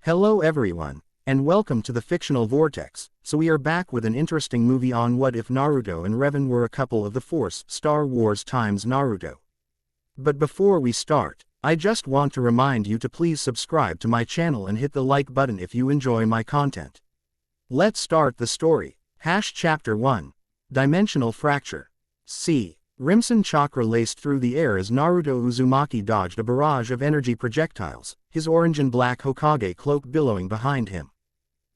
Hello everyone, and welcome to the Fictional Vortex. So we are back with an interesting movie on what if Naruto and Revan were a couple of the Force, Star Wars times Naruto. But before we start, I just want to remind you to please subscribe to my channel and hit the like button if you enjoy my content. Let's start the story. Chapter 1. Dimensional Fracture. C. Rimson chakra laced through the air as Naruto Uzumaki dodged a barrage of energy projectiles, his orange and black Hokage cloak billowing behind him.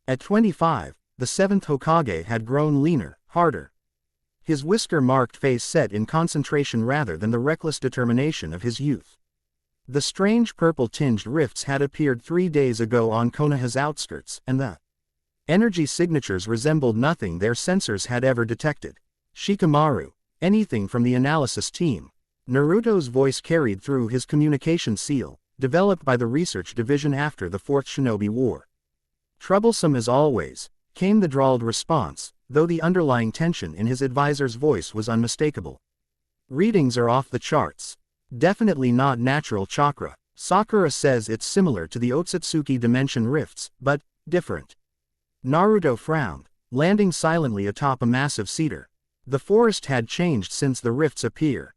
At 25, the 7th Hokage had grown leaner, harder. His whisker-marked face set in concentration rather than the reckless determination of his youth. The strange purple-tinged rifts had appeared 3 days ago on Konoha's outskirts, and the energy signatures resembled nothing their sensors had ever detected. Shikamaru. Anything from the analysis team. Naruto's voice carried through his communication seal, developed by the research division after the Fourth Shinobi War. Troublesome as always, came the drawled response, though the underlying tension in his advisor's voice was unmistakable. Readings are off the charts. Definitely not natural chakra. Sakura says it's similar to the Otsutsuki dimension rifts, but different. Naruto frowned, landing silently atop a massive cedar. The forest had changed since the rifts appear.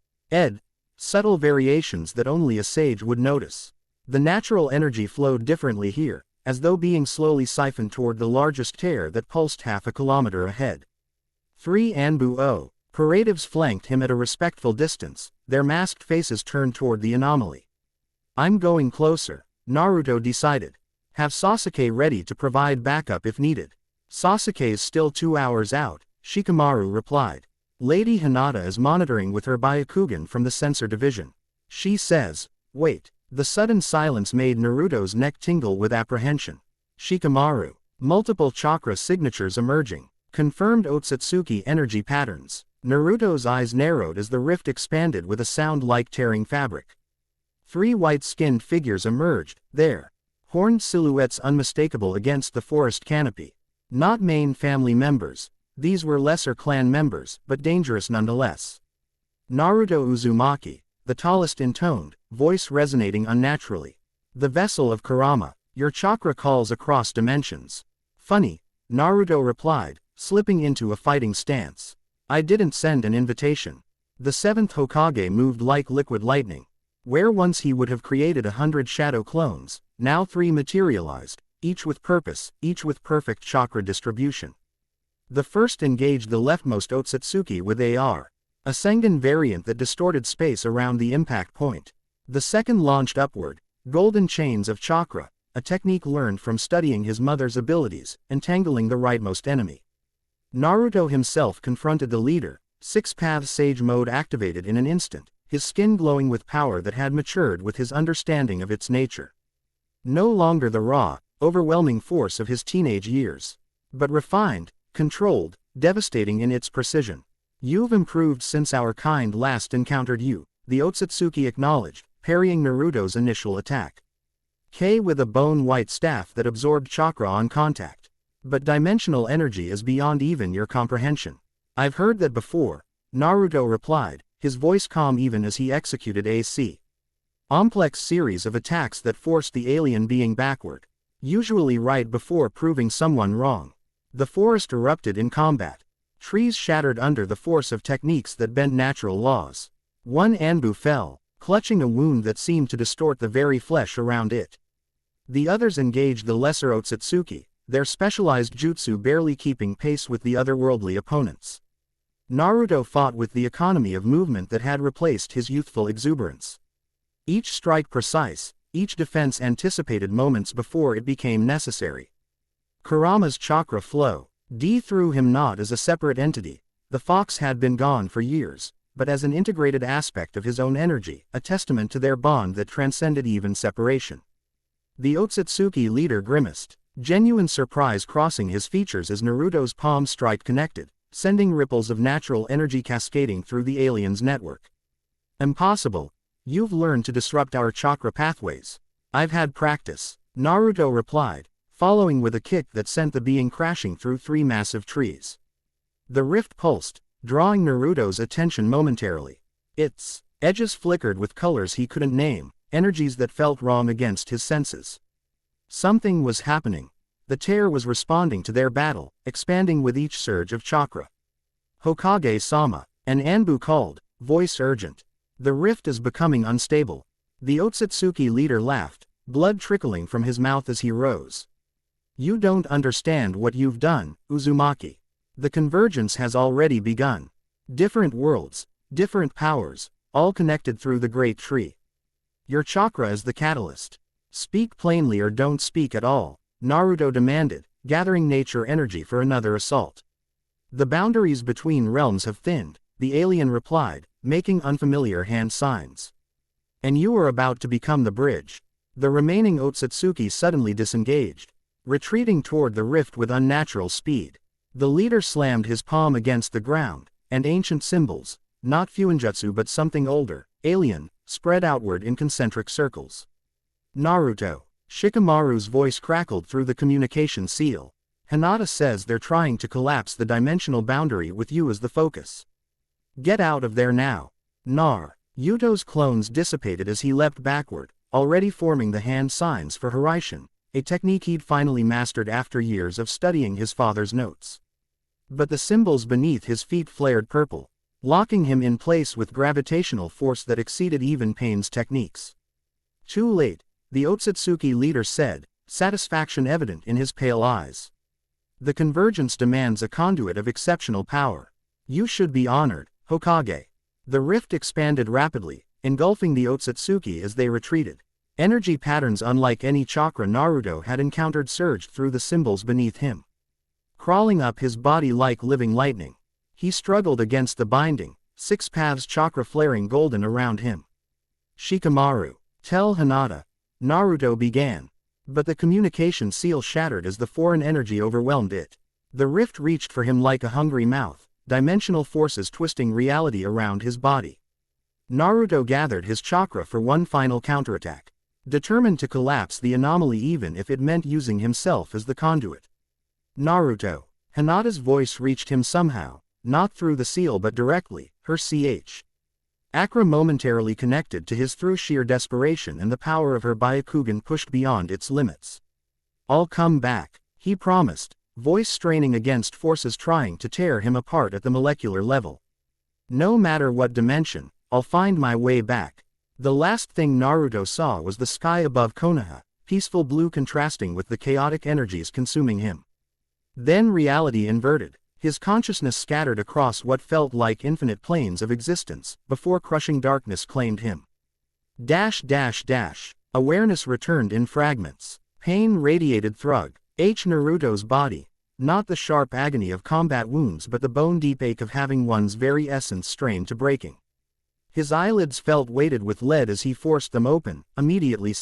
Subtle variations that only a sage would notice. The natural energy flowed differently here, as though being slowly siphoned toward the largest tear that pulsed half a kilometer ahead. 3 Anbu Paratives flanked him at a respectful distance, their masked faces turned toward the anomaly. I'm going closer, Naruto decided. Have Sasuke ready to provide backup if needed. Sasuke's still 2 hours out, Shikamaru replied. Lady Hinata is monitoring with her Byakugan from the sensor division. She says, wait. The sudden silence made Naruto's neck tingle with apprehension. Shikamaru. Multiple chakra signatures emerging. Confirmed Otsutsuki energy patterns. Naruto's eyes narrowed as the rift expanded with a sound like tearing fabric. 3 white-skinned figures emerged, their horned silhouettes unmistakable against the forest canopy. Not main family members. These were lesser clan members, but dangerous nonetheless. Naruto Uzumaki, the tallest intoned, voice resonating unnaturally. The vessel of Kurama, your chakra calls across dimensions. Funny, Naruto replied, slipping into a fighting stance. I didn't send an invitation. The 7th Hokage moved like liquid lightning. Where once he would have created 100 shadow clones, now 3 materialized, each with purpose, each with perfect chakra distribution. The first engaged the leftmost Otsutsuki with AR, a Sengen variant that distorted space around the impact point. The second launched upward, golden chains of chakra, a technique learned from studying his mother's abilities, entangling the rightmost enemy. Naruto himself confronted the leader, 6-path sage mode activated in an instant, his skin glowing with power that had matured with his understanding of its nature. No longer the raw, overwhelming force of his teenage years, but refined, controlled, devastating in its precision. You've improved since our kind last encountered you, the Otsutsuki acknowledged, parrying Naruto's initial attack. K with a bone-white staff that absorbed chakra on contact. But dimensional energy is beyond even your comprehension. I've heard that before, Naruto replied, his voice calm even as he executed a complex series of attacks that forced the alien being backward. Usually right before proving someone wrong. The forest erupted in combat. Trees shattered under the force of techniques that bent natural laws. 1 Anbu fell, clutching a wound that seemed to distort the very flesh around it. The others engaged the lesser Otsutsuki, their specialized jutsu barely keeping pace with the otherworldly opponents. Naruto fought with the economy of movement that had replaced his youthful exuberance. Each strike precise, each defense anticipated moments before it became necessary. Kurama's chakra flow. Through him not as a separate entity, the fox had been gone for years, but as an integrated aspect of his own energy, a testament to their bond that transcended even separation. The Otsutsuki leader grimaced, genuine surprise crossing his features as Naruto's palm strike connected, sending ripples of natural energy cascading through the alien's network. Impossible. You've learned to disrupt our chakra pathways. I've had practice, Naruto replied, following with a kick that sent the being crashing through 3 massive trees. The rift pulsed, drawing Naruto's attention momentarily. Its edges flickered with colors he couldn't name, energies that felt wrong against his senses. Something was happening. The tear was responding to their battle, expanding with each surge of chakra. Hokage-sama, an Anbu called, voice urgent. The rift is becoming unstable. The Otsutsuki leader laughed, blood trickling from his mouth as he rose. You don't understand what you've done, Uzumaki. The convergence has already begun. Different worlds, different powers, all connected through the great tree. Your chakra is the catalyst. Speak plainly or don't speak at all, Naruto demanded, gathering nature energy for another assault. The boundaries between realms have thinned, the alien replied, making unfamiliar hand signs. And you are about to become the bridge. The remaining Otsutsuki suddenly disengaged, retreating toward the rift with unnatural speed. The leader slammed his palm against the ground, and ancient symbols, not fuinjutsu but something older, alien, spread outward in concentric circles. Naruto. Shikamaru's voice crackled through the communication seal. Hinata says they're trying to collapse the dimensional boundary with you as the focus. Get out of there now. Nar. Yuto's clones dissipated as he leapt backward, already forming the hand signs for Hiraishin, a technique he'd finally mastered after years of studying his father's notes. But the symbols beneath his feet flared purple, locking him in place with gravitational force that exceeded even Pain's techniques. Too late, the Otsutsuki leader said, satisfaction evident in his pale eyes. The convergence demands a conduit of exceptional power. You should be honored, Hokage. The rift expanded rapidly, engulfing the Otsutsuki as they retreated. Energy patterns unlike any chakra Naruto had encountered surged through the symbols beneath him, crawling up his body like living lightning. He struggled against the binding, 6 paths chakra flaring golden around him. Shikamaru, tell Hinata, Naruto began. But the communication seal shattered as the foreign energy overwhelmed it. The rift reached for him like a hungry mouth, dimensional forces twisting reality around his body. Naruto gathered his chakra for one final counterattack, determined to collapse the anomaly even if it meant using himself as the conduit. Naruto. Hinata's voice reached him somehow, not through the seal but directly, her ch. Akra momentarily connected to his through sheer desperation, and the power of her Byakugan pushed beyond its limits. I'll come back, he promised, voice straining against forces trying to tear him apart at the molecular level. No matter what dimension, I'll find my way back. The last thing Naruto saw was the sky above Konoha, peaceful blue contrasting with the chaotic energies consuming him. Then reality inverted. His consciousness scattered across what felt like infinite planes of existence, before crushing darkness claimed him. Awareness returned in fragments. Pain radiated through Naruto's body, not the sharp agony of combat wounds but the bone-deep ache of having one's very essence strained to breaking. His eyelids felt weighted with lead as he forced them open, immediately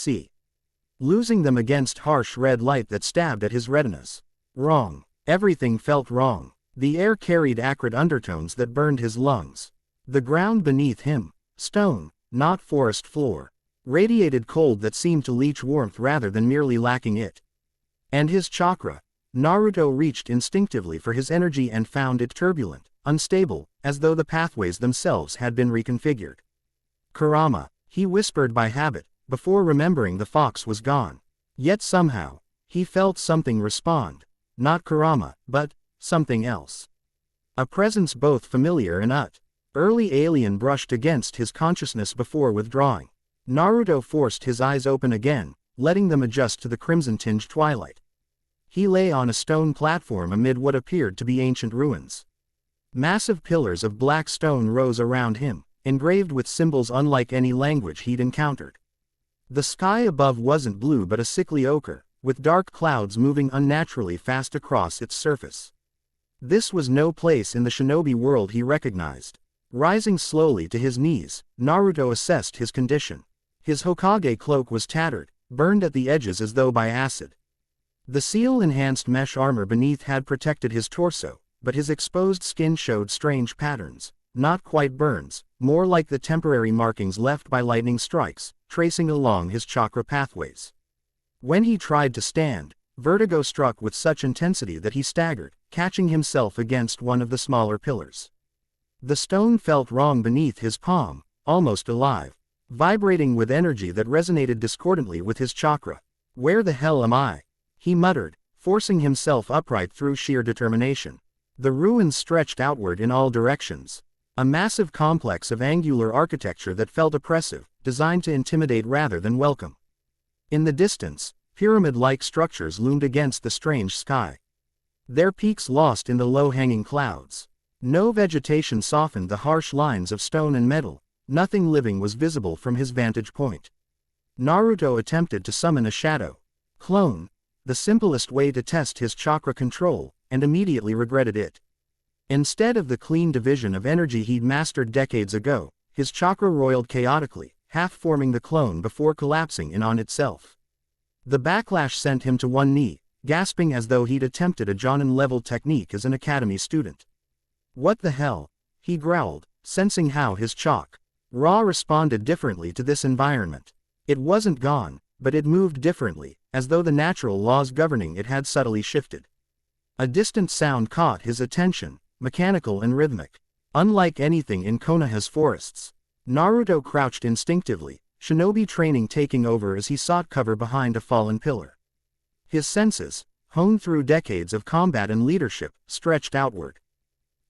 losing them against harsh red light that stabbed at his retinas. Wrong. Everything felt wrong. The air carried acrid undertones that burned his lungs. The ground beneath him, stone, not forest floor, radiated cold that seemed to leach warmth rather than merely lacking it. And his chakra. Naruto reached instinctively for his energy and found it turbulent, unstable, as though the pathways themselves had been reconfigured. Kurama, he whispered by habit, before remembering the fox was gone. Yet somehow, he felt something respond. Not Kurama, but something else. A presence both familiar and early alien brushed against his consciousness before withdrawing. Naruto forced his eyes open again, letting them adjust to the crimson-tinged twilight. He lay on a stone platform amid what appeared to be ancient ruins. Massive pillars of black stone rose around him, engraved with symbols unlike any language he'd encountered. The sky above wasn't blue but a sickly ochre, with dark clouds moving unnaturally fast across its surface. This was no place in the shinobi world he recognized. Rising slowly to his knees, Naruto assessed his condition. His Hokage cloak was tattered, burned at the edges as though by acid. The seal-enhanced mesh armor beneath had protected his torso, but his exposed skin showed strange patterns, not quite burns, more like the temporary markings left by lightning strikes, tracing along his chakra pathways. When he tried to stand, vertigo struck with such intensity that he staggered, catching himself against one of the smaller pillars. The stone felt wrong beneath his palm, almost alive, vibrating with energy that resonated discordantly with his chakra. Where the hell am I? He muttered, forcing himself upright through sheer determination. The ruins stretched outward in all directions. A massive complex of angular architecture that felt oppressive, designed to intimidate rather than welcome. In the distance, pyramid-like structures loomed against the strange sky. Their peaks lost in the low-hanging clouds. No vegetation softened the harsh lines of stone and metal. Nothing living was visible from his vantage point. Naruto attempted to summon a shadow clone, the simplest way to test his chakra control, and immediately regretted it. Instead of the clean division of energy he'd mastered decades ago, his chakra roiled chaotically, half forming the clone before collapsing in on itself. The backlash sent him to one knee, gasping as though he'd attempted a Jonin-level technique as an academy student. What the hell? He growled, sensing how his chakra responded differently to this environment. It wasn't gone, but it moved differently, as though the natural laws governing it had subtly shifted. A distant sound caught his attention, mechanical and rhythmic. Unlike anything in Konoha's forests, Naruto crouched instinctively, shinobi training taking over as he sought cover behind a fallen pillar. His senses, honed through decades of combat and leadership, stretched outward.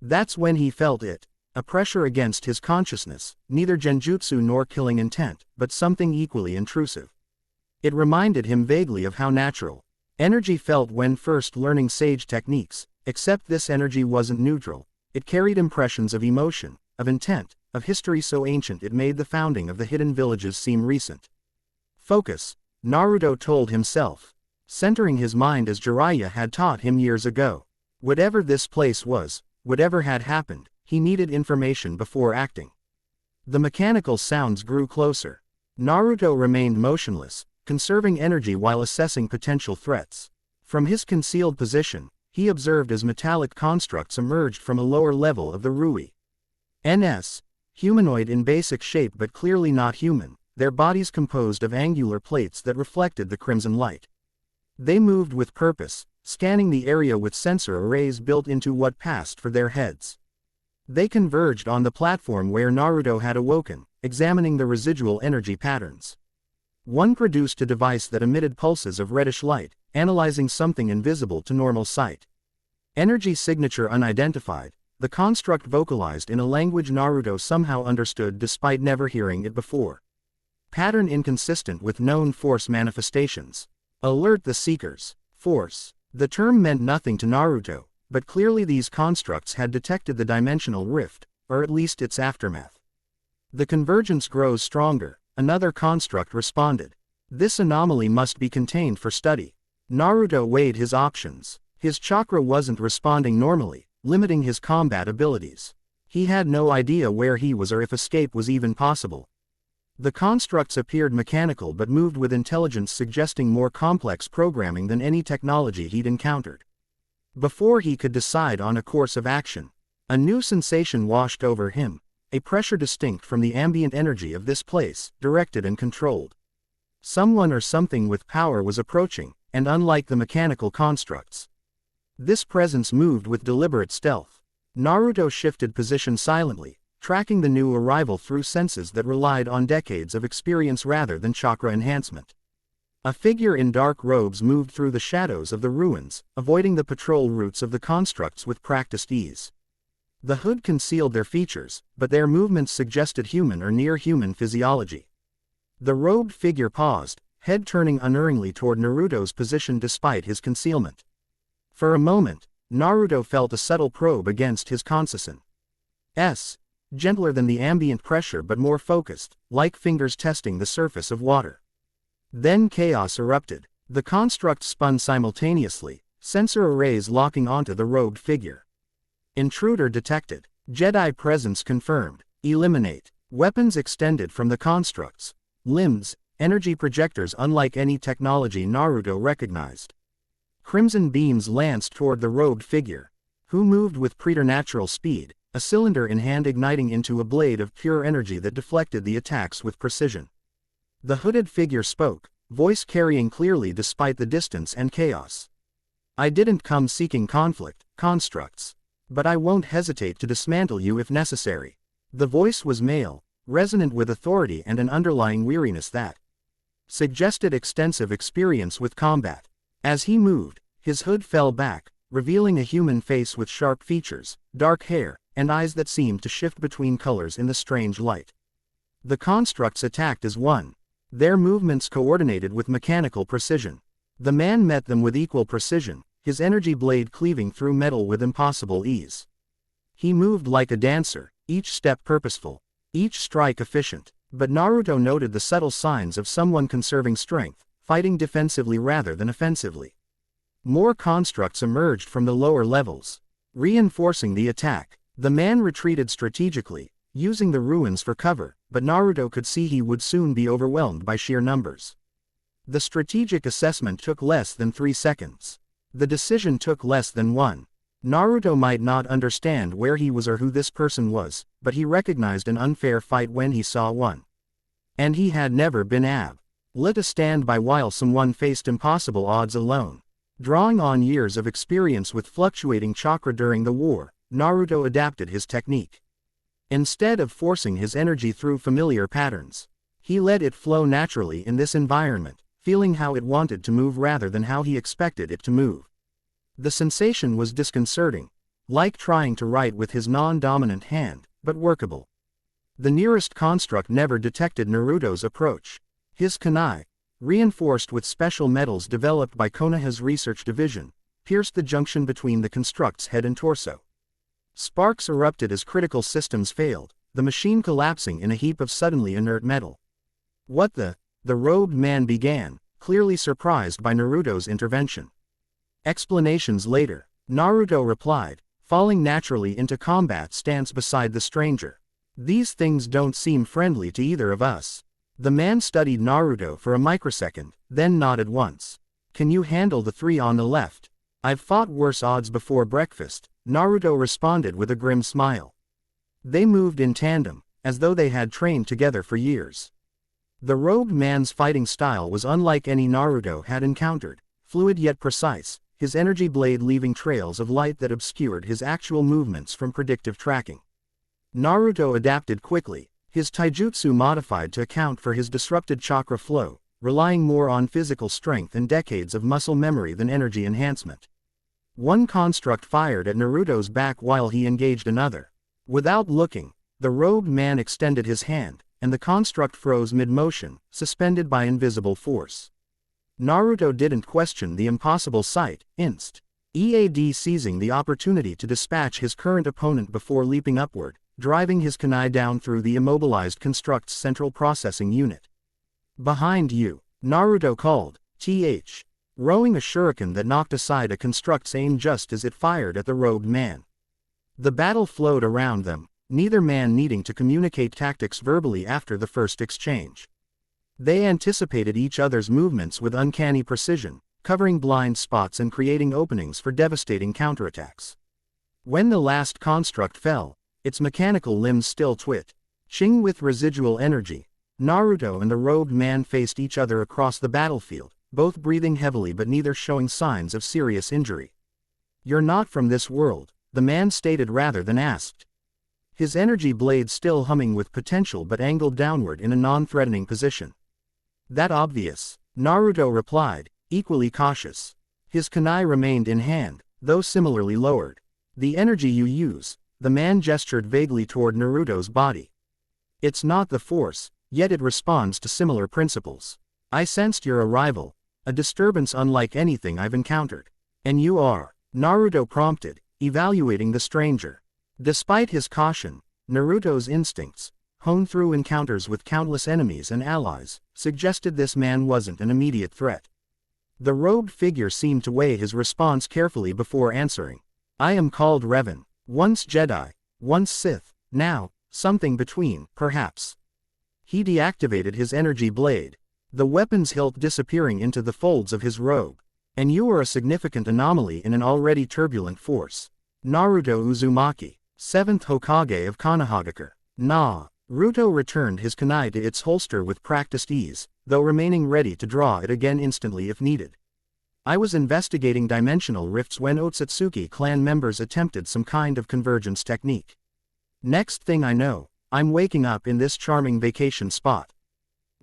That's when he felt it. A pressure against his consciousness, neither genjutsu nor killing intent, but something equally intrusive. It reminded him vaguely of how natural energy felt when first learning sage techniques, except this energy wasn't neutral. It carried impressions of emotion, of intent, of history so ancient it made the founding of the hidden villages seem recent. Focus, Naruto told himself, centering his mind as Jiraiya had taught him years ago. Whatever this place was, whatever had happened, he needed information before acting. The mechanical sounds grew closer. Naruto remained motionless, conserving energy while assessing potential threats. From his concealed position, he observed as metallic constructs emerged from a lower level of the ruins. Humanoid in basic shape but clearly not human, their bodies composed of angular plates that reflected the crimson light. They moved with purpose, scanning the area with sensor arrays built into what passed for their heads. They converged on the platform where Naruto had awoken, examining the residual energy patterns. One produced a device that emitted pulses of reddish light, analyzing something invisible to normal sight. Energy signature unidentified, the construct vocalized in a language Naruto somehow understood despite never hearing it before. Pattern inconsistent with known force manifestations. Alert the seekers. Force. The term meant nothing to Naruto, but clearly these constructs had detected the dimensional rift, or at least its aftermath. The convergence grows stronger, another construct responded. This anomaly must be contained for study. Naruto weighed his options. His chakra wasn't responding normally, limiting his combat abilities. He had no idea where he was or if escape was even possible. The constructs appeared mechanical but moved with intelligence suggesting more complex programming than any technology he'd encountered. Before he could decide on a course of action, a new sensation washed over him, a pressure distinct from the ambient energy of this place, directed and controlled. Someone or something with power was approaching, and unlike the mechanical constructs, this presence moved with deliberate stealth. Naruto shifted position silently, tracking the new arrival through senses that relied on decades of experience rather than chakra enhancement. A figure in dark robes moved through the shadows of the ruins, avoiding the patrol routes of the constructs with practiced ease. The hood concealed their features, but their movements suggested human or near-human physiology. The robed figure paused, head turning unerringly toward Naruto's position despite his concealment. For a moment, Naruto felt a subtle probe against his consciousness. Gentler than the ambient pressure but more focused, like fingers testing the surface of water. Then chaos erupted. The construct spun simultaneously, sensor arrays locking onto the robed figure. Intruder detected. Jedi presence confirmed. Eliminate. Weapons extended from the constructs. Limbs, energy projectors unlike any technology Naruto recognized. Crimson beams lanced toward the robed figure, who moved with preternatural speed, a cylinder in hand igniting into a blade of pure energy that deflected the attacks with precision. The hooded figure spoke, voice carrying clearly despite the distance and chaos. I didn't come seeking conflict, constructs. But I won't hesitate to dismantle you if necessary. The voice was male, resonant with authority and an underlying weariness that suggested extensive experience with combat. As he moved, his hood fell back, revealing a human face with sharp features, dark hair, and eyes that seemed to shift between colors in the strange light. The constructs attacked as one, their movements coordinated with mechanical precision. The man met them with equal precision, his energy blade cleaving through metal with impossible ease. He moved like a dancer, each step purposeful, each strike efficient, but Naruto noted the subtle signs of someone conserving strength, fighting defensively rather than offensively. More constructs emerged from the lower levels, reinforcing the attack. The man retreated strategically, using the ruins for cover, but Naruto could see he would soon be overwhelmed by sheer numbers. The strategic assessment took less than 3 seconds. The decision took less than 1. Naruto might not understand where he was or who this person was, but he recognized an unfair fight when he saw one. And he had never been let to stand by while someone faced impossible odds alone. Drawing on years of experience with fluctuating chakra during the war, Naruto adapted his technique. Instead of forcing his energy through familiar patterns, he let it flow naturally in this environment, feeling how it wanted to move rather than how he expected it to move. The sensation was disconcerting, like trying to write with his non-dominant hand, but workable. The nearest construct never detected Naruto's approach. His kunai, reinforced with special metals developed by Konoha's research division, pierced the junction between the construct's head and torso. Sparks erupted as critical systems failed, the machine collapsing in a heap of suddenly inert metal. "What the robed man began, clearly surprised by Naruto's intervention. Explanations later, Naruto replied, falling naturally into combat stance beside the stranger. "These things don't seem friendly to either of us." The man studied Naruto for a microsecond, then nodded once. "Can you handle the 3 on the left?" "I've fought worse odds before breakfast," Naruto responded with a grim smile. They moved in tandem, as though they had trained together for years. The robed man's fighting style was unlike any Naruto had encountered, fluid yet precise, his energy blade leaving trails of light that obscured his actual movements from predictive tracking. Naruto adapted quickly, his taijutsu modified to account for his disrupted chakra flow, relying more on physical strength and decades of muscle memory than energy enhancement. One construct fired at Naruto's back while he engaged another. Without looking, the robed man extended his hand, and the construct froze mid-motion, suspended by invisible force. Naruto didn't question the impossible sight, EAD seizing the opportunity to dispatch his current opponent before leaping upward, driving his kunai down through the immobilized construct's central processing unit. "Behind you," Naruto called, rowing a shuriken that knocked aside a construct's aim just as it fired at the robed man. The battle flowed around them, neither man needing to communicate tactics verbally after the first exchange. They anticipated each other's movements with uncanny precision, covering blind spots and creating openings for devastating counterattacks. When the last construct fell, its mechanical limbs still twitching with residual energy, Naruto and the robed man faced each other across the battlefield, both breathing heavily but neither showing signs of serious injury. "You're not from this world," the man stated rather than asked. His energy blade still humming with potential but angled downward in a non-threatening position. "That obvious," Naruto replied, equally cautious. His kunai remained in hand, though similarly lowered. "The energy you use," the man gestured vaguely toward Naruto's body. "It's not the force, yet it responds to similar principles. I sensed your arrival, a disturbance unlike anything I've encountered." "And you are?" Naruto prompted, evaluating the stranger. Despite his caution, Naruto's instincts, honed through encounters with countless enemies and allies, suggested this man wasn't an immediate threat. The robed figure seemed to weigh his response carefully before answering. "I am called Revan, once Jedi, once Sith, now, something between, perhaps." He deactivated his energy blade, the weapon's hilt disappearing into the folds of his robe. "And you are a significant anomaly in an already turbulent force." Naruto Uzumaki, 7th Hokage of Konohagakure. Naruto returned his kunai to its holster with practiced ease, though remaining ready to draw it again instantly if needed. "I was investigating dimensional rifts when Otsutsuki clan members attempted some kind of convergence technique. Next thing I know, I'm waking up in this charming vacation spot."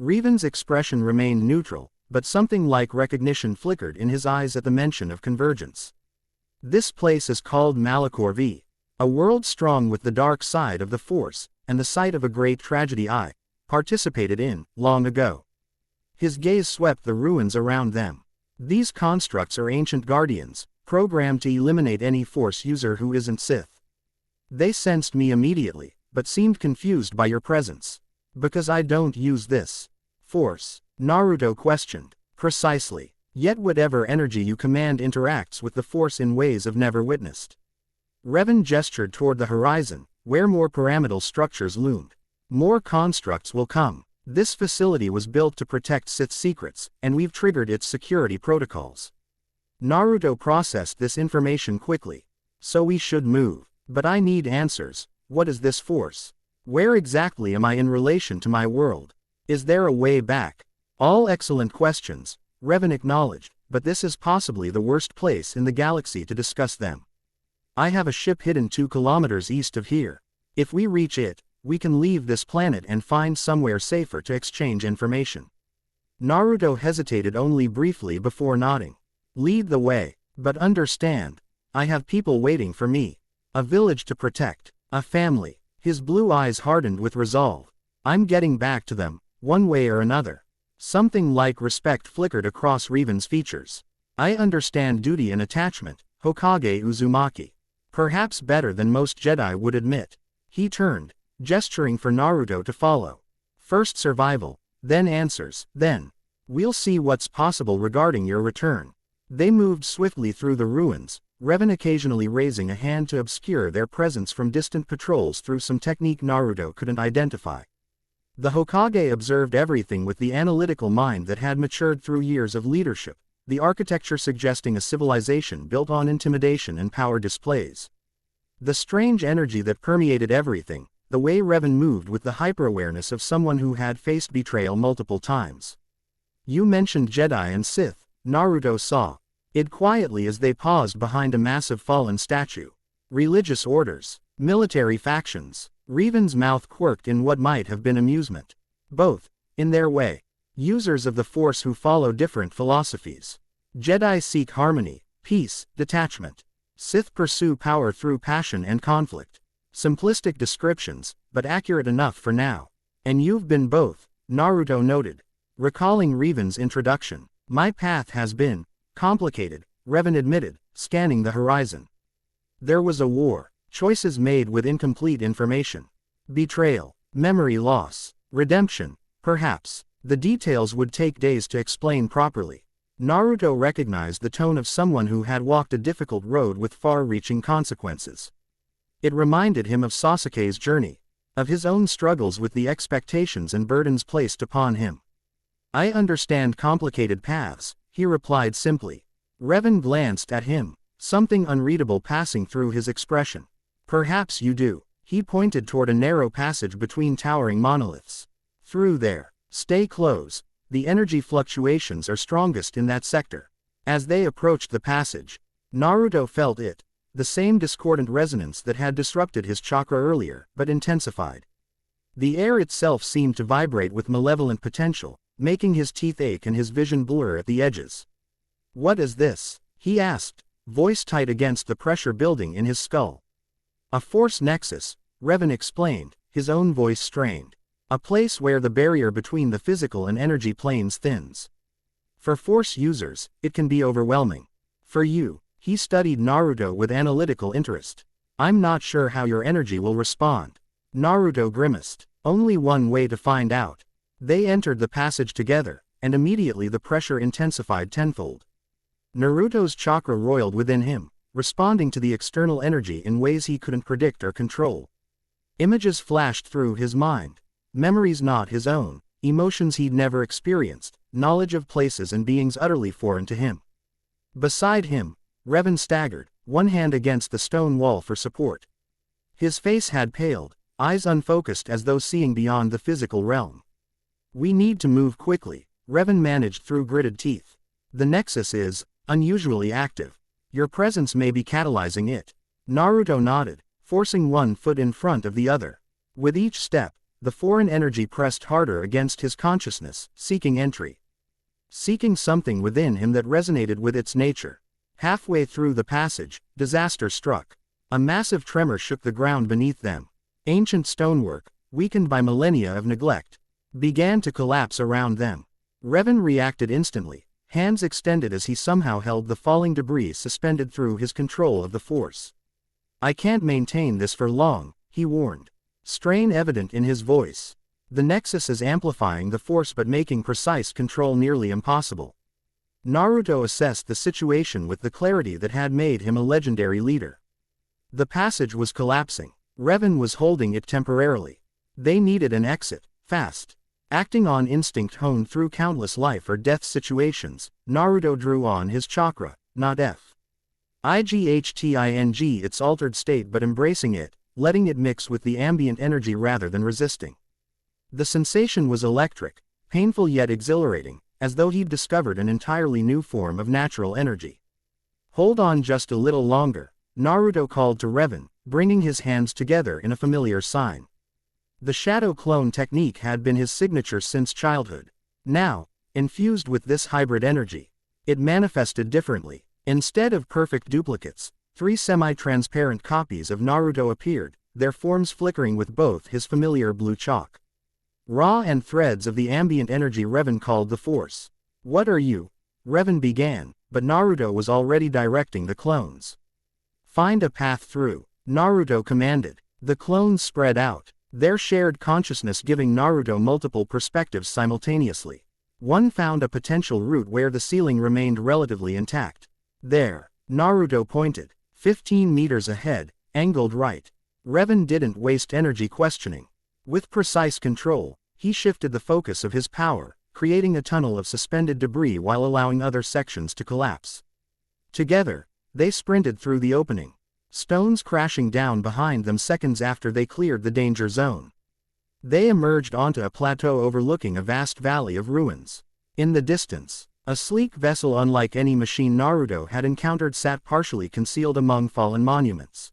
Revan's expression remained neutral, but something like recognition flickered in his eyes at the mention of convergence. This place is called Malachor V, a world strong with the dark side of the Force, and the site of a great tragedy I participated in, long ago. His gaze swept the ruins around them. These constructs are ancient guardians, programmed to eliminate any Force user who isn't Sith. They sensed me immediately, but seemed confused by your presence. Because I don't use this Force? Naruto questioned. Precisely. Yet whatever energy you command interacts with the Force in ways I've never witnessed. Revan gestured toward the horizon, where more pyramidal structures loomed. More constructs will come. This facility was built to protect Sith secrets, and we've triggered its security protocols. Naruto processed this information quickly. So we should move. But I need answers. What is this Force? Where exactly am I in relation to my world? Is there a way back? All excellent questions, Revan acknowledged, but this is possibly the worst place in the galaxy to discuss them. I have a ship hidden 2 kilometers east of here. If we reach it, we can leave this planet and find somewhere safer to exchange information. Naruto hesitated only briefly before nodding. Lead the way, but understand, I have people waiting for me. A village to protect, a family. His blue eyes hardened with resolve. I'm getting back to them, one way or another. Something like respect flickered across Revan's features. I understand duty and attachment, Hokage Uzumaki. Perhaps better than most Jedi would admit. He turned, gesturing for Naruto to follow. First survival, then answers, then. We'll see what's possible regarding your return. They moved swiftly through the ruins, Revan occasionally raising a hand to obscure their presence from distant patrols through some technique Naruto couldn't identify. The Hokage observed everything with the analytical mind that had matured through years of leadership, the architecture suggesting a civilization built on intimidation and power displays. The strange energy that permeated everything, the way Revan moved with the hyper-awareness of someone who had faced betrayal multiple times. You mentioned Jedi and Sith, Naruto saw it quietly as they paused behind a massive fallen statue. Religious orders, military factions. Revan's mouth quirked in what might have been amusement. Both, in their way. Users of the Force who follow different philosophies. Jedi seek harmony, peace, detachment. Sith pursue power through passion and conflict. Simplistic descriptions, but accurate enough for now. And you've been both, Naruto noted. Recalling Revan's introduction. My path has been complicated, Revan admitted, scanning the horizon. There was a war. Choices made with incomplete information. Betrayal, memory loss, redemption, perhaps. The details would take days to explain properly. Naruto recognized the tone of someone who had walked a difficult road with far-reaching consequences. It reminded him of Sasuke's journey, of his own struggles with the expectations and burdens placed upon him. I understand complicated paths, he replied simply. Revan glanced at him, something unreadable passing through his expression. Perhaps you do. He pointed toward a narrow passage between towering monoliths. Through there. Stay close. The energy fluctuations are strongest in that sector. As they approached the passage, Naruto felt it, the same discordant resonance that had disrupted his chakra earlier, but intensified. The air itself seemed to vibrate with malevolent potential, making his teeth ache and his vision blur at the edges. What is this? He asked, voice tight against the pressure building in his skull. A Force nexus, Revan explained, his own voice strained. A place where the barrier between the physical and energy planes thins. For Force users, it can be overwhelming. For you, he studied Naruto with analytical interest. I'm not sure how your energy will respond. Naruto grimaced. Only one way to find out. They entered the passage together, and immediately the pressure intensified tenfold. Naruto's chakra roiled within him, responding to the external energy in ways he couldn't predict or control. Images flashed through his mind. Memories not his own, emotions he'd never experienced, knowledge of places and beings utterly foreign to him. Beside him, Revan staggered, one hand against the stone wall for support. His face had paled, eyes unfocused as though seeing beyond the physical realm. We need to move quickly, Revan managed through gritted teeth. The Nexus is unusually active. Your presence may be catalyzing it. Naruto nodded, forcing one foot in front of the other. With each step, the foreign energy pressed harder against his consciousness, seeking entry. Seeking something within him that resonated with its nature. Halfway through the passage, disaster struck. A massive tremor shook the ground beneath them. Ancient stonework, weakened by millennia of neglect, began to collapse around them. Revan reacted instantly, hands extended as he somehow held the falling debris suspended through his control of the Force. "I can't maintain this for long," he warned. Strain evident in his voice. The Nexus is amplifying the Force but making precise control nearly impossible. Naruto assessed the situation with the clarity that had made him a legendary leader. The passage was collapsing. Revan was holding it temporarily. They needed an exit, fast. Acting on instinct honed through countless life or death situations, Naruto drew on his chakra, not Igting its altered state but embracing it, letting it mix with the ambient energy rather than resisting. The sensation was electric, painful yet exhilarating, as though he'd discovered an entirely new form of natural energy. "Hold on just a little longer," Naruto called to Revan, bringing his hands together in a familiar sign. The shadow clone technique had been his signature since childhood. Now, infused with this hybrid energy, it manifested differently. Instead of perfect duplicates, 3 semi-transparent copies of Naruto appeared, their forms flickering with both his familiar blue chalk. Raw and threads of the ambient energy Revan called the Force. "What are you?" Revan began, but Naruto was already directing the clones. "Find a path through," Naruto commanded. The clones spread out, their shared consciousness giving Naruto multiple perspectives simultaneously. One found a potential route where the ceiling remained relatively intact. "There," Naruto pointed. 15 meters ahead, angled right. Revan didn't waste energy questioning. With precise control, he shifted the focus of his power, creating a tunnel of suspended debris while allowing other sections to collapse. Together, they sprinted through the opening, stones crashing down behind them seconds after they cleared the danger zone. They emerged onto a plateau overlooking a vast valley of ruins. In the distance, a sleek vessel unlike any machine Naruto had encountered sat partially concealed among fallen monuments.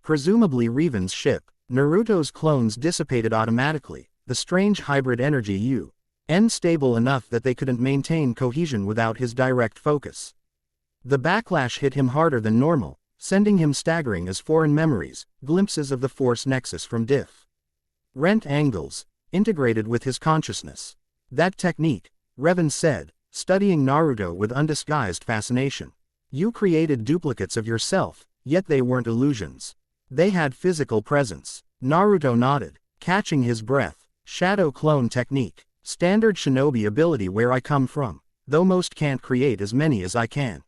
Presumably Revan's ship. Naruto's clones dissipated automatically, the strange hybrid energy unstable enough that they couldn't maintain cohesion without his direct focus. The backlash hit him harder than normal, sending him staggering as foreign memories, glimpses of the Force Nexus from different angles, integrated with his consciousness. "That technique," Revan said, studying Naruto with undisguised fascination. "You created duplicates of yourself, yet they weren't illusions. They had physical presence." Naruto nodded, catching his breath. "Shadow clone technique. Standard shinobi ability where I come from, though most can't create as many as I can."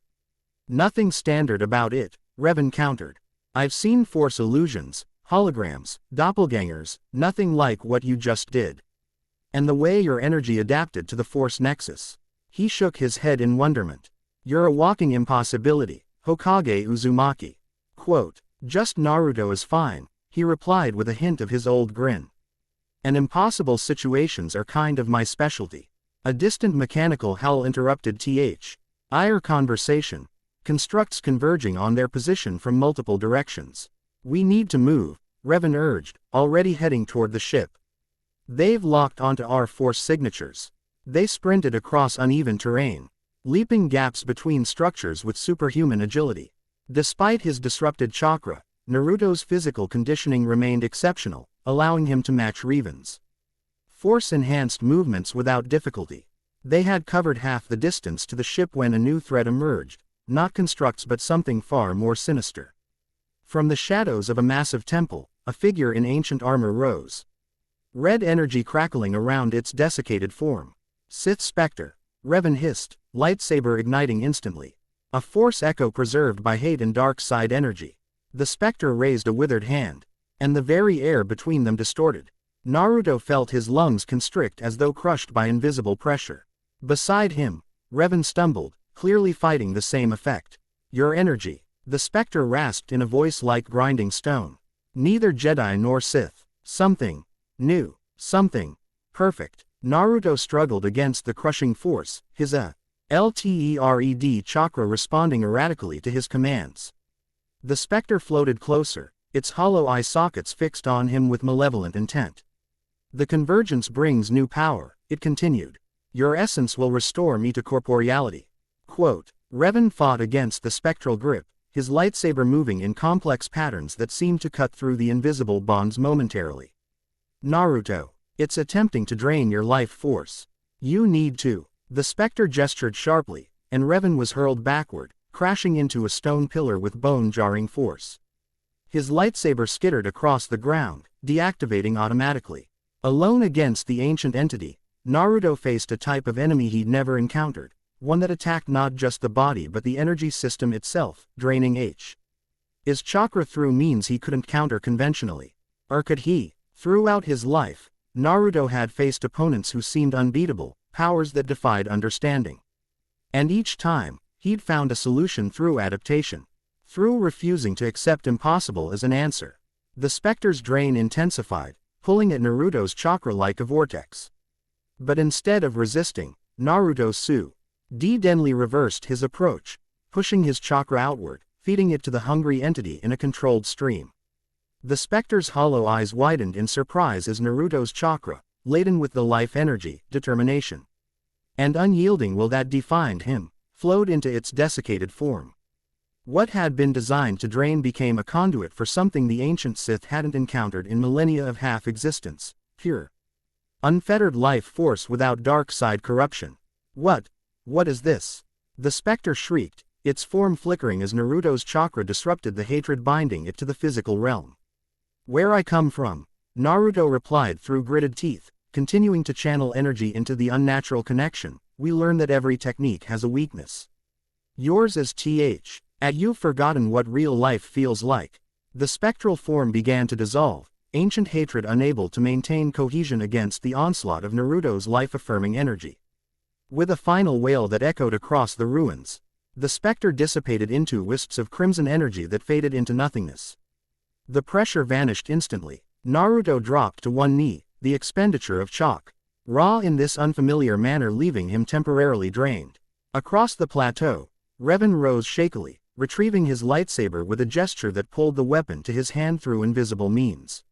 "Nothing standard about it," Revan countered. "I've seen Force illusions, holograms, doppelgangers, nothing like what you just did. And the way your energy adapted to the Force Nexus." He shook his head in wonderment. "You're a walking impossibility, Hokage Uzumaki." Quote, "Just Naruto is fine," he replied with a hint of his old grin. "And impossible situations are kind of my specialty." A distant mechanical howl interrupted our conversation. Constructs converging on their position from multiple directions. "We need to move," Revan urged, already heading toward the ship. "They've locked onto our Force signatures." They sprinted across uneven terrain, leaping gaps between structures with superhuman agility. Despite his disrupted chakra, Naruto's physical conditioning remained exceptional, allowing him to match Revan's Force-enhanced movements without difficulty. They had covered half the distance to the ship when a new threat emerged. Not constructs but something far more sinister. From the shadows of a massive temple, a figure in ancient armor rose. Red energy crackling around its desiccated form. "Sith Spectre," Revan hissed, lightsaber igniting instantly. A Force echo preserved by hate and dark side energy. The Spectre raised a withered hand, and the very air between them distorted. Naruto felt his lungs constrict as though crushed by invisible pressure. Beside him, Revan stumbled, clearly fighting the same effect. "Your energy," the Spectre rasped in a voice like grinding stone. "Neither Jedi nor Sith. Something new, something perfect." Naruto struggled against the crushing force, his LTERED chakra responding erratically to his commands. The Spectre floated closer, its hollow eye sockets fixed on him with malevolent intent. The convergence brings new power, it continued. Your essence will restore me to corporeality. Quote, Revan fought against the spectral grip, his lightsaber moving in complex patterns that seemed to cut through the invisible bonds momentarily. Naruto, it's attempting to drain your life force. You need to. The specter gestured sharply, and Revan was hurled backward, crashing into a stone pillar with bone-jarring force. His lightsaber skittered across the ground, deactivating automatically. Alone against the ancient entity, Naruto faced a type of enemy he'd never encountered, one that attacked not just the body but the energy system itself, draining his chakra through means he couldn't counter conventionally. Or could he? Throughout his life, Naruto had faced opponents who seemed unbeatable, powers that defied understanding. And each time, he'd found a solution through adaptation. Through refusing to accept impossible as an answer. The specter's drain intensified, pulling at Naruto's chakra like a vortex. But instead of resisting, Naruto suddenly reversed his approach, pushing his chakra outward, feeding it to the hungry entity in a controlled stream. The specter's hollow eyes widened in surprise as Naruto's chakra, laden with the life energy, determination, and unyielding will that defined him, flowed into its desiccated form. What had been designed to drain became a conduit for something the ancient Sith hadn't encountered in millennia of half-existence, pure, unfettered life force without dark side corruption. What is this? The specter shrieked, its form flickering as Naruto's chakra disrupted the hatred binding it to the physical realm. Where I come from, Naruto replied through gritted teeth, continuing to channel energy into the unnatural connection. We learn that every technique has a weakness. Yours is you've forgotten what real life feels like. The spectral form began to dissolve, ancient hatred unable to maintain cohesion against the onslaught of Naruto's life-affirming energy. With a final wail that echoed across the ruins, the specter dissipated into wisps of crimson energy that faded into nothingness. The pressure vanished instantly. Naruto dropped to one knee, the expenditure of chakra raw in this unfamiliar manner leaving him temporarily drained. Across the plateau, Revan rose shakily, retrieving his lightsaber with a gesture that pulled the weapon to his hand through invisible means.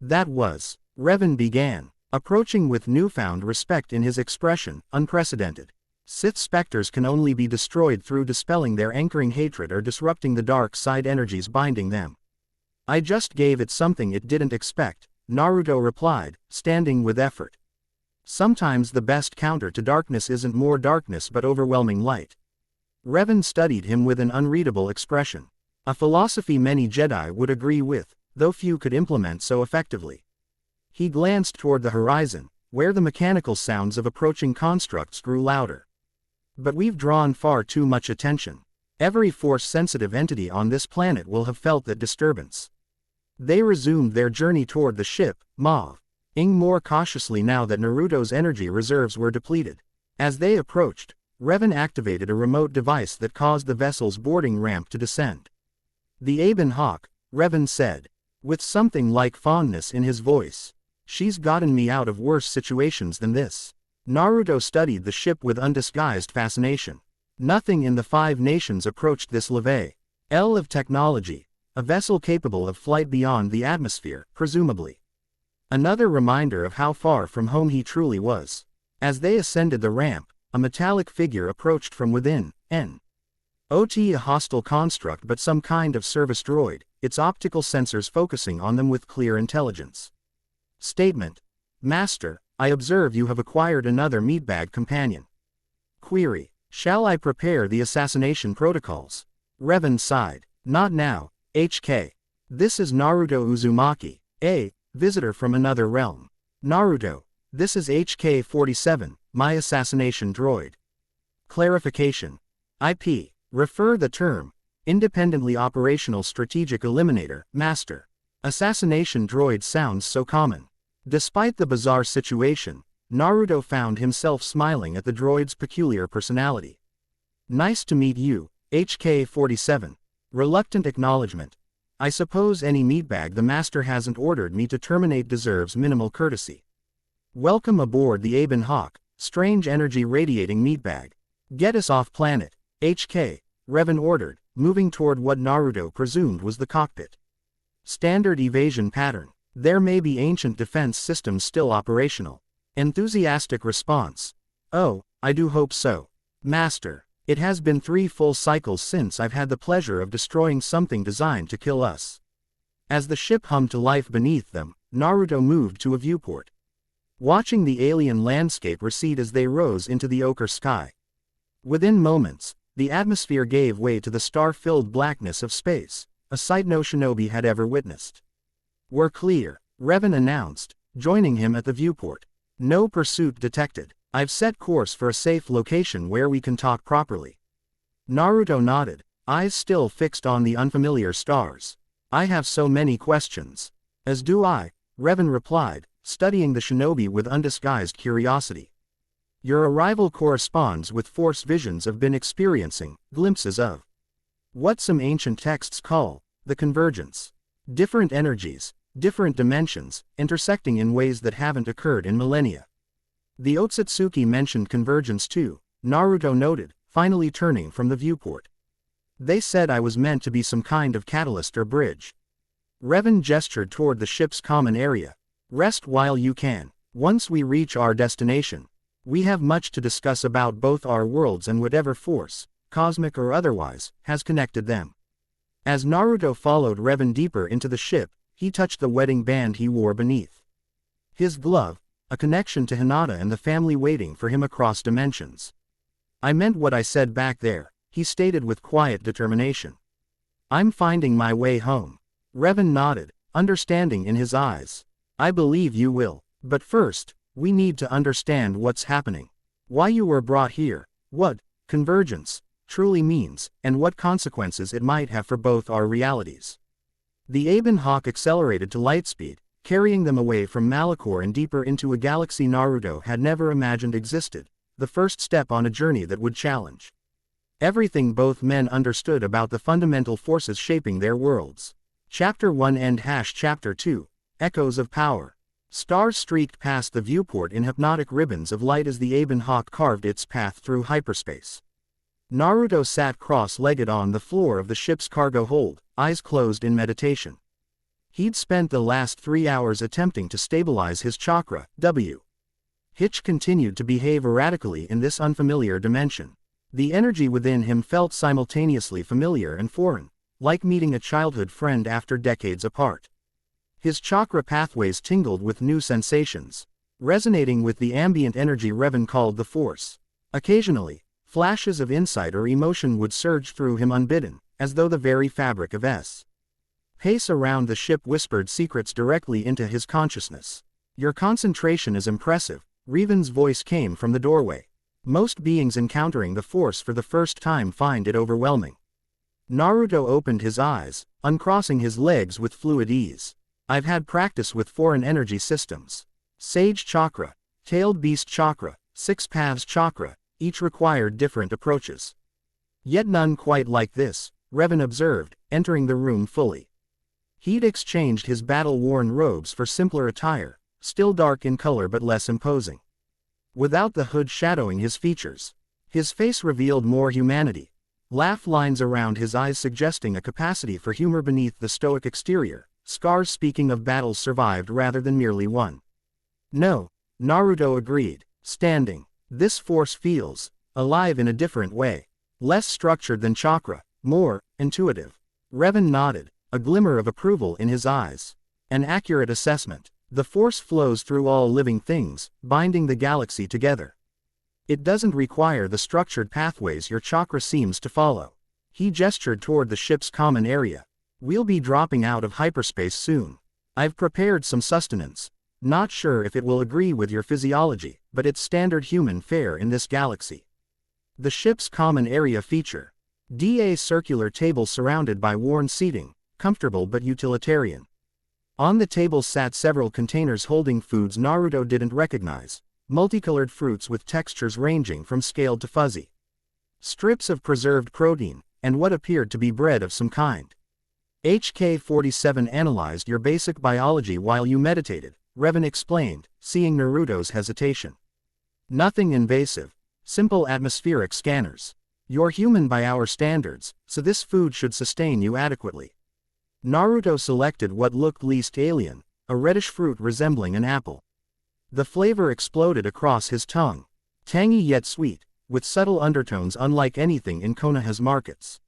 Revan began, approaching with newfound respect in his expression, unprecedented. Sith specters can only be destroyed through dispelling their anchoring hatred or disrupting the dark side energies binding them. I just gave it something it didn't expect, Naruto replied, standing with effort. Sometimes the best counter to darkness isn't more darkness but overwhelming light. Revan studied him with an unreadable expression. A philosophy many Jedi would agree with, though few could implement so effectively. He glanced toward the horizon, where the mechanical sounds of approaching constructs grew louder. But we've drawn far too much attention. Every force-sensitive entity on this planet will have felt that disturbance. They resumed their journey toward the ship, moving more cautiously now that Naruto's energy reserves were depleted. As they approached, Revan activated a remote device that caused the vessel's boarding ramp to descend. The Aben Hawk, Revan said, with something like fondness in his voice. She's gotten me out of worse situations than this. Naruto studied the ship with undisguised fascination. Nothing in the 5 nations approached this level of technology, a vessel capable of flight beyond the atmosphere, presumably. Another reminder of how far from home he truly was. As they ascended the ramp, a metallic figure approached from within, not a hostile construct but some kind of service droid, its optical sensors focusing on them with clear intelligence. Statement. Master, I observe you have acquired another meatbag companion. Query. Shall I prepare the assassination protocols? Revan sighed. Not now, HK. This is Naruto Uzumaki, a visitor from another realm. Naruto. This is HK-47, my assassination droid. Clarification. IP. Refer the term, Independently Operational Strategic Eliminator, Master. Assassination droid sounds so common. Despite the bizarre situation, Naruto found himself smiling at the droid's peculiar personality. Nice to meet you, HK-47. Reluctant acknowledgement. I suppose any meatbag the master hasn't ordered me to terminate deserves minimal courtesy. Welcome aboard the Aben Hawk, strange energy radiating meatbag. Get us off planet, HK, Revan ordered, moving toward what Naruto presumed was the cockpit. Standard evasion pattern. There may be ancient defense systems still operational. Enthusiastic response. Oh, I do hope so. Master, it has been 3 full cycles since I've had the pleasure of destroying something designed to kill us. As the ship hummed to life beneath them, Naruto moved to a viewport, watching the alien landscape recede as they rose into the ochre sky. Within moments, the atmosphere gave way to the star-filled blackness of space, a sight no shinobi had ever witnessed. We're clear, Revan announced, joining him at the viewport. No pursuit detected. I've set course for a safe location where we can talk properly. Naruto nodded, eyes still fixed on the unfamiliar stars. I have so many questions. As do I, Revan replied, studying the shinobi with undisguised curiosity. Your arrival corresponds with Force visions I've been experiencing, glimpses of what some ancient texts call the convergence. Different energies, different dimensions, intersecting in ways that haven't occurred in millennia. The Otsutsuki mentioned convergence too, Naruto noted, finally turning from the viewport. They said I was meant to be some kind of catalyst or bridge. Revan gestured toward the ship's common area. Rest while you can. Once we reach our destination, we have much to discuss about both our worlds and whatever force, cosmic or otherwise, has connected them. As Naruto followed Revan deeper into the ship, he touched the wedding band he wore beneath his glove, a connection to Hinata and the family waiting for him across dimensions. I meant what I said back there, he stated with quiet determination. I'm finding my way home. Revan nodded, understanding in his eyes. I believe you will, but first, we need to understand what's happening. Why you were brought here, what convergence truly means, and what consequences it might have for both our realities. The Aben Hawk accelerated to lightspeed, carrying them away from Malachor and deeper into a galaxy Naruto had never imagined existed, the first step on a journey that would challenge everything both men understood about the fundamental forces shaping their worlds. Chapter 1 End Chapter 2, Echoes of Power. Stars streaked past the viewport in hypnotic ribbons of light as the Aben Hawk carved its path through hyperspace. Naruto sat cross-legged on the floor of the ship's cargo hold, eyes closed in meditation. He'd spent the last 3 hours attempting to stabilize his chakra, Hitch continued to behave erratically in this unfamiliar dimension. The energy within him felt simultaneously familiar and foreign, like meeting a childhood friend after decades apart. His chakra pathways tingled with new sensations, resonating with the ambient energy Revan called the Force. Occasionally, flashes of insight or emotion would surge through him unbidden, as though the very fabric of pace around the ship whispered secrets directly into his consciousness. Your concentration is impressive, Revan's voice came from the doorway. Most beings encountering the Force for the first time find it overwhelming. Naruto opened his eyes, uncrossing his legs with fluid ease. I've had practice with foreign energy systems. Sage Chakra, Tailed Beast Chakra, Six Paths Chakra, each required different approaches. Yet none quite like this, Revan observed, entering the room fully. He'd exchanged his battle-worn robes for simpler attire, still dark in color but less imposing. Without the hood shadowing his features, his face revealed more humanity, laugh lines around his eyes suggesting a capacity for humor beneath the stoic exterior. Scars speaking of battles survived rather than merely won. No, Naruto agreed, standing. This force feels alive in a different way. Less structured than chakra, more intuitive. Revan nodded, a glimmer of approval in his eyes. An accurate assessment. The force flows through all living things, binding the galaxy together. It doesn't require the structured pathways your chakra seems to follow. He gestured toward the ship's common area. We'll be dropping out of hyperspace soon. I've prepared some sustenance. Not sure if it will agree with your physiology, but it's standard human fare in this galaxy. The ship's common area feature. A circular table surrounded by worn seating, comfortable but utilitarian. On the table sat several containers holding foods Naruto didn't recognize, multicolored fruits with textures ranging from scaled to fuzzy. Strips of preserved protein, and what appeared to be bread of some kind. HK-47 analyzed your basic biology while you meditated, Revan explained, seeing Naruto's hesitation. Nothing invasive, simple atmospheric scanners. You're human by our standards, so this food should sustain you adequately. Naruto selected what looked least alien, a reddish fruit resembling an apple. The flavor exploded across his tongue. Tangy yet sweet, with subtle undertones unlike anything in Konoha's markets.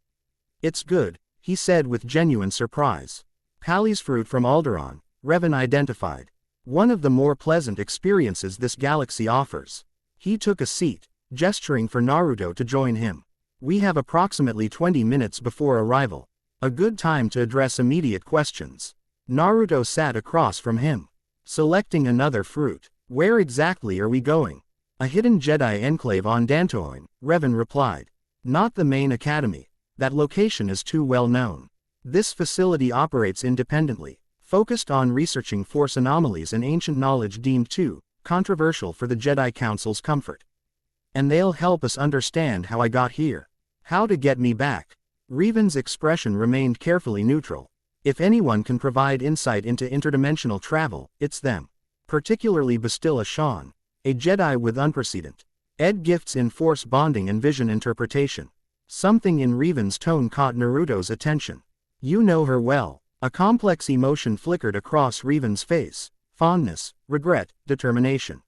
"It's good," he said with genuine surprise. "Pally's fruit from Alderaan," Revan identified. "One of the more pleasant experiences this galaxy offers." He took a seat, gesturing for Naruto to join him. "We have approximately 20 minutes before arrival. A good time to address immediate questions." Naruto sat across from him, selecting another fruit. "Where exactly are we going?" "A hidden Jedi enclave on Dantooine," Revan replied. "Not the main academy. That location is too well known. This facility operates independently, focused on researching Force anomalies and ancient knowledge deemed too controversial for the Jedi Council's comfort. And they'll help us understand how I got here. How to get me back." Revan's expression remained carefully neutral. If anyone can provide insight into interdimensional travel, it's them. Particularly Bastila Shan, a Jedi with unprecedented gifts in Force bonding and vision interpretation. Something in Revan's tone caught Naruto's attention. "You know her well." A complex emotion flickered across Revan's face: fondness, regret, determination.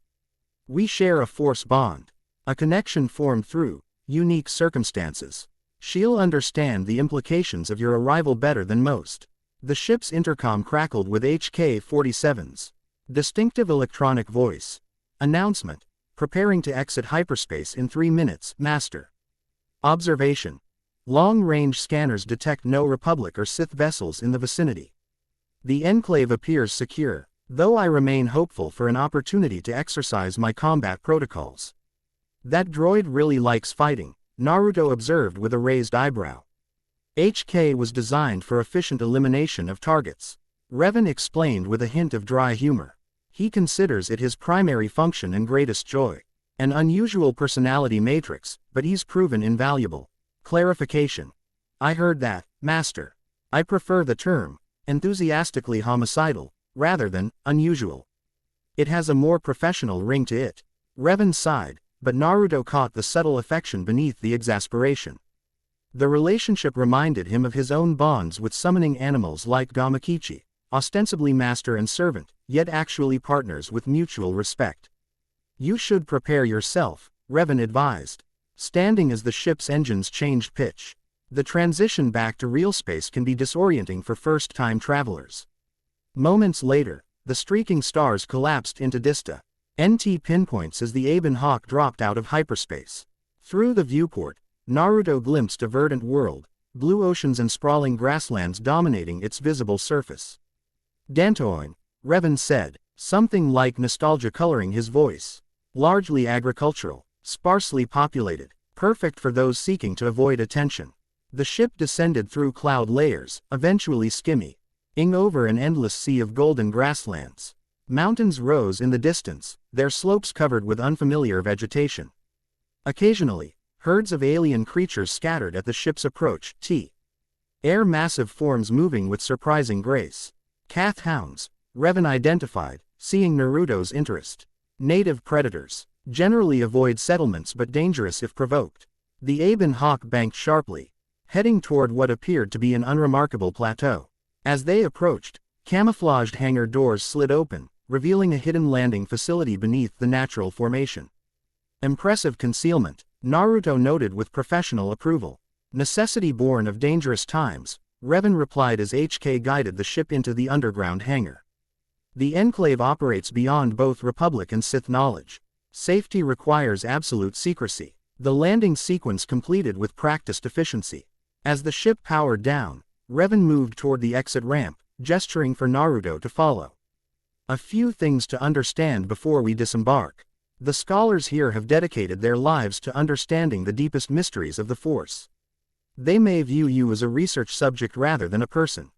"We share a Force bond. A connection formed through unique circumstances. She'll understand the implications of your arrival better than most." The ship's intercom crackled with HK-47's distinctive electronic voice. "Announcement. Preparing to exit hyperspace in 3 minutes, Master." Observation. Long-range scanners detect no Republic or Sith vessels in the vicinity. The enclave appears secure, though I remain hopeful for an opportunity to exercise my combat protocols. "That droid really likes fighting," Naruto observed with a raised eyebrow. "HK was designed for efficient elimination of targets," Revan explained with a hint of dry humor. "He considers it his primary function and greatest joy. An unusual personality matrix, but he's proven invaluable." Clarification. "I heard that, Master. I prefer the term enthusiastically homicidal, rather than unusual. It has a more professional ring to it." Revan sighed, but Naruto caught the subtle affection beneath the exasperation. The relationship reminded him of his own bonds with summoning animals like Gamakichi, ostensibly master and servant, yet actually partners with mutual respect. "You should prepare yourself," Revan advised, standing as the ship's engines changed pitch. The transition back to real space can be disorienting for first-time travelers. Moments later, the streaking stars collapsed into NT pinpoints as the Aben Hawk dropped out of hyperspace. Through the viewport, Naruto glimpsed a verdant world, blue oceans and sprawling grasslands dominating its visible surface. "Dantooine," Revan said, something like nostalgia coloring his voice. "Largely agricultural, sparsely populated, perfect for those seeking to avoid attention." The ship descended through cloud layers, eventually skimming over an endless sea of golden grasslands. Mountains rose in the distance, their slopes covered with unfamiliar vegetation. Occasionally, herds of alien creatures scattered at the ship's approach. Air massive forms moving with surprising grace. "Kath hounds," Revan identified, seeing Naruto's interest. "Native predators. Generally avoid settlements but dangerous if provoked." The Aben Hawk banked sharply, heading toward what appeared to be an unremarkable plateau. As they approached, camouflaged hangar doors slid open, revealing a hidden landing facility beneath the natural formation. "Impressive concealment," Naruto noted with professional approval. "Necessity born of dangerous times," Revan replied as HK guided the ship into the underground hangar. "The enclave operates beyond both Republic and Sith knowledge. Safety requires absolute secrecy." The landing sequence completed with practiced efficiency. As the ship powered down, Revan moved toward the exit ramp, gesturing for Naruto to follow. "A few things to understand before we disembark. The scholars here have dedicated their lives to understanding the deepest mysteries of the Force. They may view you as a research subject rather than a person.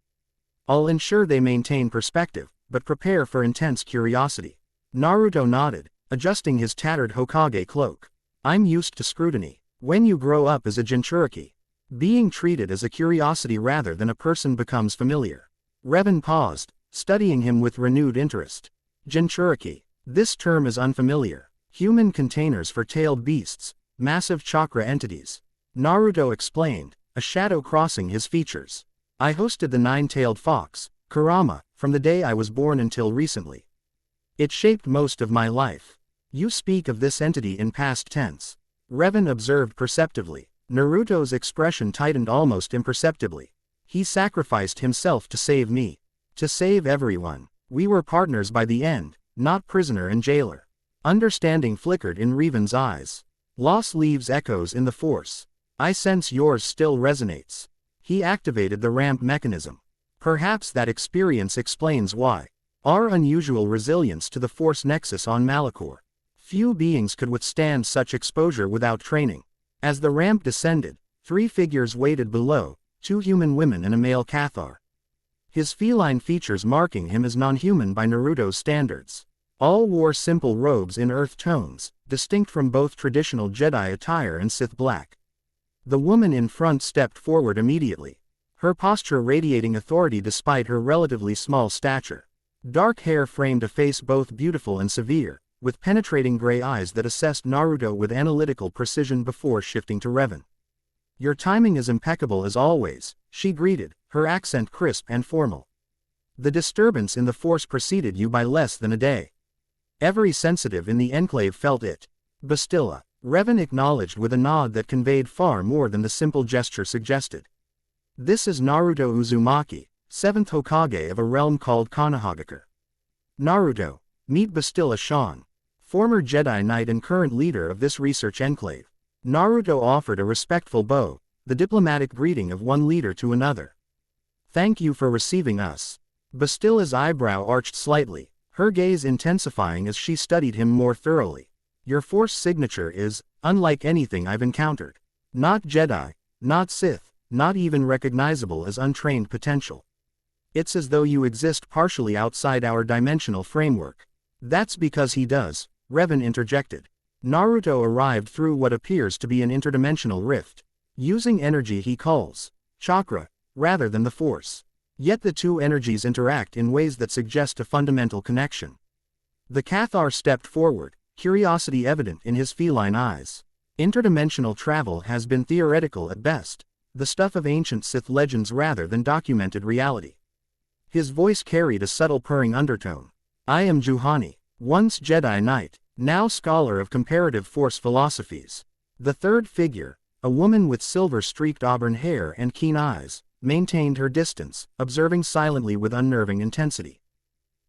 I'll ensure they maintain perspective, but prepare for intense curiosity." Naruto nodded, adjusting his tattered Hokage cloak. "I'm used to scrutiny. When you grow up as a Jinchuriki, being treated as a curiosity rather than a person becomes familiar." Revan paused, studying him with renewed interest. "Jinchuriki. This term is unfamiliar. Human containers for tailed beasts, massive chakra entities." Naruto explained, a shadow crossing his features. "I hosted the nine-tailed fox, Kurama, from the day I was born until recently. It shaped most of my life. You speak of this entity in past tense. Revan observed perceptively. Naruto's expression tightened almost imperceptibly. He sacrificed himself to save me. To save everyone. We were partners by the end, not prisoner and jailer. Understanding flickered in Revan's eyes. Loss leaves echoes in the Force. I sense yours still resonates. He activated the ramp mechanism. Perhaps that experience explains why. Our unusual resilience to the Force nexus on Malachor. Few beings could withstand such exposure without training. As the ramp descended, 3 figures waited below, 2 human women and a male Cathar. His feline features marking him as non-human by Naruto's standards. All wore simple robes in earth tones, distinct from both traditional Jedi attire and Sith black. The woman in front stepped forward immediately, her posture radiating authority despite her relatively small stature. Dark hair framed a face both beautiful and severe, with penetrating gray eyes that assessed Naruto with analytical precision before shifting to Revan. Your timing is impeccable as always, she greeted, her accent crisp and formal. The disturbance in the Force preceded you by less than a day. Every sensitive in the Enclave felt it. Bastilla, Revan acknowledged with a nod that conveyed far more than the simple gesture suggested. This is Naruto Uzumaki, 7th Hokage of a realm called Konohagakure. Naruto, meet Bastilla Shan, former Jedi Knight and current leader of this research enclave. Naruto offered a respectful bow, the diplomatic greeting of one leader to another. Thank you for receiving us. Bastilla's eyebrow arched slightly, her gaze intensifying as she studied him more thoroughly. Your Force signature is, unlike anything I've encountered. Not Jedi, not Sith, not even recognizable as untrained potential. It's as though you exist partially outside our dimensional framework. That's because he does, Revan interjected. Naruto arrived through what appears to be an interdimensional rift, using energy he calls chakra, rather than the Force. Yet the two energies interact in ways that suggest a fundamental connection. The Cathar stepped forward, curiosity evident in his feline eyes. Interdimensional travel has been theoretical at best, the stuff of ancient Sith legends rather than documented reality. His voice carried a subtle purring undertone. I am Juhani, once Jedi Knight, now scholar of comparative Force philosophies. The third figure, a woman with silver-streaked auburn hair and keen eyes, maintained her distance, observing silently with unnerving intensity.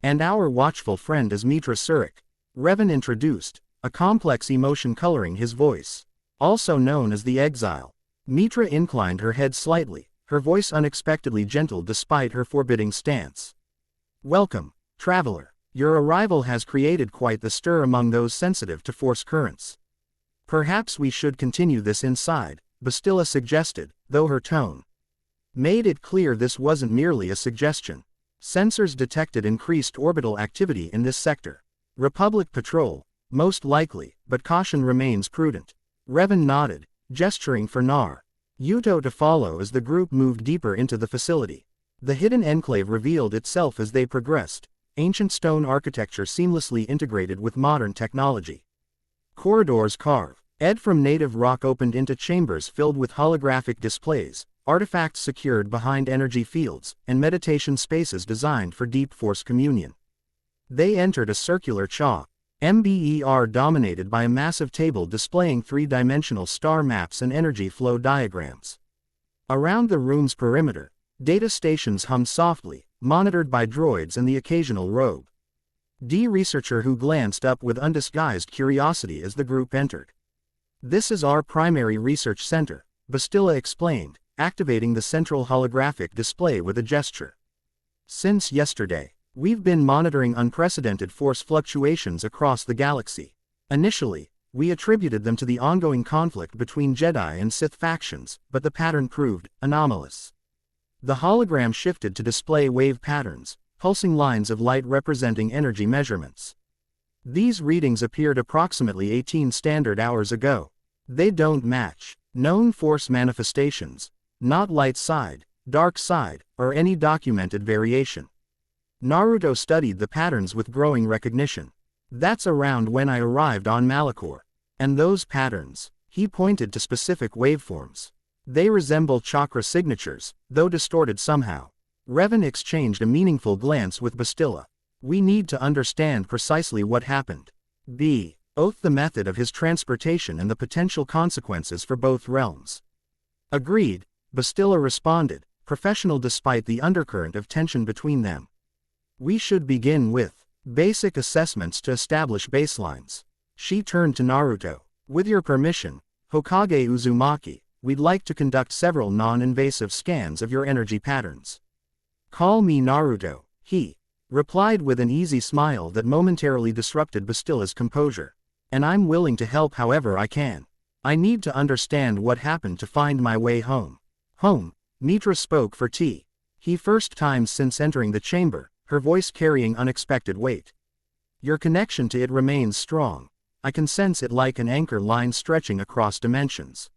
And our watchful friend is Mitra Surik, Revan introduced, a complex emotion coloring his voice. Also known as the Exile. Mitra inclined her head slightly, her voice unexpectedly gentle despite her forbidding stance. Welcome, traveler. Your arrival has created quite the stir among those sensitive to Force currents. Perhaps we should continue this inside, Bastilla suggested, though her tone made it clear this wasn't merely a suggestion. Sensors detected increased orbital activity in this sector. Republic patrol, most likely, but caution remains prudent. Revan nodded, gesturing for Nar Yuto to follow as the group moved deeper into the facility. The hidden enclave revealed itself as they progressed, ancient stone architecture seamlessly integrated with modern technology. Corridors carved from native rock opened into chambers filled with holographic displays, artifacts secured behind energy fields, and meditation spaces designed for deep Force communion. They entered a circular MBER dominated by a massive table displaying 3-dimensional star maps and energy flow diagrams. Around the room's perimeter, data stations hummed softly, monitored by droids and the occasional rogue researcher who glanced up with undisguised curiosity as the group entered. This is our primary research center, Bastilla explained, activating the central holographic display with a gesture. Since yesterday, we've been monitoring unprecedented Force fluctuations across the galaxy. Initially, we attributed them to the ongoing conflict between Jedi and Sith factions, but the pattern proved anomalous. The hologram shifted to display wave patterns, pulsing lines of light representing energy measurements. These readings appeared approximately 18 standard hours ago. They don't match known Force manifestations, not light side, dark side, or any documented variation. Naruto studied the patterns with growing recognition. That's around when I arrived on Malachor. And those patterns, he pointed to specific waveforms. They resemble chakra signatures, though distorted somehow. Revan exchanged a meaningful glance with Bastilla. We need to understand precisely what happened. Both the method of his transportation and the potential consequences for both realms. Agreed, Bastilla responded, professional despite the undercurrent of tension between them. We should begin with basic assessments to establish baselines. She turned to Naruto. With your permission, Hokage Uzumaki, we'd like to conduct several non-invasive scans of your energy patterns. Call me Naruto, he replied with an easy smile that momentarily disrupted Bastilla's composure. And I'm willing to help however I can. I need to understand what happened to find my way home. Home, Mitra spoke for T. He first time since entering the chamber, her voice carrying unexpected weight. Your connection to it remains strong. I can sense it like an anchor line stretching across dimensions.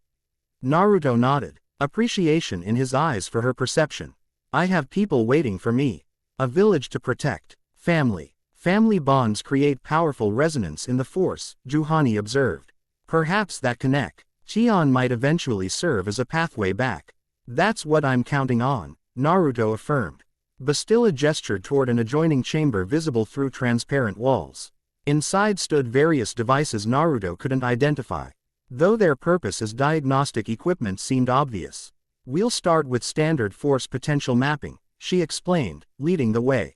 Naruto nodded, appreciation in his eyes for her perception. I have people waiting for me. A village to protect. Family. Family bonds create powerful resonance in the Force, Juhani observed. Perhaps that connection might eventually serve as a pathway back. That's what I'm counting on, Naruto affirmed. Bastilla gestured toward an adjoining chamber visible through transparent walls. Inside stood various devices Naruto couldn't identify, though their purpose as diagnostic equipment seemed obvious. We'll start with standard force potential mapping, she explained, leading the way.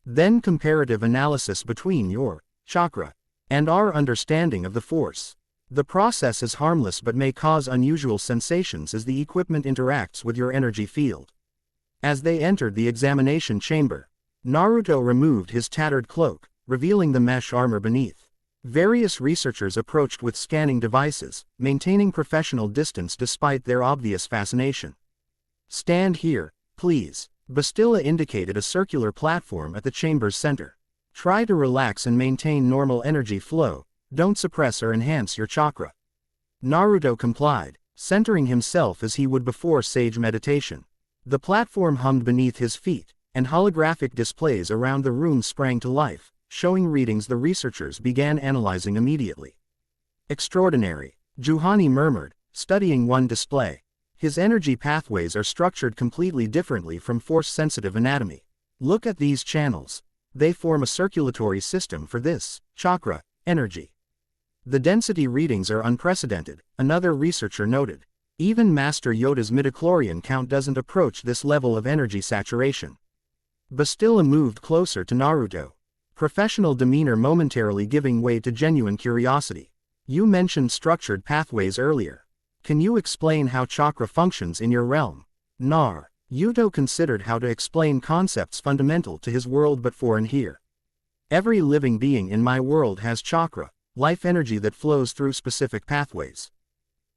Then comparative analysis between your chakra and our understanding of the force. The process is harmless but may cause unusual sensations as the equipment interacts with your energy field. As they entered the examination chamber, Naruto removed his tattered cloak, revealing the mesh armor beneath. Various researchers approached with scanning devices, maintaining professional distance despite their obvious fascination. Stand here, please. Bastilla indicated a circular platform at the chamber's center. Try to relax and maintain normal energy flow, don't suppress or enhance your chakra. Naruto complied, centering himself as he would before sage meditation. The platform hummed beneath his feet, and holographic displays around the room sprang to life, showing readings the researchers began analyzing immediately. Extraordinary, Juhani murmured, studying one display. His energy pathways are structured completely differently from force-sensitive anatomy. Look at these channels. They form a circulatory system for this chakra energy. The density readings are unprecedented, another researcher noted. Even Master Yoda's midichlorian count doesn't approach this level of energy saturation. Bastilla moved closer to Naruto. Professional demeanor momentarily giving way to genuine curiosity. You mentioned structured pathways earlier. Can you explain how chakra functions in your realm? Yuto considered how to explain concepts fundamental to his world but foreign here. Every living being in my world has chakra, life energy that flows through specific pathways.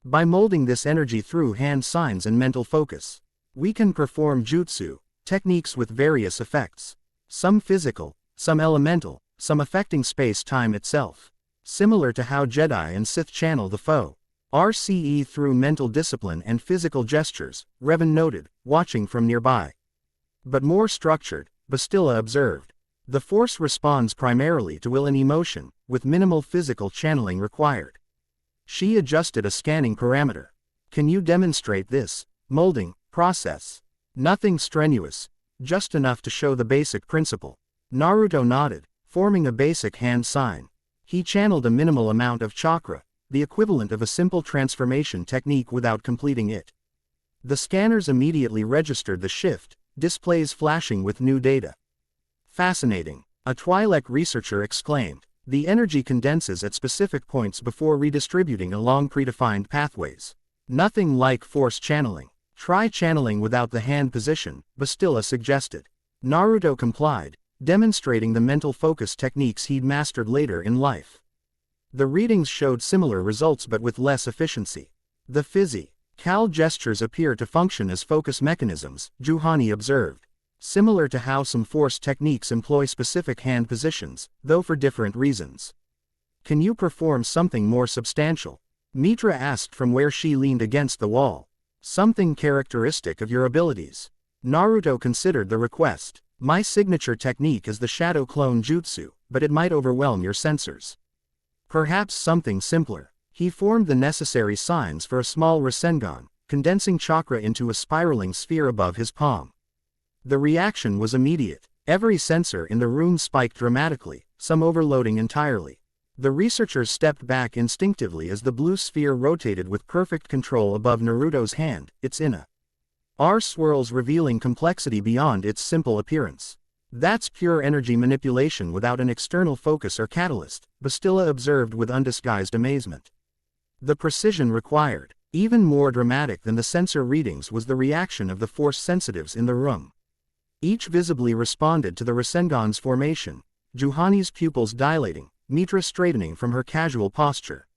By molding this energy through hand signs and mental focus, we can perform jutsu, techniques with various effects. Some physical, some elemental, some affecting space-time itself. Similar to how Jedi and Sith channel the foe. RCE through mental discipline and physical gestures, Revan noted, watching from nearby. But more structured, Bastilla observed. The Force responds primarily to will and emotion, with minimal physical channeling required. She adjusted a scanning parameter. Can you demonstrate this molding process? Nothing strenuous, just enough to show the basic principle. Naruto nodded, forming a basic hand sign. He channeled a minimal amount of chakra, the equivalent of a simple transformation technique without completing it. The scanners immediately registered the shift, displays flashing with new data. Fascinating, a Twi'lek researcher exclaimed. The energy condenses at specific points before redistributing along predefined pathways. Nothing like force channeling. Try channeling without the hand position, Bastilla suggested. Naruto complied, demonstrating the mental focus techniques he'd mastered later in life. The readings showed similar results but with less efficiency. The physical gestures appear to function as focus mechanisms, Juhani observed. Similar to how some force techniques employ specific hand positions, though for different reasons. Can you perform something more substantial? Mitra asked from where she leaned against the wall. Something characteristic of your abilities. Naruto considered the request. My signature technique is the shadow clone jutsu, but it might overwhelm your sensors. Perhaps something simpler. He formed the necessary signs for a small Rasengan, condensing chakra into a spiraling sphere above his palm. The reaction was immediate. Every sensor in the room spiked dramatically, some overloading entirely. The researchers stepped back instinctively as the blue sphere rotated with perfect control above Naruto's hand, its inner swirls revealing complexity beyond its simple appearance. That's pure energy manipulation without an external focus or catalyst, Bastilla observed with undisguised amazement. The precision required, even more dramatic than the sensor readings, was the reaction of the force sensitives in the room. Each visibly responded to the Rasengan's formation, Juhani's pupils dilating, Mitra straightening from her casual posture.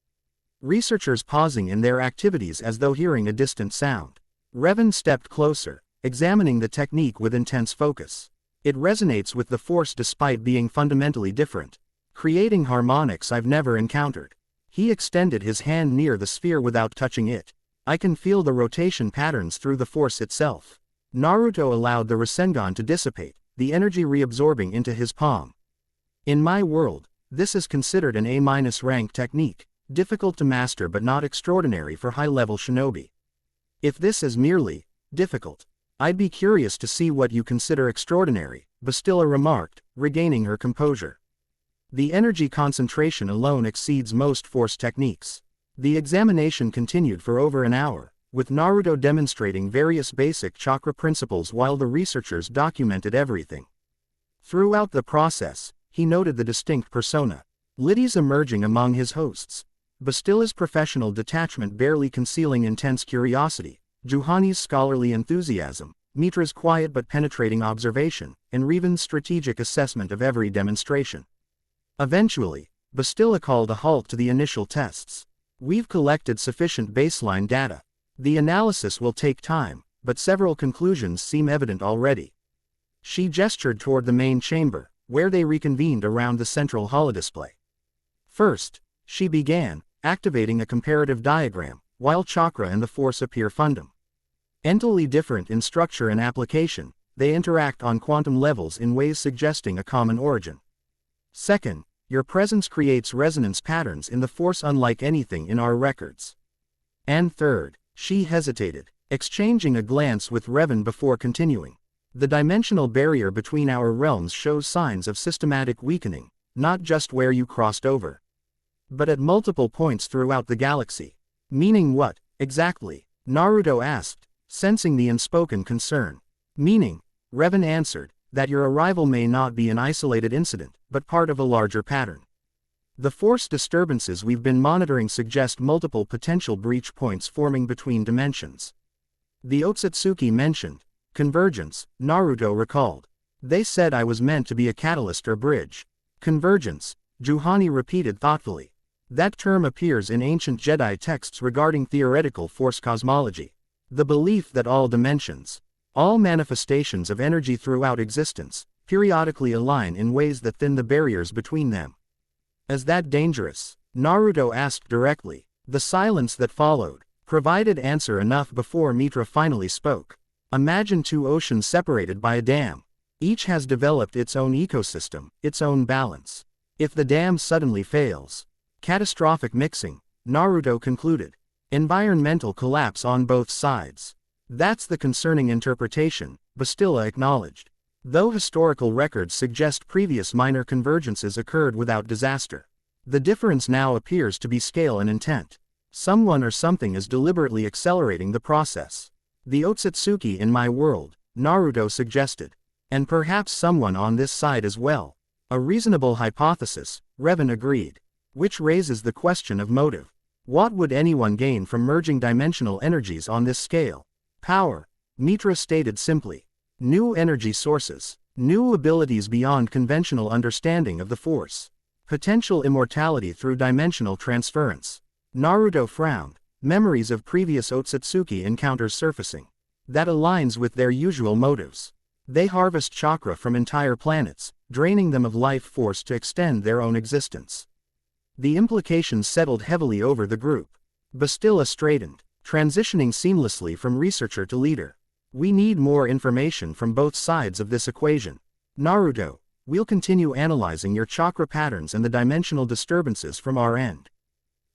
Researchers pausing in their activities as though hearing a distant sound. Revan stepped closer, examining the technique with intense focus. It resonates with the force despite being fundamentally different, creating harmonics I've never encountered. He extended his hand near the sphere without touching it. I can feel the rotation patterns through the force itself. Naruto allowed the Rasengan to dissipate, the energy reabsorbing into his palm. In my world, this is considered an A- rank technique, difficult to master but not extraordinary for high-level shinobi. If this is merely difficult, I'd be curious to see what you consider extraordinary, Bastilla remarked, regaining her composure. The energy concentration alone exceeds most force techniques. The examination continued for over an hour, with Naruto demonstrating various basic chakra principles while the researchers documented everything. Throughout the process, he noted the distinct persona, Liddy's emerging among his hosts, Bastilla's professional detachment barely concealing intense curiosity, Juhani's scholarly enthusiasm, Mitra's quiet but penetrating observation, and Revan's strategic assessment of every demonstration. Eventually, Bastilla called a halt to the initial tests. We've collected sufficient baseline data. The analysis will take time, but several conclusions seem evident already. She gestured toward the main chamber, where they reconvened around the central holodisplay. First, she began, activating a comparative diagram, while chakra and the force appear fundamentally different in structure and application, they interact on quantum levels in ways suggesting a common origin. Second, your presence creates resonance patterns in the force unlike anything in our records. And third, she hesitated, exchanging a glance with Revan before continuing. The dimensional barrier between our realms shows signs of systematic weakening, not just where you crossed over, but at multiple points throughout the galaxy. Meaning what, exactly? Naruto asked, sensing the unspoken concern. Meaning, Revan answered, that your arrival may not be an isolated incident, but part of a larger pattern. The force disturbances we've been monitoring suggest multiple potential breach points forming between dimensions. The Otsutsuki mentioned convergence, Naruto recalled. They said I was meant to be a catalyst or bridge. Convergence, Juhani repeated thoughtfully. That term appears in ancient Jedi texts regarding theoretical force cosmology. The belief that all dimensions, all manifestations of energy throughout existence, periodically align in ways that thin the barriers between them. Is that dangerous? Naruto asked directly. The silence that followed provided answer enough before Mitra finally spoke. Imagine two oceans separated by a dam. Each has developed its own ecosystem, its own balance. If the dam suddenly fails, catastrophic mixing, Naruto concluded. Environmental collapse on both sides. That's the concerning interpretation, Bastilla acknowledged. Though historical records suggest previous minor convergences occurred without disaster, the difference now appears to be scale and intent. Someone or something is deliberately accelerating the process. The Otsutsuki in my world, Naruto suggested. And perhaps someone on this side as well. A reasonable hypothesis, Revan agreed. Which raises the question of motive. What would anyone gain from merging dimensional energies on this scale? Power, Mitra stated simply. New energy sources, new abilities beyond conventional understanding of the force. Potential immortality through dimensional transference. Naruto frowned, memories of previous Otsutsuki encounters surfacing. That aligns with their usual motives. They harvest chakra from entire planets, draining them of life force to extend their own existence. The implications settled heavily over the group. Bastilla straightened, transitioning seamlessly from researcher to leader. We need more information from both sides of this equation. Naruto, we'll continue analyzing your chakra patterns and the dimensional disturbances from our end.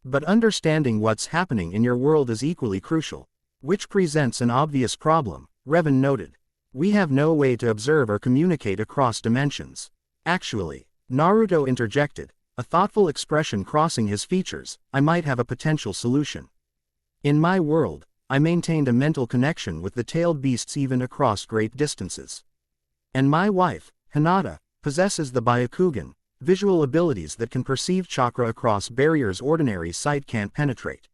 But understanding what's happening in your world is equally crucial. Which presents an obvious problem, Revan noted. We have no way to observe or communicate across dimensions. Actually, Naruto interjected, a thoughtful expression crossing his features, I might have a potential solution. In my world, I maintained a mental connection with the tailed beasts even across great distances. And my wife, Hinata, possesses the Byakugan, visual abilities that can perceive chakra across barriers ordinary sight can't penetrate.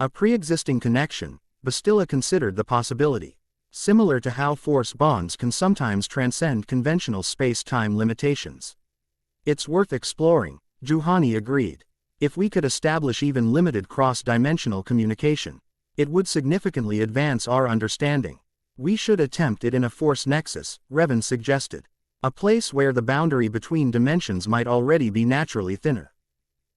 A pre-existing connection, Bastilla considered the possibility. Similar to how force bonds can sometimes transcend conventional space-time limitations. It's worth exploring, Juhani agreed. If we could establish even limited cross-dimensional communication, it would significantly advance our understanding. We should attempt it in a force nexus, Revan suggested. A place where the boundary between dimensions might already be naturally thinner.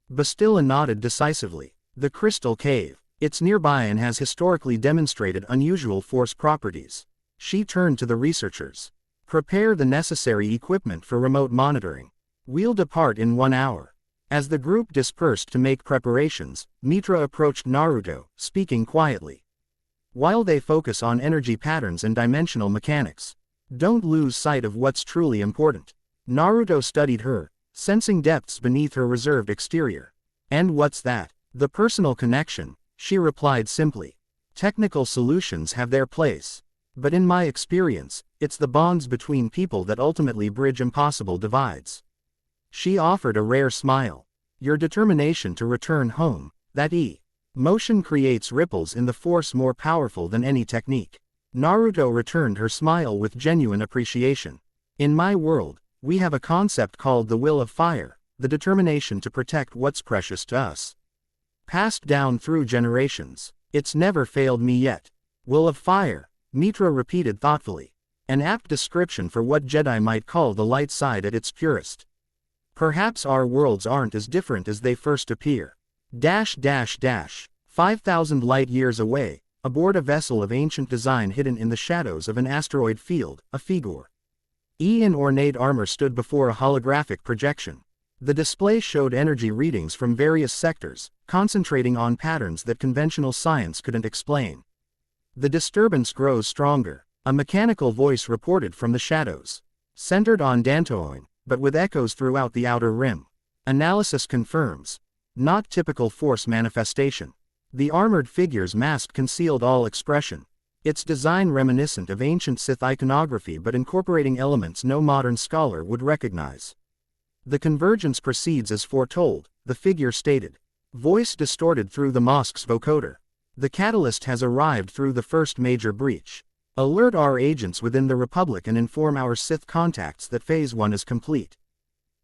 Bastilla nodded decisively. The Crystal Cave. It's nearby and has historically demonstrated unusual force properties. She turned to the researchers. Prepare the necessary equipment for remote monitoring. We'll depart in 1 hour. As the group dispersed to make preparations, Mitra approached Naruto, speaking quietly. While they focus on energy patterns and dimensional mechanics, don't lose sight of what's truly important. Naruto studied her, sensing depths beneath her reserved exterior. And what's that? The personal connection, she replied simply. Technical solutions have their place. But in my experience, it's the bonds between people that ultimately bridge impossible divides. She offered a rare smile. Your determination to return home, that motion creates ripples in the force more powerful than any technique. Naruto returned her smile with genuine appreciation. In my world, we have a concept called the will of fire, the determination to protect what's precious to us. Passed down through generations. It's never failed me yet. Will of fire, Mitra repeated thoughtfully. An apt description for what Jedi might call the light side at its purest. Perhaps our worlds aren't as different as they first appear. 5,000 light-years away, aboard a vessel of ancient design hidden in the shadows of an asteroid field, a figure in ornate armor stood before a holographic projection. The display showed energy readings from various sectors, concentrating on patterns that conventional science couldn't explain. The disturbance grows stronger, a mechanical voice reported from the shadows. Centered on Dantoin, but with echoes throughout the outer rim. Analysis confirms. Not typical force manifestation. The armored figure's mask concealed all expression. Its design reminiscent of ancient Sith iconography but incorporating elements no modern scholar would recognize. The convergence proceeds as foretold, the figure stated. Voice distorted through the mosque's vocoder. The catalyst has arrived through the first major breach. Alert our agents within the Republic and inform our Sith contacts that Phase 1 is complete.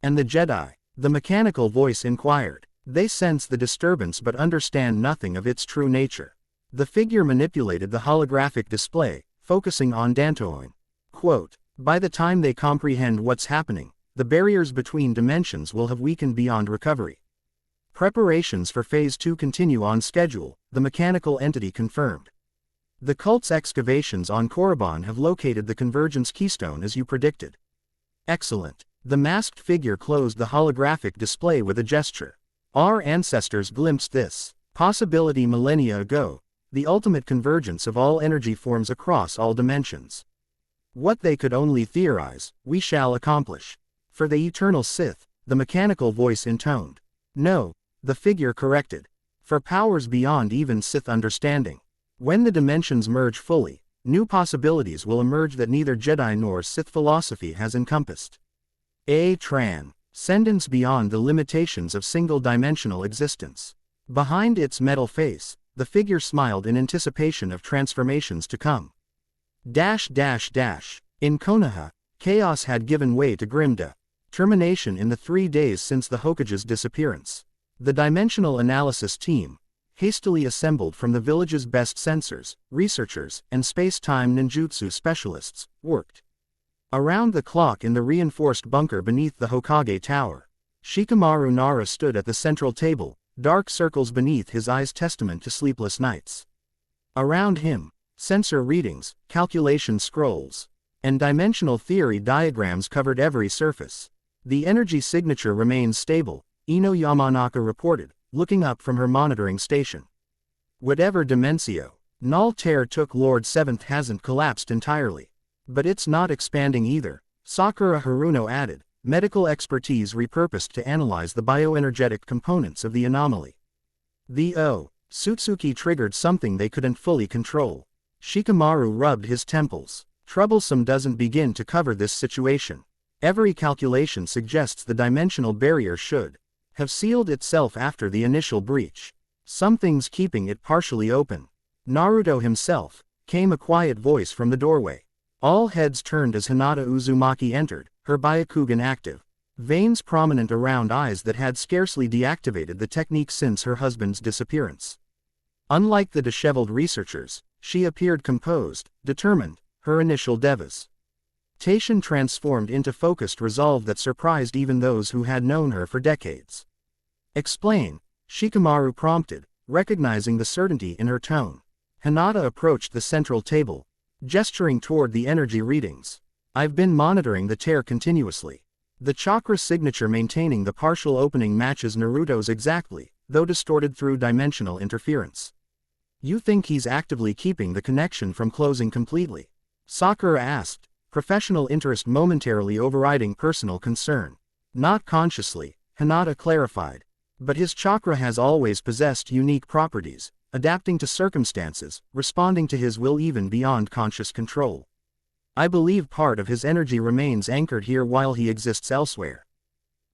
And the Jedi? The mechanical voice inquired. They sense the disturbance but understand nothing of its true nature. The figure manipulated the holographic display, focusing on Dantoin. Quote, by the time they comprehend what's happening, the barriers between dimensions will have weakened beyond recovery. Preparations for Phase 2 continue on schedule, the mechanical entity confirmed. The cult's excavations on Korriban have located the convergence keystone as you predicted. Excellent. The masked figure closed the holographic display with a gesture. Our ancestors glimpsed this possibility millennia ago, the ultimate convergence of all energy forms across all dimensions. What they could only theorize, we shall accomplish. For the eternal Sith, the mechanical voice intoned. No, the figure corrected. For powers beyond even Sith understanding. When the dimensions merge fully, new possibilities will emerge that neither Jedi nor Sith philosophy has encompassed. Transcendence beyond the limitations of single-dimensional existence. Behind its metal face, the figure smiled in anticipation of transformations to come. In Konoha, chaos had given way to Grimda. Termination in the 3 days since the Hokage's disappearance. The dimensional analysis team, hastily assembled from the village's best sensors, researchers, and space-time ninjutsu specialists, worked around the clock in the reinforced bunker beneath the Hokage Tower. Shikamaru Nara stood at the central table, dark circles beneath his eyes testament to sleepless nights. Around him, sensor readings, calculation scrolls, and dimensional theory diagrams covered every surface. The energy signature remains stable, Ino Yamanaka reported, looking up from her monitoring station. Whatever Dimensio Naltair took Lord 7th hasn't collapsed entirely. But it's not expanding either, Sakura Haruno added, medical expertise repurposed to analyze the bioenergetic components of the anomaly. Sutsuki triggered something they couldn't fully control. Shikamaru rubbed his temples. Troublesome doesn't begin to cover this situation. Every calculation suggests the dimensional barrier should have sealed itself after the initial breach. Something's keeping it partially open. Naruto himself, came a quiet voice from the doorway. All heads turned as Hinata Uzumaki entered, her Byakugan active. Veins prominent around eyes that had scarcely deactivated the technique since her husband's disappearance. Unlike the disheveled researchers, she appeared composed, determined, her initial devastation transformed into focused resolve that surprised even those who had known her for decades. Explain, Shikamaru prompted, recognizing the certainty in her tone. Hinata approached the central table, gesturing toward the energy readings. I've been monitoring the tear continuously. The chakra signature maintaining the partial opening matches Naruto's exactly, though distorted through dimensional interference. You think he's actively keeping the connection from closing completely? Sakura asked, professional interest momentarily overriding personal concern. Not consciously, Hinata clarified. But his chakra has always possessed unique properties, adapting to circumstances, responding to his will even beyond conscious control. I believe part of his energy remains anchored here while he exists elsewhere.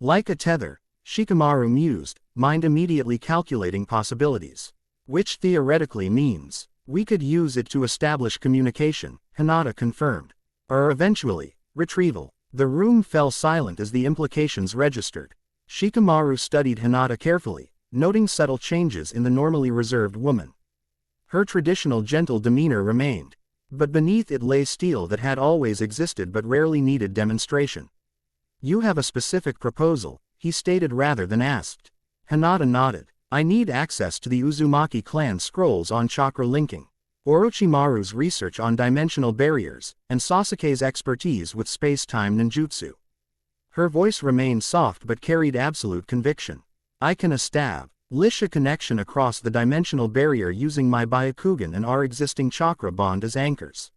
Like a tether, Shikamaru mused, mind immediately calculating possibilities. Which theoretically means, we could use it to establish communication, Hinata confirmed. Or eventually, retrieval. The room fell silent as the implications registered. Shikamaru studied Hinata carefully, noting subtle changes in the normally reserved woman. Her traditional gentle demeanor remained, but beneath it lay steel that had always existed but rarely needed demonstration. You have a specific proposal, he stated rather than asked. Hinata nodded. I need access to the Uzumaki clan scrolls on chakra linking, Orochimaru's research on dimensional barriers, and Sasuke's expertise with space-time ninjutsu. Her voice remained soft but carried absolute conviction. I can establish a connection across the dimensional barrier using my Byakugan and our existing chakra bond as anchors.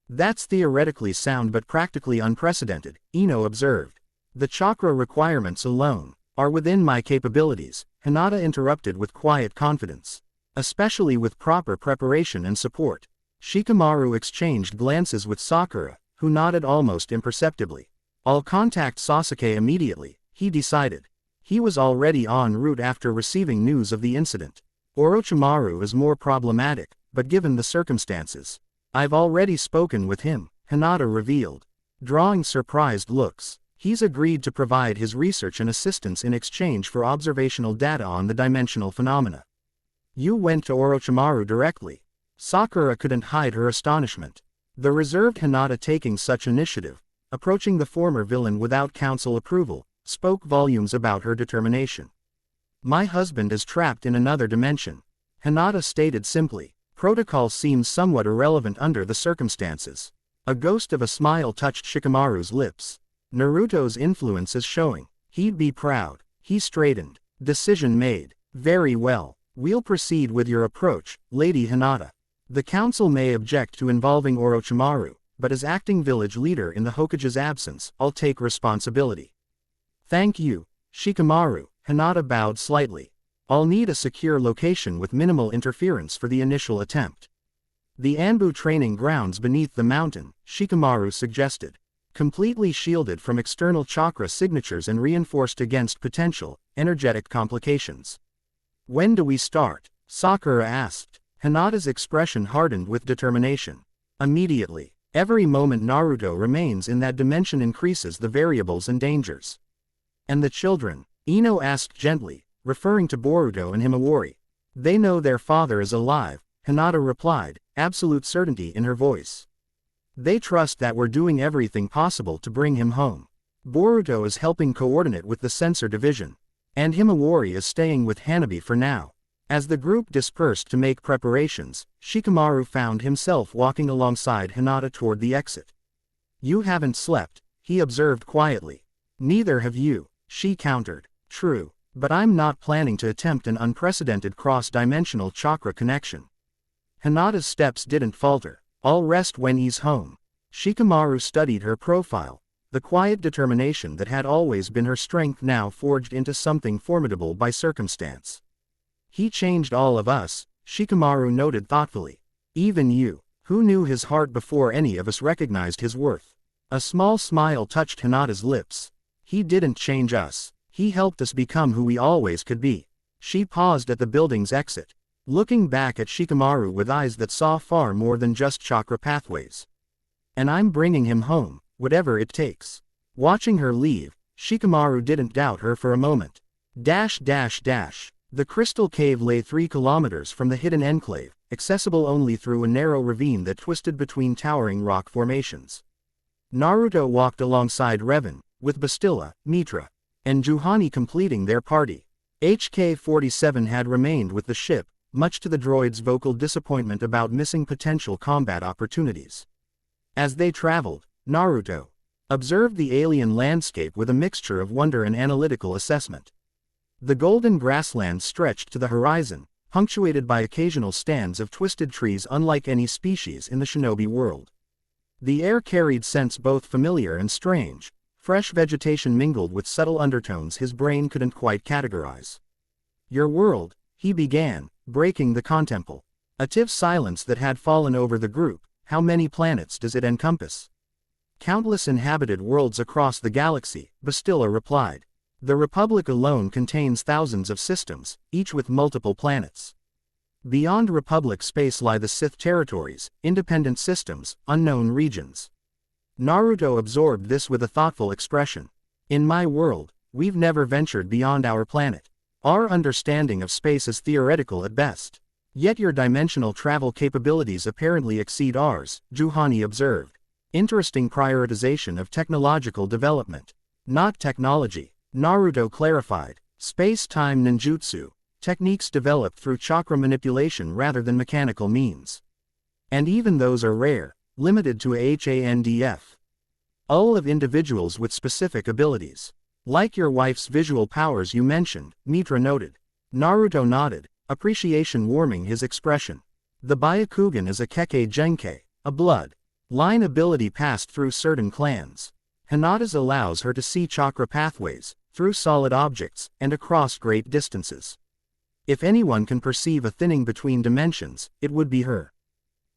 That's theoretically sound but practically unprecedented, Ino observed. The chakra requirements alone are within my capabilities, Hinata interrupted with quiet confidence. Especially with proper preparation and support. Shikamaru exchanged glances with Sakura, who nodded almost imperceptibly. I'll contact Sasuke immediately, he decided. He was already en route after receiving news of the incident. Orochimaru is more problematic, but given the circumstances. I've already spoken with him, Hinata revealed. Drawing surprised looks. He's agreed to provide his research and assistance in exchange for observational data on the dimensional phenomena. You went to Orochimaru directly. Sakura couldn't hide her astonishment. The reserved Hinata taking such initiative, approaching the former villain without council approval, spoke volumes about her determination. My husband is trapped in another dimension, Hinata stated simply. Protocol seems somewhat irrelevant under the circumstances. A ghost of a smile touched Shikamaru's lips. Naruto's influence is showing. He'd be proud. He straightened. Decision made. Very well. We'll proceed with your approach, Lady Hinata. The council may object to involving Orochimaru, but as acting village leader in the Hokage's absence, I'll take responsibility. Thank you, Shikamaru, Hinata bowed slightly. I'll need a secure location with minimal interference for the initial attempt. The Anbu training grounds beneath the mountain, Shikamaru suggested. Completely shielded from external chakra signatures and reinforced against potential, energetic complications. When do we start? Sakura asked. Hinata's expression hardened with determination. Immediately. Every moment Naruto remains in that dimension increases the variables and dangers. And the children? Ino asked gently, referring to Boruto and Himawari. They know their father is alive, Hinata replied, absolute certainty in her voice. They trust that we're doing everything possible to bring him home. Boruto is helping coordinate with the sensor division. And Himawari is staying with Hanabi for now. As the group dispersed to make preparations, Shikamaru found himself walking alongside Hinata toward the exit. You haven't slept, he observed quietly. Neither have you, she countered. True, but I'm not planning to attempt an unprecedented cross-dimensional chakra connection. Hinata's steps didn't falter. I'll rest when he's home. Shikamaru studied her profile. The quiet determination that had always been her strength now forged into something formidable by circumstance. He changed all of us, Shikamaru noted thoughtfully. Even you, who knew his heart before any of us recognized his worth. A small smile touched Hinata's lips. He didn't change us. He helped us become who we always could be. She paused at the building's exit, looking back at Shikamaru with eyes that saw far more than just chakra pathways. And I'm bringing him home, whatever it takes. Watching her leave, Shikamaru didn't doubt her for a moment. The crystal cave lay 3 kilometers from the hidden enclave, accessible only through a narrow ravine that twisted between towering rock formations. Naruto walked alongside Revan, with Bastilla, Mitra, and Juhani completing their party. HK-47 had remained with the ship, much to the droid's vocal disappointment about missing potential combat opportunities. As they traveled, Naruto observed the alien landscape with a mixture of wonder and analytical assessment. The golden grassland stretched to the horizon, punctuated by occasional stands of twisted trees unlike any species in the shinobi world. The air carried scents both familiar and strange, fresh vegetation mingled with subtle undertones his brain couldn't quite categorize. Your world, he began, breaking the contemplative silence that had fallen over the group. How many planets does it encompass? Countless inhabited worlds across the galaxy, Bastilla replied. The Republic alone contains thousands of systems, each with multiple planets. Beyond Republic space lie the Sith territories, independent systems, unknown regions. Naruto absorbed this with a thoughtful expression. In my world, we've never ventured beyond our planet. Our understanding of space is theoretical at best. Yet your dimensional travel capabilities apparently exceed ours, Juhani observed. Interesting prioritization of technological development. Not technology, Naruto clarified. Space-time ninjutsu, techniques developed through chakra manipulation rather than mechanical means. And even those are rare, limited to a handf. All of individuals with specific abilities. Like your wife's visual powers you mentioned, Mitra noted. Naruto nodded, appreciation warming his expression. The Byakugan is a Kekkei Genkei, a blood line ability passed through certain clans. Hinata's allows her to see chakra pathways, through solid objects, and across great distances. If anyone can perceive a thinning between dimensions, it would be her.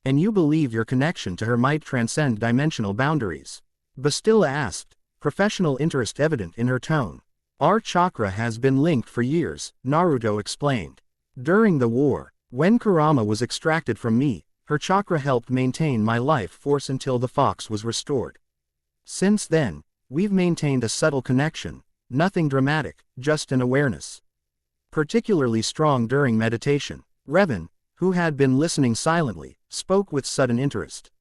And you believe your connection to her might transcend dimensional boundaries? Bastilla asked, professional interest evident in her tone. Our chakra has been linked for years, Naruto explained. During the war, when Kurama was extracted from me, her chakra helped maintain my life force until the fox was restored. Since then, we've maintained a subtle connection, nothing dramatic, just an awareness. Particularly strong during meditation. Revan, who had been listening silently, spoke with sudden interest.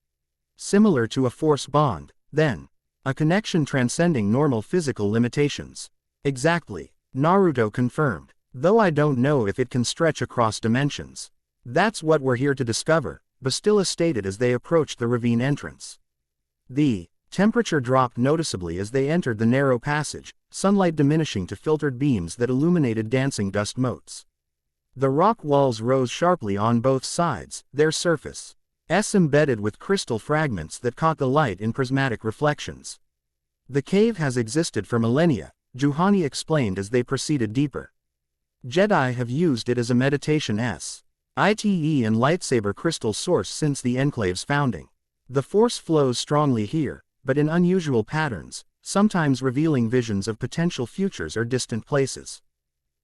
Similar to a force bond, then. A connection transcending normal physical limitations. Exactly, Naruto confirmed. Though I don't know if it can stretch across dimensions. That's what we're here to discover, Bastilla stated as they approached the ravine entrance. The temperature dropped noticeably as they entered the narrow passage, sunlight diminishing to filtered beams that illuminated dancing dust motes. The rock walls rose sharply on both sides, their surface embedded with crystal fragments that caught the light in prismatic reflections. The cave has existed for millennia, Juhani explained as they proceeded deeper. Jedi have used it as a meditation ite and lightsaber crystal source since the enclave's founding. The force flows strongly here, but in unusual patterns, sometimes revealing visions of potential futures or distant places.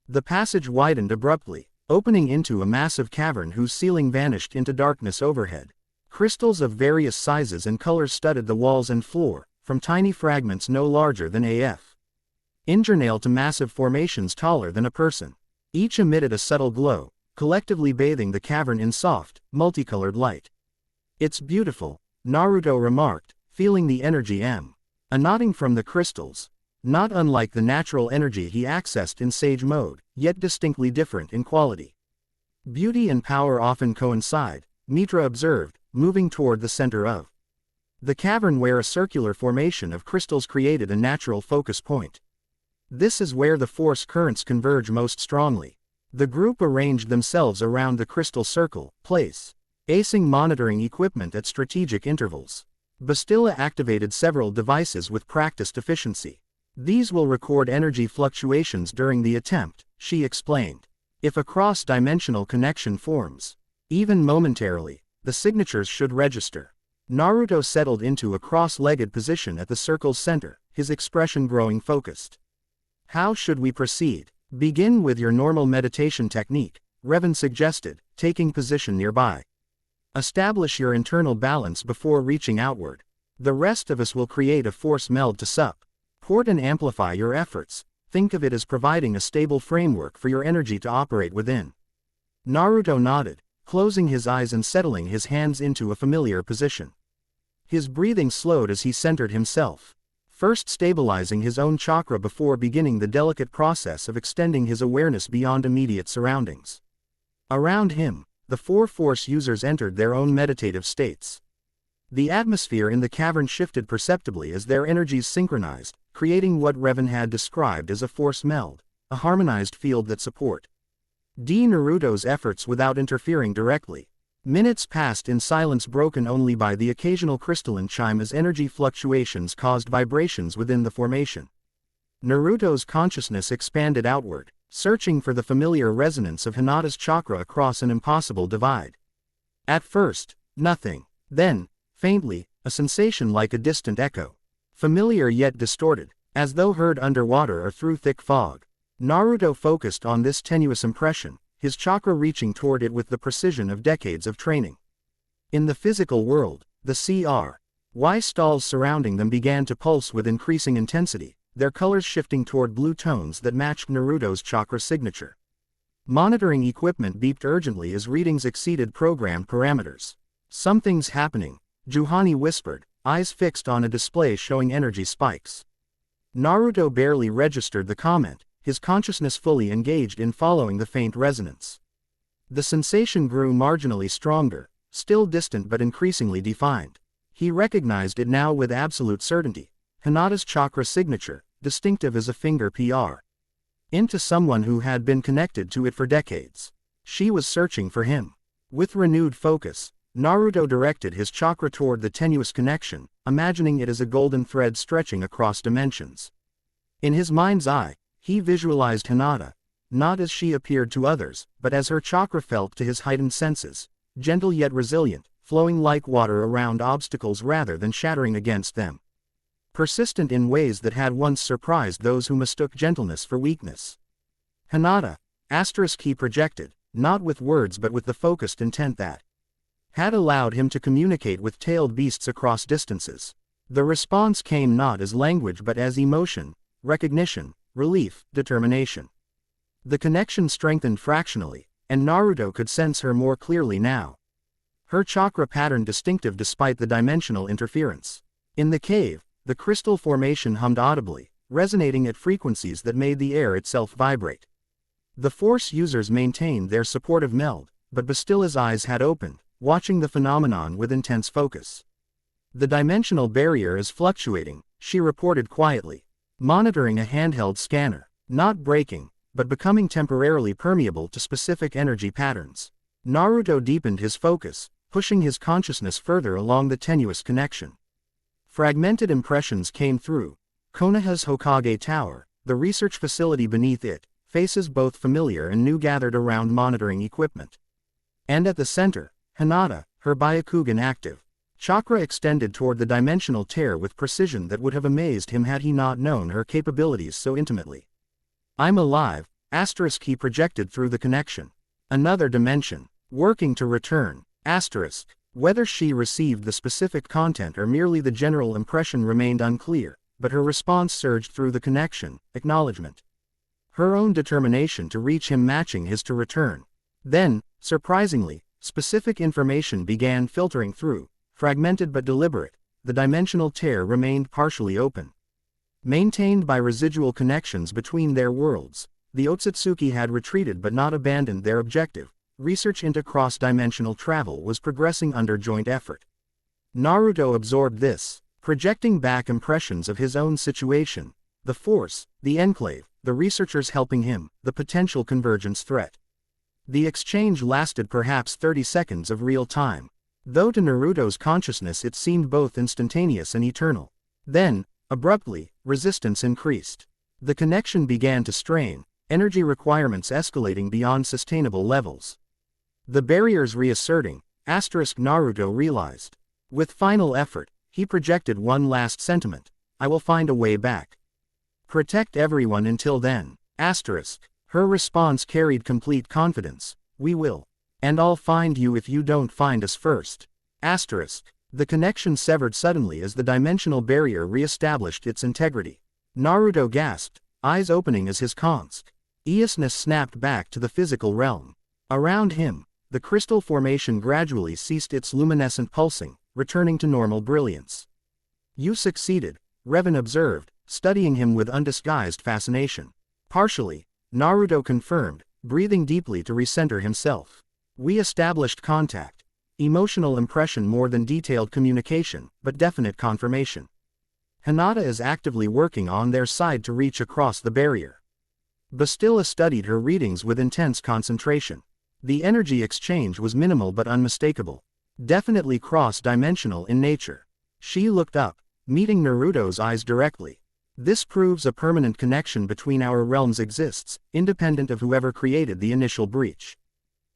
The passage widened abruptly, opening into a massive cavern whose ceiling vanished into darkness overhead. Crystals of various sizes and colors studded the walls and floor, from tiny fragments no larger than AF. Ingernail to massive formations taller than a person. Each emitted a subtle glow, collectively bathing the cavern in soft, multicolored light. It's beautiful, Naruto remarked, feeling the energy emanating from the crystals. Not unlike the natural energy he accessed in Sage mode, yet distinctly different in quality. Beauty and power often coincide, Mitra observed, moving toward the center of the cavern where a circular formation of crystals created a natural focus point. This is where the force currents converge most strongly. The group arranged themselves around the crystal circle, acing monitoring equipment at strategic intervals. Bastilla activated several devices with practiced efficiency. These will record energy fluctuations during the attempt, she explained. If a cross-dimensional connection forms, even momentarily, the signatures should register. Naruto settled into a cross-legged position at the circle's center, his expression growing focused. How should we proceed? Begin with your normal meditation technique, Revan suggested, taking position nearby. Establish your internal balance before reaching outward. The rest of us will create a force meld to support and amplify your efforts. Think of it as providing a stable framework for your energy to operate within. Naruto nodded, closing his eyes and settling his hands into a familiar position. His breathing slowed as he centered himself, first stabilizing his own chakra before beginning the delicate process of extending his awareness beyond immediate surroundings. Around him, the four force users entered their own meditative states. The atmosphere in the cavern shifted perceptibly as their energies synchronized, creating what Revan had described as a force meld, a harmonized field that support Naruto's efforts without interfering directly. Minutes passed in silence, broken only by the occasional crystalline chime as energy fluctuations caused vibrations within the formation. Naruto's consciousness expanded outward, searching for the familiar resonance of Hinata's chakra across an impossible divide. At first, nothing. Then, faintly, a sensation like a distant echo. Familiar yet distorted, as though heard underwater or through thick fog. Naruto focused on this tenuous impression, his chakra reaching toward it with the precision of decades of training. In the physical world, the CRY stalls surrounding them began to pulse with increasing intensity, their colors shifting toward blue tones that matched Naruto's chakra signature. Monitoring equipment beeped urgently as readings exceeded programmed parameters. Something's happening, Juhani whispered, eyes fixed on a display showing energy spikes. Naruto barely registered the comment, his consciousness fully engaged in following the faint resonance. The sensation grew marginally stronger, still distant but increasingly defined. He recognized it now with absolute certainty, Hinata's chakra signature, distinctive as a finger PR. Into someone who had been connected to it for decades. She was searching for him. With renewed focus, Naruto directed his chakra toward the tenuous connection, imagining it as a golden thread stretching across dimensions. In his mind's eye, he visualized Hinata, not as she appeared to others, but as her chakra felt to his heightened senses, gentle yet resilient, flowing like water around obstacles rather than shattering against them. Persistent in ways that had once surprised those who mistook gentleness for weakness. Hinata, he projected, not with words but with the focused intent that had allowed him to communicate with tailed beasts across distances. The response came not as language but as emotion, recognition, relief, determination. The connection strengthened fractionally, and Naruto could sense her more clearly now. Her chakra pattern distinctive despite the dimensional interference. In the cave, the crystal formation hummed audibly, resonating at frequencies that made the air itself vibrate. The force users maintained their supportive meld, but Bastilla's eyes had opened, watching the phenomenon with intense focus. The dimensional barrier is fluctuating, she reported quietly, monitoring a handheld scanner, not breaking, but becoming temporarily permeable to specific energy patterns. Naruto deepened his focus, pushing his consciousness further along the tenuous connection. Fragmented impressions came through. Konoha's Hokage Tower, the research facility beneath it, faces both familiar and new gathered around monitoring equipment. And at the center, Hinata, her Byakugan active. Chakra extended toward the dimensional tear with precision that would have amazed him had he not known her capabilities so intimately. I'm alive, he projected through the connection. Another dimension, working to return, Whether she received the specific content or merely the general impression remained unclear, but her response surged through the connection, acknowledgement. Her own determination to reach him matching his to return. Then, surprisingly, specific information began filtering through. Fragmented but deliberate, the dimensional tear remained partially open. Maintained by residual connections between their worlds, the Otsutsuki had retreated but not abandoned their objective. Research into cross-dimensional travel was progressing under joint effort. Naruto absorbed this, projecting back impressions of his own situation, the force, the enclave, the researchers helping him, the potential convergence threat. The exchange lasted perhaps 30 seconds of real time. Though to Naruto's consciousness it seemed both instantaneous and eternal. Then, abruptly, resistance increased. The connection began to strain, energy requirements escalating beyond sustainable levels. The barriers reasserting, Naruto realized. With final effort, he projected one last sentiment: I will find a way back. Protect everyone until then. Her response carried complete confidence. We will. And I'll find you if you don't find us first. The connection severed suddenly as the dimensional barrier re-established its integrity. Naruto gasped, eyes opening as his consciousness snapped back to the physical realm. Around him, the crystal formation gradually ceased its luminescent pulsing, returning to normal brilliance. You succeeded, Revan observed, studying him with undisguised fascination. Partially, Naruto confirmed, breathing deeply to recenter himself. We established contact. Emotional impression more than detailed communication, but definite confirmation. Hinata is actively working on their side to reach across the barrier. Bastilla studied her readings with intense concentration. The energy exchange was minimal but unmistakable. Definitely cross-dimensional in nature. She looked up, meeting Naruto's eyes directly. This proves a permanent connection between our realms exists, independent of whoever created the initial breach.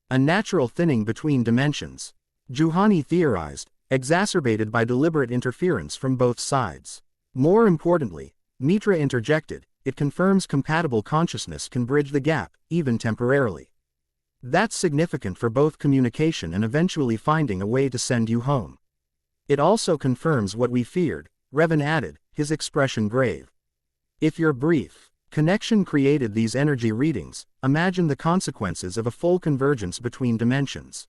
A natural thinning between dimensions. Juhani theorized, exacerbated by deliberate interference from both sides. More importantly, Mitra interjected, it confirms compatible consciousness can bridge the gap, even temporarily. That's significant for both communication and eventually finding a way to send you home. It also confirms what we feared, Revan added, his expression grave. If your brief connection created these energy readings, imagine the consequences of a full convergence between dimensions.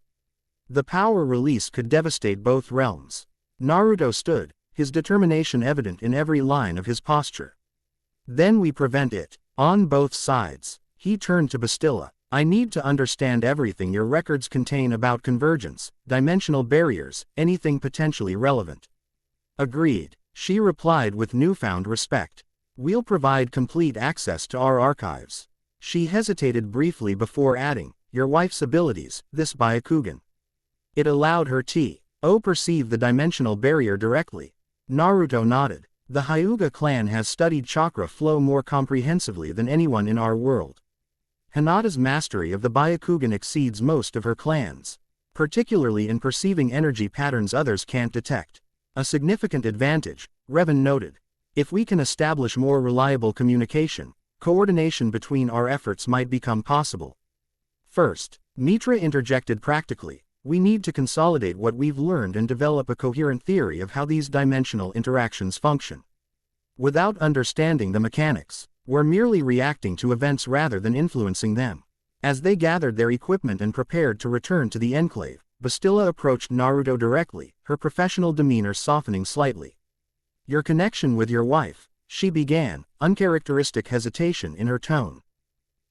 The power release could devastate both realms. Naruto stood, his determination evident in every line of his posture. Then we prevent it. On both sides. He turned to Bastilla. I need to understand everything your records contain about convergence, dimensional barriers, anything potentially relevant. Agreed, she replied with newfound respect. We'll provide complete access to our archives. She hesitated briefly before adding, your wife's abilities, this Byakugan. It allowed her to perceive the dimensional barrier directly. Naruto nodded. The Hyuga clan has studied chakra flow more comprehensively than anyone in our world. Hinata's mastery of the Byakugan exceeds most of her clans, particularly in perceiving energy patterns others can't detect. A significant advantage, Revan noted. If we can establish more reliable communication, coordination between our efforts might become possible. First, Mitra interjected practically, we need to consolidate what we've learned and develop a coherent theory of how these dimensional interactions function. Without understanding the mechanics, we're merely reacting to events rather than influencing them. As they gathered their equipment and prepared to return to the enclave, Bastilla approached Naruto directly, her professional demeanor softening slightly. Your connection with your wife, she began, uncharacteristic hesitation in her tone.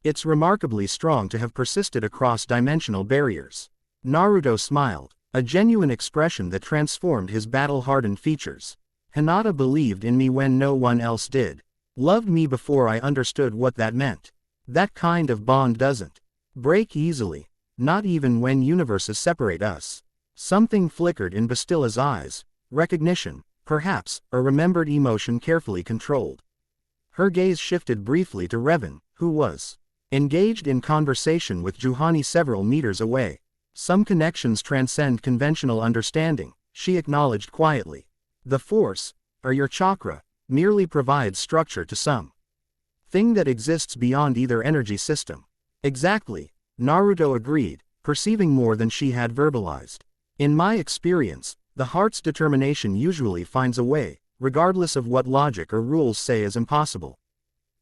It's remarkably strong to have persisted across dimensional barriers. Naruto smiled, a genuine expression that transformed his battle-hardened features. Hinata believed in me when no one else did. Loved me before I understood what that meant. That kind of bond doesn't break easily, not even when universes separate us. Something flickered in Bastilla's eyes, recognition, perhaps, a remembered emotion carefully controlled. Her gaze shifted briefly to Revan, who was engaged in conversation with Juhani several meters away. Some connections transcend conventional understanding, she acknowledged quietly. The Force, or your chakra, merely provides structure to some thing that exists beyond either energy system. Exactly, Naruto agreed, perceiving more than she had verbalized. In my experience, the heart's determination usually finds a way, regardless of what logic or rules say is impossible.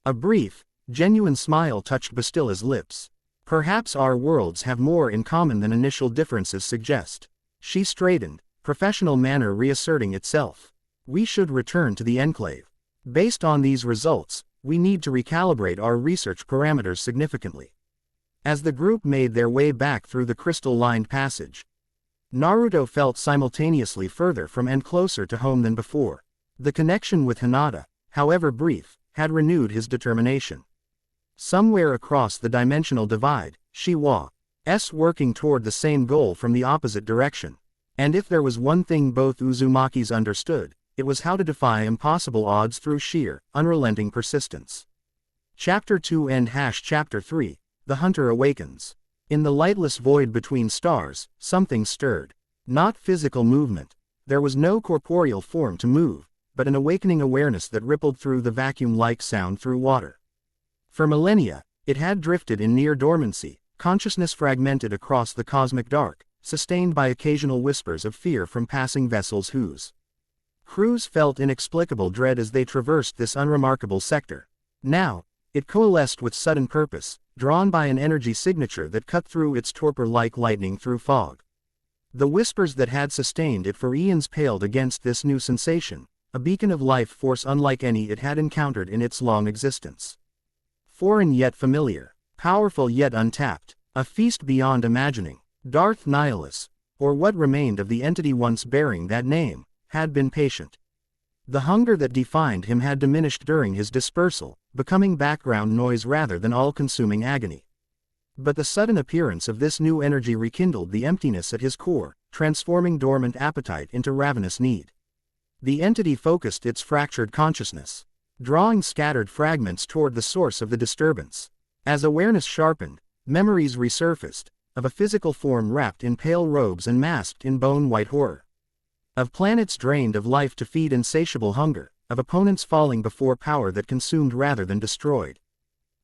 A brief, genuine smile touched Bastilla's lips. Perhaps our worlds have more in common than initial differences suggest. She straightened, professional manner reasserting itself. We should return to the enclave. Based on these results, we need to recalibrate our research parameters significantly. As the group made their way back through the crystal-lined passage, Naruto felt simultaneously further from and closer to home than before. The connection with Hinata, however brief, had renewed his determination. Somewhere across the dimensional divide, she was working toward the same goal from the opposite direction. And if there was one thing both Uzumakis understood, it was how to defy impossible odds through sheer, unrelenting persistence. Chapter 2 and Chapter 3, The Hunter Awakens. In the lightless void between stars, something stirred. Not physical movement. There was no corporeal form to move, but an awakening awareness that rippled through the vacuum-like sound through water. For millennia, it had drifted in near dormancy, consciousness fragmented across the cosmic dark, sustained by occasional whispers of fear from passing vessels whose crews felt inexplicable dread as they traversed this unremarkable sector. Now, it coalesced with sudden purpose, drawn by an energy signature that cut through its torpor like lightning through fog. The whispers that had sustained it for eons paled against this new sensation, a beacon of life force unlike any it had encountered in its long existence. Foreign yet familiar, powerful yet untapped, a feast beyond imagining. Darth Nihilus, or what remained of the entity once bearing that name, had been patient. The hunger that defined him had diminished during his dispersal, becoming background noise rather than all-consuming agony. But the sudden appearance of this new energy rekindled the emptiness at his core, transforming dormant appetite into ravenous need. The entity focused its fractured consciousness, drawing scattered fragments toward the source of the disturbance. As awareness sharpened, memories resurfaced, of a physical form wrapped in pale robes and masked in bone-white horror. Of planets drained of life to feed insatiable hunger, of opponents falling before power that consumed rather than destroyed.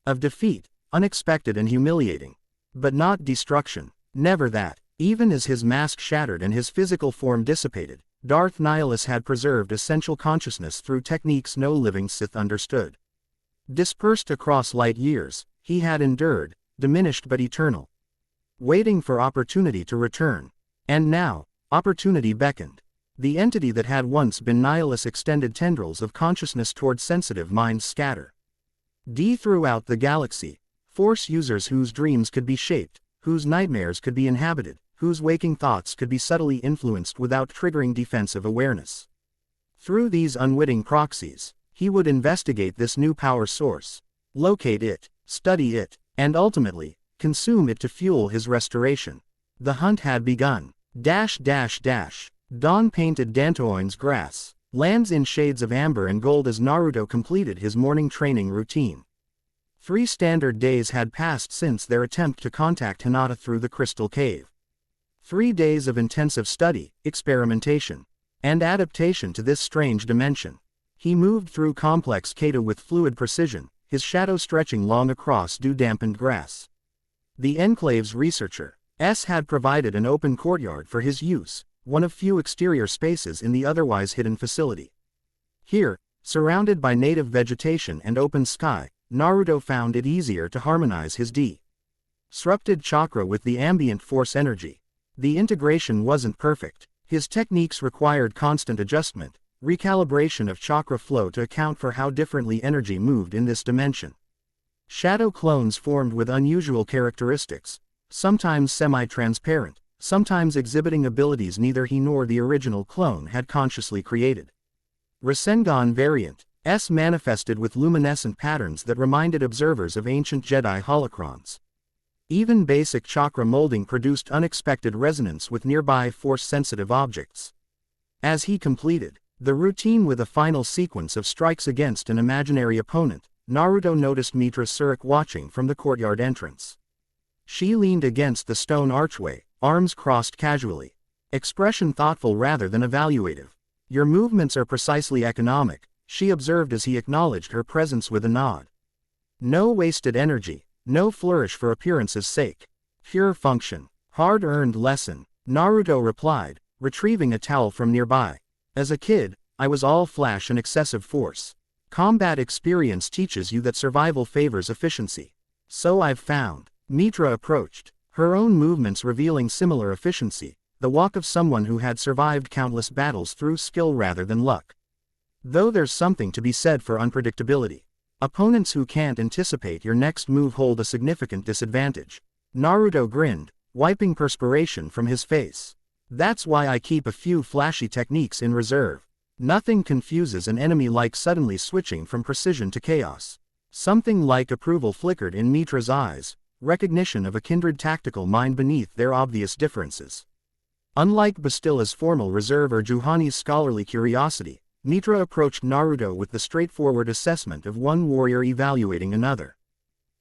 Of defeat, unexpected and humiliating. But not destruction, never that. Even as his mask shattered and his physical form dissipated, Darth Nihilus had preserved essential consciousness through techniques no living Sith understood. Dispersed across light years, he had endured, diminished but eternal, waiting for opportunity to return. And now, opportunity beckoned. The entity that had once been Nihilus extended tendrils of consciousness toward sensitive minds scattered throughout the galaxy, force users whose dreams could be shaped, whose nightmares could be inhabited, whose waking thoughts could be subtly influenced without triggering defensive awareness. Through these unwitting proxies, he would investigate this new power source, locate it, study it, and ultimately, consume it to fuel his restoration. The hunt had begun. Dawn-painted Dantooine's grass, lands in shades of amber and gold as Naruto completed his morning training routine. 3 standard days had passed since their attempt to contact Hinata through the crystal cave. 3 days of intensive study, experimentation, and adaptation to this strange dimension. He moved through complex kata with fluid precision, his shadow stretching long across dew-dampened grass. The Enclave's researcher, had provided an open courtyard for his use, one of few exterior spaces in the otherwise hidden facility. Here, surrounded by native vegetation and open sky, Naruto found it easier to harmonize his disrupted chakra with the ambient force energy. The integration wasn't perfect. His techniques required constant adjustment, recalibration of chakra flow to account for how differently energy moved in this dimension. Shadow clones formed with unusual characteristics, sometimes semi-transparent, sometimes exhibiting abilities neither he nor the original clone had consciously created. Rasengan variant manifested with luminescent patterns that reminded observers of ancient Jedi holocrons. Even basic chakra molding produced unexpected resonance with nearby force-sensitive objects. As he completed the routine with a final sequence of strikes against an imaginary opponent, Naruto noticed Mitra Surik watching from the courtyard entrance. She leaned against the stone archway, arms crossed casually, expression thoughtful rather than evaluative. "Your movements are precisely economic," she observed as he acknowledged her presence with a nod. "No wasted energy, no flourish for appearance's sake. Pure function. Hard-earned lesson," Naruto replied, retrieving a towel from nearby. "As a kid, I was all flash and excessive force. Combat experience teaches you that survival favors efficiency. So I've found." Mitra approached, her own movements revealing similar efficiency, the walk of someone who had survived countless battles through skill rather than luck. Though there's something to be said for unpredictability. Opponents who can't anticipate your next move hold a significant disadvantage. Naruto grinned, wiping perspiration from his face. "That's why I keep a few flashy techniques in reserve. Nothing confuses an enemy like suddenly switching from precision to chaos." Something like approval flickered in Mitra's eyes, recognition of a kindred tactical mind beneath their obvious differences. Unlike Bastilla's formal reserve or Juhani's scholarly curiosity, Mitra approached Naruto with the straightforward assessment of one warrior evaluating another.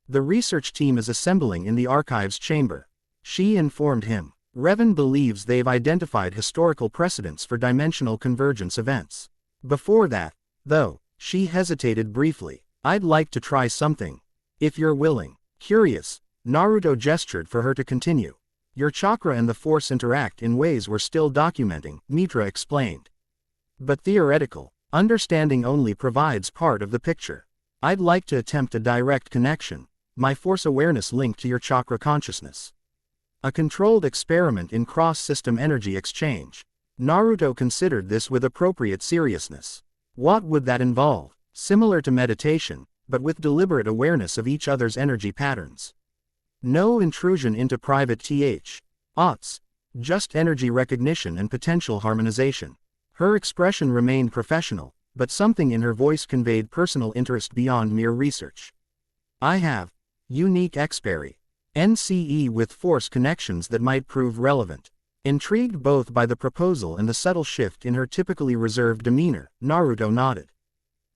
The research team is assembling in the archives chamber. She informed him. Revan believes they've identified historical precedents for dimensional convergence events. Before that, though, she hesitated briefly. I'd like to try something. If you're willing. Curious, Naruto gestured for her to continue. Your chakra and the Force interact in ways we're still documenting, Mitra explained. But theoretical understanding only provides part of the picture. I'd like to attempt a direct connection, my Force awareness linked to your chakra consciousness. A controlled experiment in cross-system energy exchange. Naruto considered this with appropriate seriousness. What would that involve? Similar to meditation, but with deliberate awareness of each other's energy patterns. No intrusion into private thoughts, just energy recognition and potential harmonization. Her expression remained professional, but something in her voice conveyed personal interest beyond mere research. I have unique NCE with Force connections that might prove relevant. Intrigued both by the proposal and the subtle shift in her typically reserved demeanor, Naruto nodded.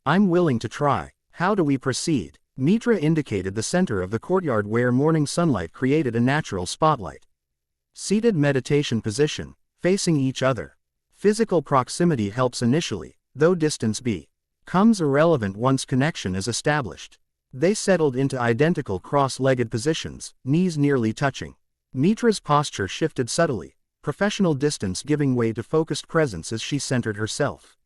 I'm willing to try. How do we proceed? Mitra indicated the center of the courtyard where morning sunlight created a natural spotlight. Seated meditation position, facing each other. Physical proximity helps initially, though distance becomes irrelevant once connection is established. They settled into identical cross-legged positions, knees nearly touching. Mitra's posture shifted subtly, professional distance giving way to focused presence as she centered herself.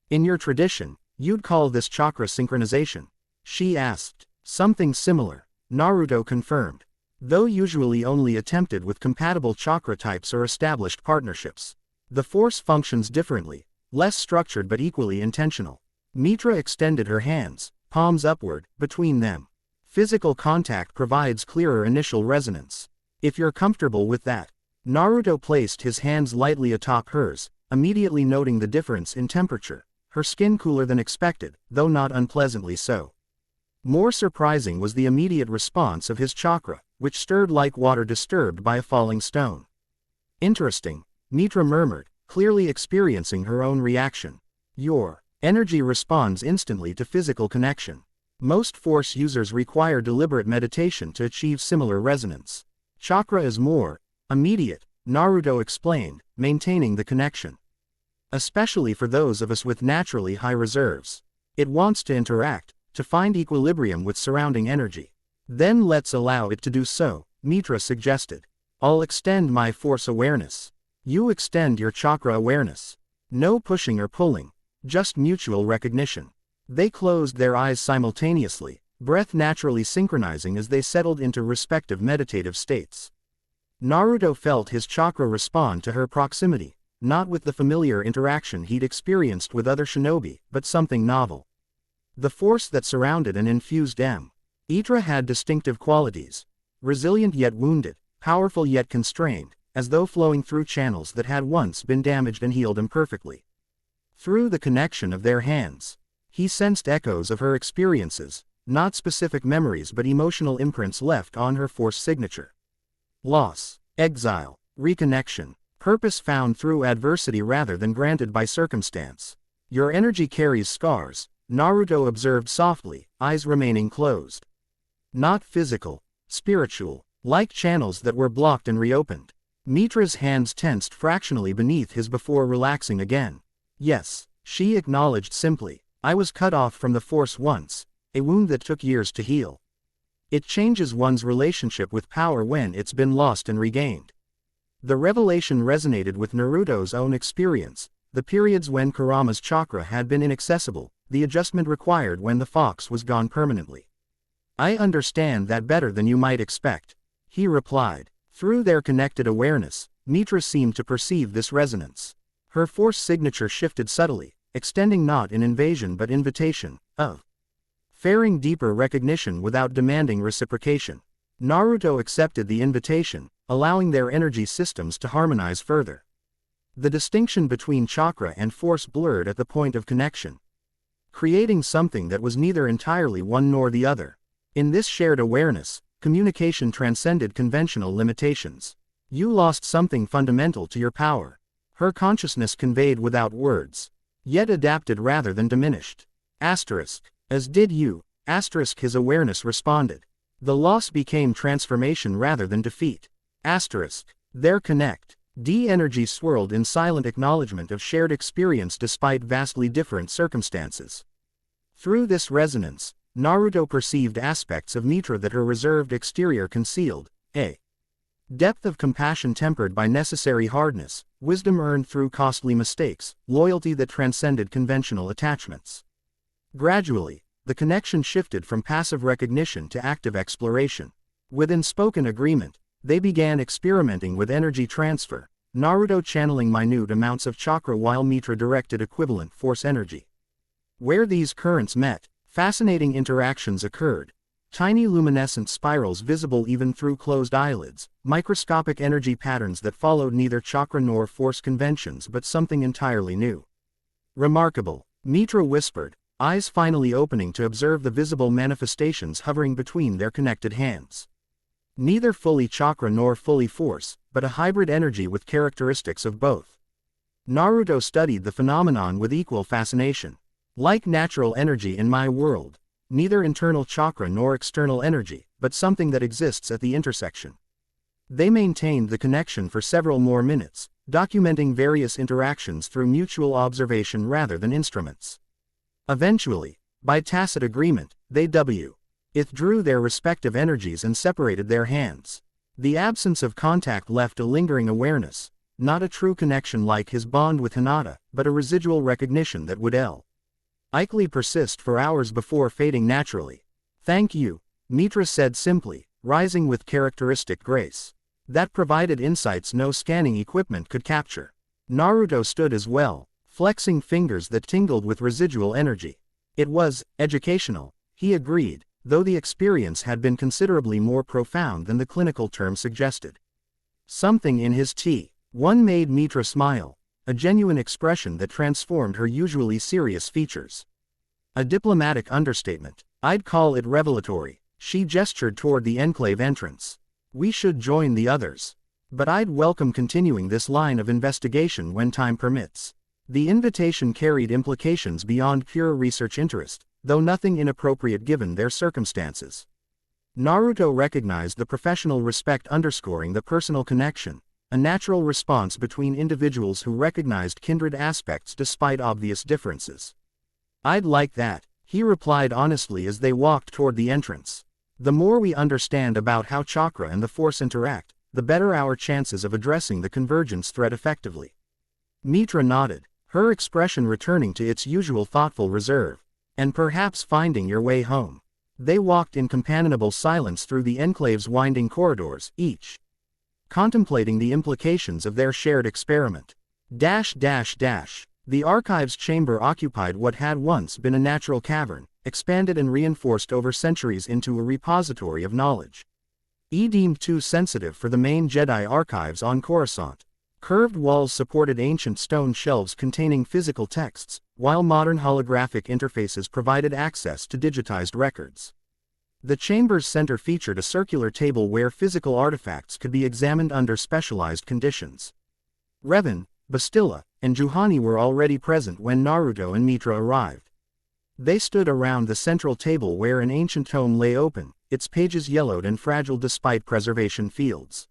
In your tradition, you'd call this chakra synchronization? She asked. Something similar, Naruto confirmed. Though usually only attempted with compatible chakra types or established partnerships. The Force functions differently, less structured but equally intentional. Mitra extended her hands, palms upward, between them. Physical contact provides clearer initial resonance. If you're comfortable with that. Naruto placed his hands lightly atop hers, immediately noting the difference in temperature. Her skin cooler than expected, though not unpleasantly so. More surprising was the immediate response of his chakra, which stirred like water disturbed by a falling stone. Interesting, Mitra murmured, clearly experiencing her own reaction. Your energy responds instantly to physical connection. Most Force users require deliberate meditation to achieve similar resonance. Chakra is more immediate, Naruto explained, maintaining the connection. Especially for those of us with naturally high reserves. It wants to interact, to find equilibrium with surrounding energy. Then let's allow it to do so, Mitra suggested. I'll extend my Force awareness. You extend your chakra awareness. No pushing or pulling, just mutual recognition. They closed their eyes simultaneously, breath naturally synchronizing as they settled into respective meditative states. Naruto felt his chakra respond to her proximity, not with the familiar interaction he'd experienced with other shinobi, but something novel. The Force that surrounded and infused Mitra had distinctive qualities. Resilient yet wounded, powerful yet constrained, as though flowing through channels that had once been damaged and healed imperfectly. Through the connection of their hands, he sensed echoes of her experiences, not specific memories but emotional imprints left on her Force signature. Loss, exile, reconnection, purpose found through adversity rather than granted by circumstance. Your energy carries scars, Naruto observed softly, eyes remaining closed. Not physical, spiritual, like channels that were blocked and reopened. Mitra's hands tensed fractionally beneath his before relaxing again. Yes, she acknowledged simply. I was cut off from the Force once, a wound that took years to heal. It changes one's relationship with power when it's been lost and regained. The revelation resonated with Naruto's own experience, the periods when Kurama's chakra had been inaccessible, the adjustment required when the fox was gone permanently. I understand that better than you might expect, he replied. Through their connected awareness, Mitra seemed to perceive this resonance. Her Force signature shifted subtly, extending not in invasion but invitation, of faring deeper recognition without demanding reciprocation. Naruto accepted the invitation, allowing their energy systems to harmonize further. The distinction between chakra and Force blurred at the point of connection, creating something that was neither entirely one nor the other. In this shared awareness, communication transcended conventional limitations. You lost something fundamental to your power. Her consciousness conveyed without words, yet adapted rather than diminished. Asterisk. As did you. Asterisk. His awareness responded. The loss became transformation rather than defeat. Asterisk. Their connect. D-energy swirled in silent acknowledgement of shared experience despite vastly different circumstances. Through this resonance, Naruto perceived aspects of Mitra that her reserved exterior concealed, a depth of compassion tempered by necessary hardness, wisdom earned through costly mistakes, loyalty that transcended conventional attachments. Gradually, the connection shifted from passive recognition to active exploration. With unspoken agreement, they began experimenting with energy transfer, Naruto channeling minute amounts of chakra while Mitra directed equivalent force energy. Where these currents met, fascinating interactions occurred. Tiny luminescent spirals visible even through closed eyelids, microscopic energy patterns that followed neither chakra nor force conventions but something entirely new. Remarkable, Mitra whispered, eyes finally opening to observe the visible manifestations hovering between their connected hands. Neither fully chakra nor fully force, but a hybrid energy with characteristics of both. Naruto studied the phenomenon with equal fascination. Like natural energy in my world, neither internal chakra nor external energy, but something that exists at the intersection. They maintained the connection for several more minutes, documenting various interactions through mutual observation rather than instruments. Eventually, by tacit agreement, they withdrew their respective energies and separated their hands. The absence of contact left a lingering awareness, not a true connection like his bond with Hinata, but a residual recognition that would likely persist for hours before fading naturally. Thank you, Mitra said simply, rising with characteristic grace. That provided insights no scanning equipment could capture. Naruto stood as well, flexing fingers that tingled with residual energy. It was educational, he agreed, though the experience had been considerably more profound than the clinical term suggested. Something in his T1 made Mitra smile, a genuine expression that transformed her usually serious features. A diplomatic understatement. I'd call it revelatory. She gestured toward the enclave entrance. We should join the others. But I'd welcome continuing this line of investigation when time permits. The invitation carried implications beyond pure research interest, though nothing inappropriate given their circumstances. Naruto recognized the professional respect underscoring the personal connection, a natural response between individuals who recognized kindred aspects despite obvious differences. I'd like that, he replied honestly as they walked toward the entrance. The more we understand about how chakra and the force interact, the better our chances of addressing the convergence threat effectively. Mitra nodded, her expression returning to its usual thoughtful reserve. And perhaps finding your way home. They walked in companionable silence through the enclave's winding corridors, each contemplating the implications of their shared experiment. The archives chamber occupied what had once been a natural cavern, expanded and reinforced over centuries into a repository of knowledge. Deemed too sensitive for the main Jedi archives on Coruscant. Curved walls supported ancient stone shelves containing physical texts, while modern holographic interfaces provided access to digitized records. The chamber's center featured a circular table where physical artifacts could be examined under specialized conditions. Revan, Bastila, and Juhani were already present when Naruto and Mitra arrived. They stood around the central table where an ancient tome lay open, its pages yellowed and fragile despite preservation fields.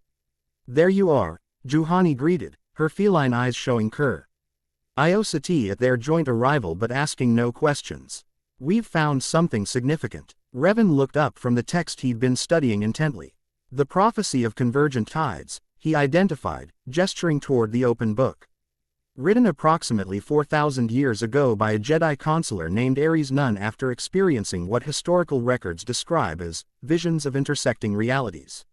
There you are, Juhani greeted, her feline eyes showing curiosity at their joint arrival but asking no questions. We've found something significant. Revan looked up from the text he'd been studying intently. The prophecy of convergent tides, he identified, gesturing toward the open book. Written approximately 4,000 years ago by a Jedi consular named Ares Nun after experiencing what historical records describe as visions of intersecting realities.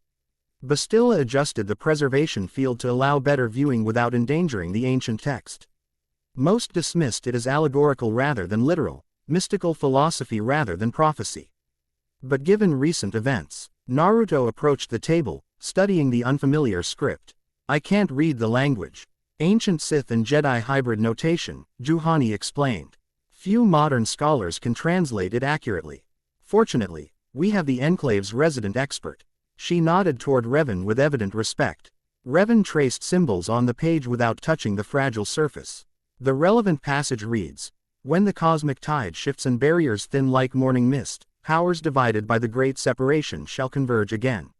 Bastila adjusted the preservation field to allow better viewing without endangering the ancient text. Most dismissed it as allegorical rather than literal, mystical philosophy rather than prophecy. But given recent events, Naruto approached the table, studying the unfamiliar script. I can't read the language. Ancient Sith and Jedi hybrid notation, Juhani explained. Few modern scholars can translate it accurately. Fortunately, we have the Enclave's resident expert. She nodded toward Revan with evident respect. Revan traced symbols on the page without touching the fragile surface. The relevant passage reads, "When the cosmic tide shifts and barriers thin like morning mist, powers divided by the great separation shall converge again.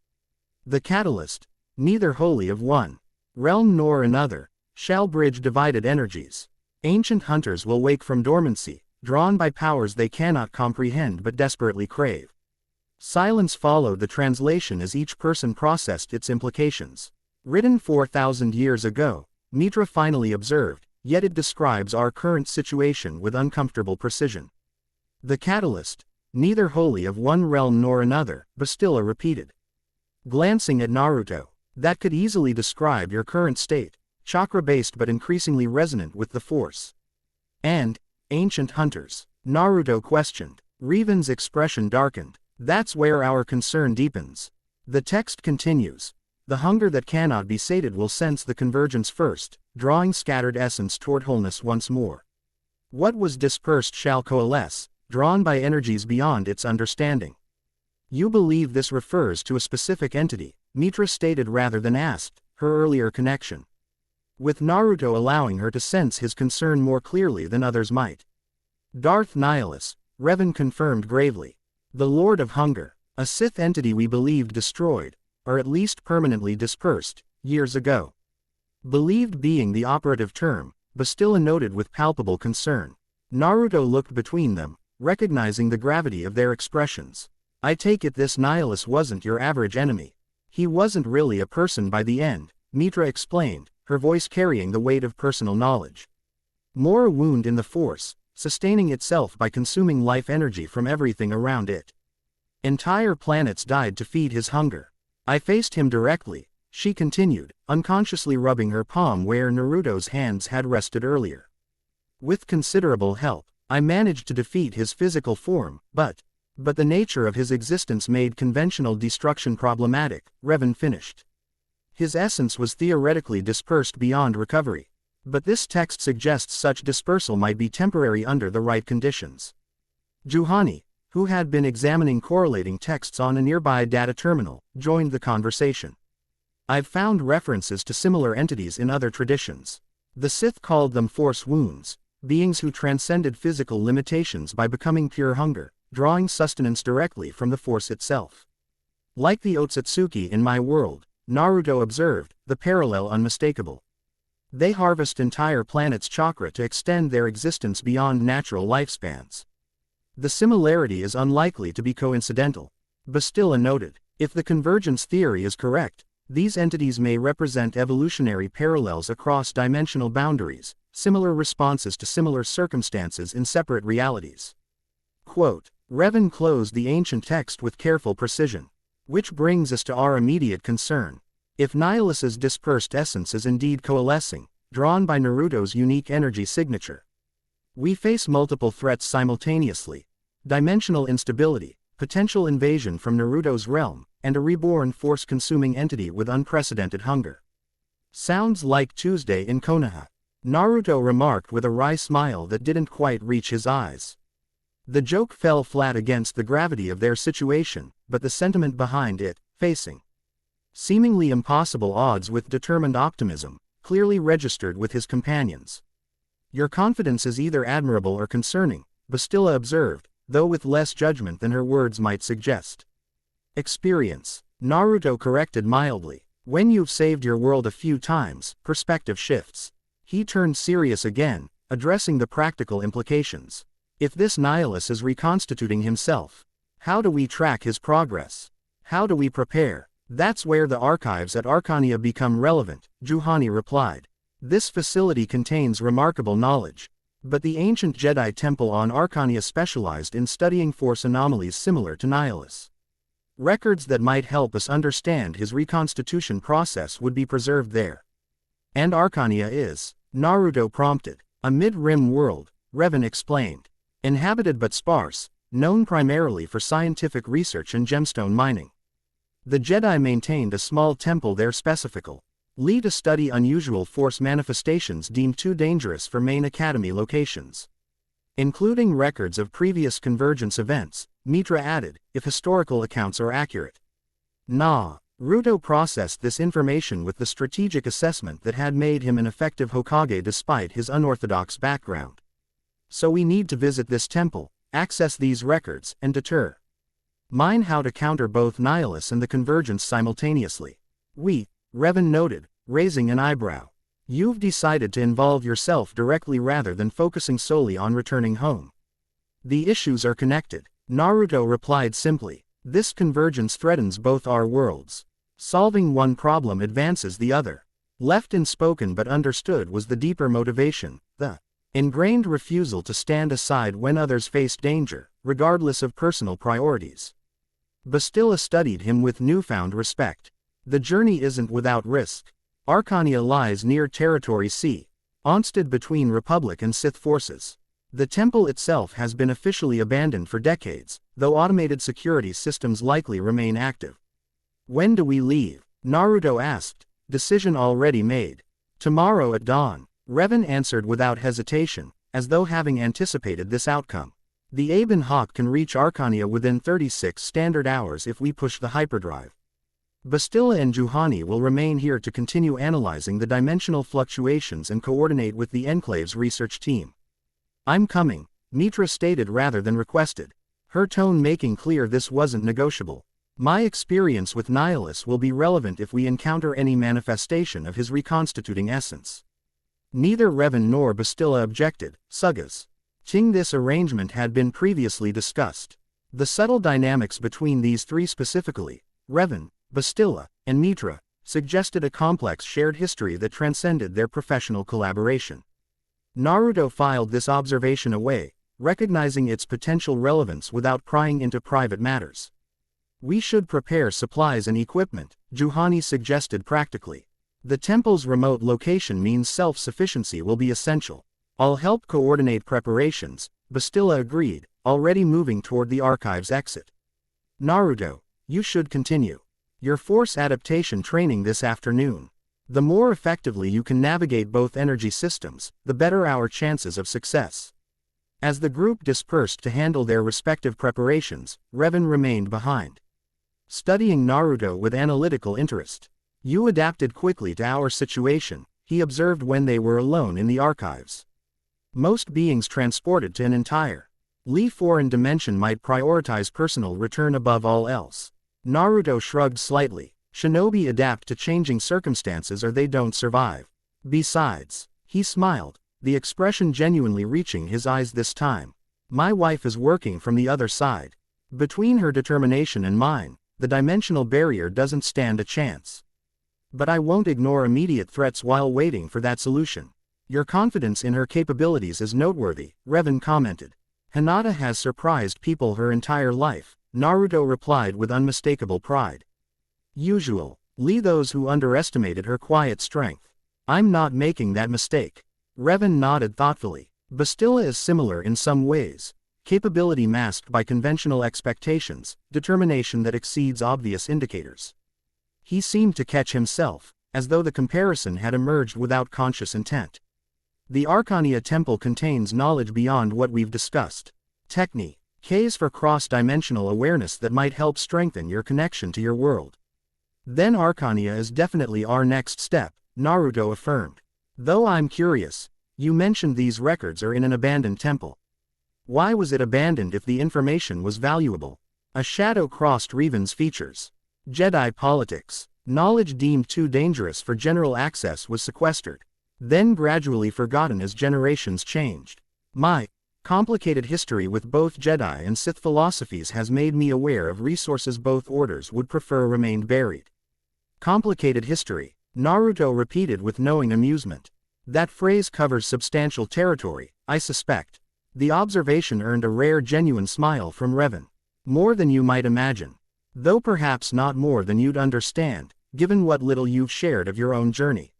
The catalyst, neither wholly of one realm nor another, shall bridge divided energies. Ancient hunters will wake from dormancy, drawn by powers they cannot comprehend but desperately crave." Silence followed the translation as each person processed its implications. Written 4,000 years ago, Mitra finally observed, yet it describes our current situation with uncomfortable precision. The catalyst, neither wholly of one realm nor another, Bastilla repeated. Glancing at Naruto, that could easily describe your current state, chakra-based but increasingly resonant with the Force. And, ancient hunters? Naruto questioned. Revan's expression darkened. That's where our concern deepens. The text continues. The hunger that cannot be sated will sense the convergence first, drawing scattered essence toward wholeness once more. What was dispersed shall coalesce, drawn by energies beyond its understanding. You believe this refers to a specific entity, Mitra stated rather than asked, her earlier connection. With Naruto allowing her to sense his concern more clearly than others might. Darth Nihilus, Revan confirmed gravely. The Lord of Hunger, a Sith entity we believed destroyed, or at least permanently dispersed, years ago. Believed being the operative term, Bastilla noted with palpable concern. Naruto looked between them, recognizing the gravity of their expressions. I take it this Nihilus wasn't your average enemy. He wasn't really a person by the end, Mitra explained, her voice carrying the weight of personal knowledge. More a wound in the Force, sustaining itself by consuming life energy from everything around it. Entire planets died to feed his hunger. I faced him directly, she continued, unconsciously rubbing her palm where Naruto's hands had rested earlier. With considerable help, I managed to defeat his physical form, but the nature of his existence made conventional destruction problematic, Revan finished. His essence was theoretically dispersed beyond recovery. But this text suggests such dispersal might be temporary under the right conditions. Juhani, who had been examining correlating texts on a nearby data terminal, joined the conversation. I've found references to similar entities in other traditions. The Sith called them Force wounds, beings who transcended physical limitations by becoming pure hunger, drawing sustenance directly from the Force itself. Like the Otsutsuki in my world, Naruto observed, the parallel unmistakable. They harvest entire planets' chakra to extend their existence beyond natural lifespans. The similarity is unlikely to be coincidental. Bastilla noted, if the convergence theory is correct, these entities may represent evolutionary parallels across dimensional boundaries, similar responses to similar circumstances in separate realities. Quote, Revan closed the ancient text with careful precision. Which brings us to our immediate concern. If Nihilus's dispersed essence is indeed coalescing, drawn by Naruto's unique energy signature, we face multiple threats simultaneously: dimensional instability, potential invasion from Naruto's realm, and a reborn Force-consuming entity with unprecedented hunger. Sounds like Tuesday in Konoha, Naruto remarked with a wry smile that didn't quite reach his eyes. The joke fell flat against the gravity of their situation, but the sentiment behind it, facing seemingly impossible odds with determined optimism, clearly registered with his companions. Your confidence is either admirable or concerning, Bastilla observed, though with less judgment than her words might suggest. Experience, Naruto corrected mildly. When you've saved your world a few times, perspective shifts. He turned serious again, addressing the practical implications. If this Nihilus is reconstituting himself, how do we track his progress? How do we prepare? That's where the archives at Arcania become relevant, Juhani replied. This facility contains remarkable knowledge. But the ancient Jedi temple on Arcania specialized in studying Force anomalies similar to Nihilus. Records that might help us understand his reconstitution process would be preserved there. And Arcania is, Naruto prompted, a mid-rim world, Revan explained. Inhabited but sparse, known primarily for scientific research and gemstone mining. The Jedi maintained a small temple there specifically to study unusual Force manifestations deemed too dangerous for main academy locations. Including records of previous convergence events, Mitra added, if historical accounts are accurate. Nah, Ruto processed this information with the strategic assessment that had made him an effective Hokage despite his unorthodox background. So we need to visit this temple, access these records, and deter mine how to counter both Nihilus and the Convergence simultaneously. Revan noted, raising an eyebrow. You've decided to involve yourself directly rather than focusing solely on returning home. The issues are connected. Naruto replied simply. This convergence threatens both our worlds. Solving one problem advances the other. Left unspoken but understood was the deeper motivation, the ingrained refusal to stand aside when others faced danger, regardless of personal priorities. Bastila studied him with newfound respect. The journey isn't without risk. Arcania lies near Territory C, onsted between Republic and Sith forces. The temple itself has been officially abandoned for decades, though automated security systems likely remain active. When do we leave? Naruto asked. Decision already made. Tomorrow at dawn. Revan answered without hesitation, as though having anticipated this outcome. The Aben Hawk can reach Arcania within 36 standard hours if we push the hyperdrive. Bastila and Juhani will remain here to continue analyzing the dimensional fluctuations and coordinate with the Enclave's research team. I'm coming, Mitra stated rather than requested, her tone making clear this wasn't negotiable. My experience with Nihilus will be relevant if we encounter any manifestation of his reconstituting essence. Neither Revan nor Bastila objected, Sugas. This arrangement had been previously discussed. The subtle dynamics between these three specifically, Revan, Bastila, and Mitra, suggested a complex shared history that transcended their professional collaboration. Naruto filed this observation away, recognizing its potential relevance without prying into private matters. We should prepare supplies and equipment, Juhani suggested practically. The temple's remote location means self-sufficiency will be essential. I'll help coordinate preparations, Bastila agreed, already moving toward the archive's exit. Naruto, you should continue your force adaptation training this afternoon. The more effectively you can navigate both energy systems, the better our chances of success. As the group dispersed to handle their respective preparations, Revan remained behind, studying Naruto with analytical interest. You adapted quickly to our situation, he observed when they were alone in the archives. Most beings transported to an entire foreign dimension might prioritize personal return above all else. Naruto shrugged slightly. Shinobi adapt to changing circumstances or they don't survive. Besides, he smiled, the expression genuinely reaching his eyes this time. My wife is working from the other side. Between her determination and mine, the dimensional barrier doesn't stand a chance. But I won't ignore immediate threats while waiting for that solution. Your confidence in her capabilities is noteworthy, Revan commented. Hinata has surprised people her entire life, Naruto replied with unmistakable pride. Those who underestimated her quiet strength. I'm not making that mistake. Revan nodded thoughtfully. Bastila is similar in some ways. Capability masked by conventional expectations, determination that exceeds obvious indicators. He seemed to catch himself, as though the comparison had emerged without conscious intent. The Arcania temple contains knowledge beyond what we've discussed. Techniques for cross-dimensional awareness that might help strengthen your connection to your world. Then Arcania is definitely our next step, Naruto affirmed. Though I'm curious, you mentioned these records are in an abandoned temple. Why was it abandoned if the information was valuable? A shadow crossed Revan's features. Jedi politics. Knowledge deemed too dangerous for general access was sequestered, then gradually forgotten as generations changed. My complicated history with both Jedi and Sith philosophies has made me aware of resources both orders would prefer remained buried. Complicated history, Naruto repeated with knowing amusement. That phrase covers substantial territory, I suspect. The observation earned a rare genuine smile from Revan. More than you might imagine. Though perhaps not more than you'd understand, given what little you've shared of your own journey.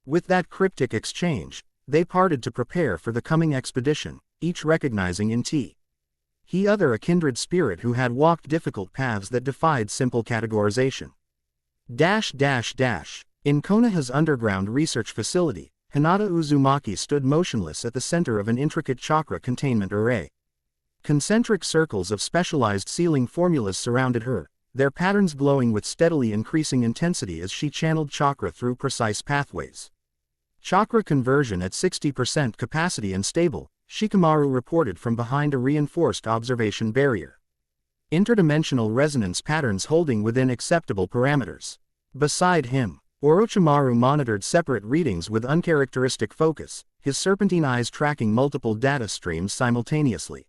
With that cryptic exchange, they parted to prepare for the coming expedition, each recognizing in he other a kindred spirit who had walked difficult paths that defied simple categorization. In Konoha's underground research facility, Hinata Uzumaki stood motionless at the center of an intricate chakra containment array. Concentric circles of specialized sealing formulas surrounded her, their patterns glowing with steadily increasing intensity as she channeled chakra through precise pathways. Chakra conversion at 60% capacity and stable, Shikamaru reported from behind a reinforced observation barrier. Interdimensional resonance patterns holding within acceptable parameters. Beside him, Orochimaru monitored separate readings with uncharacteristic focus, his serpentine eyes tracking multiple data streams simultaneously.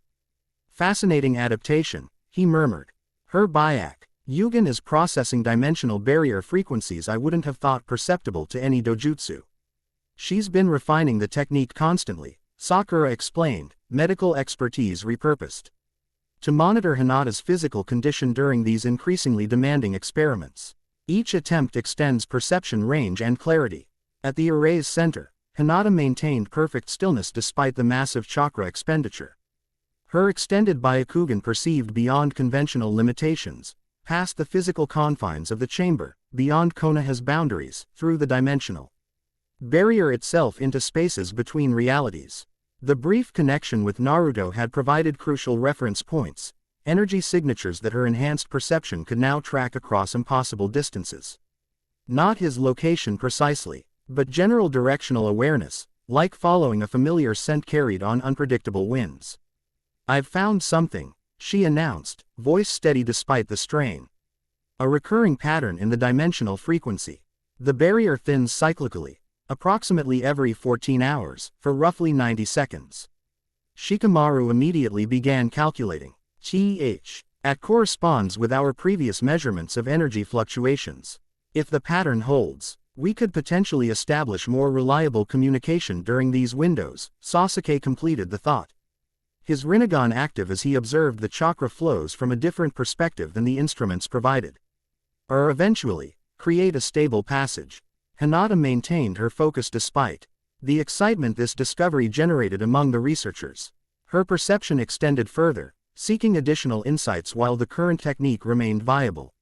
Fascinating adaptation, he murmured. Her Byac, Yugen is processing dimensional barrier frequencies I wouldn't have thought perceptible to any dojutsu. She's been refining the technique constantly, Sakura explained, medical expertise repurposed to monitor Hinata's physical condition during these increasingly demanding experiments. Each attempt extends perception range and clarity. At the array's center, Hinata maintained perfect stillness despite the massive chakra expenditure. Her extended Byakugan perceived beyond conventional limitations, past the physical confines of the chamber, beyond Konoha's boundaries, through the dimensional barrier itself into spaces between realities. The brief connection with Naruto had provided crucial reference points, energy signatures that her enhanced perception could now track across impossible distances. Not his location precisely, but general directional awareness, like following a familiar scent carried on unpredictable winds. I've found something, she announced, voice steady despite the strain. A recurring pattern in the dimensional frequency. The barrier thins cyclically, approximately every 14 hours, for roughly 90 seconds. Shikamaru immediately began calculating. That corresponds with our previous measurements of energy fluctuations. If the pattern holds, we could potentially establish more reliable communication during these windows, Sasuke completed the thought. His Rinnegan active as he observed the chakra flows from a different perspective than the instruments provided. Or eventually, create a stable passage. Hinata maintained her focus despite the excitement this discovery generated among the researchers. Her perception extended further, seeking additional insights while the current technique remained viable.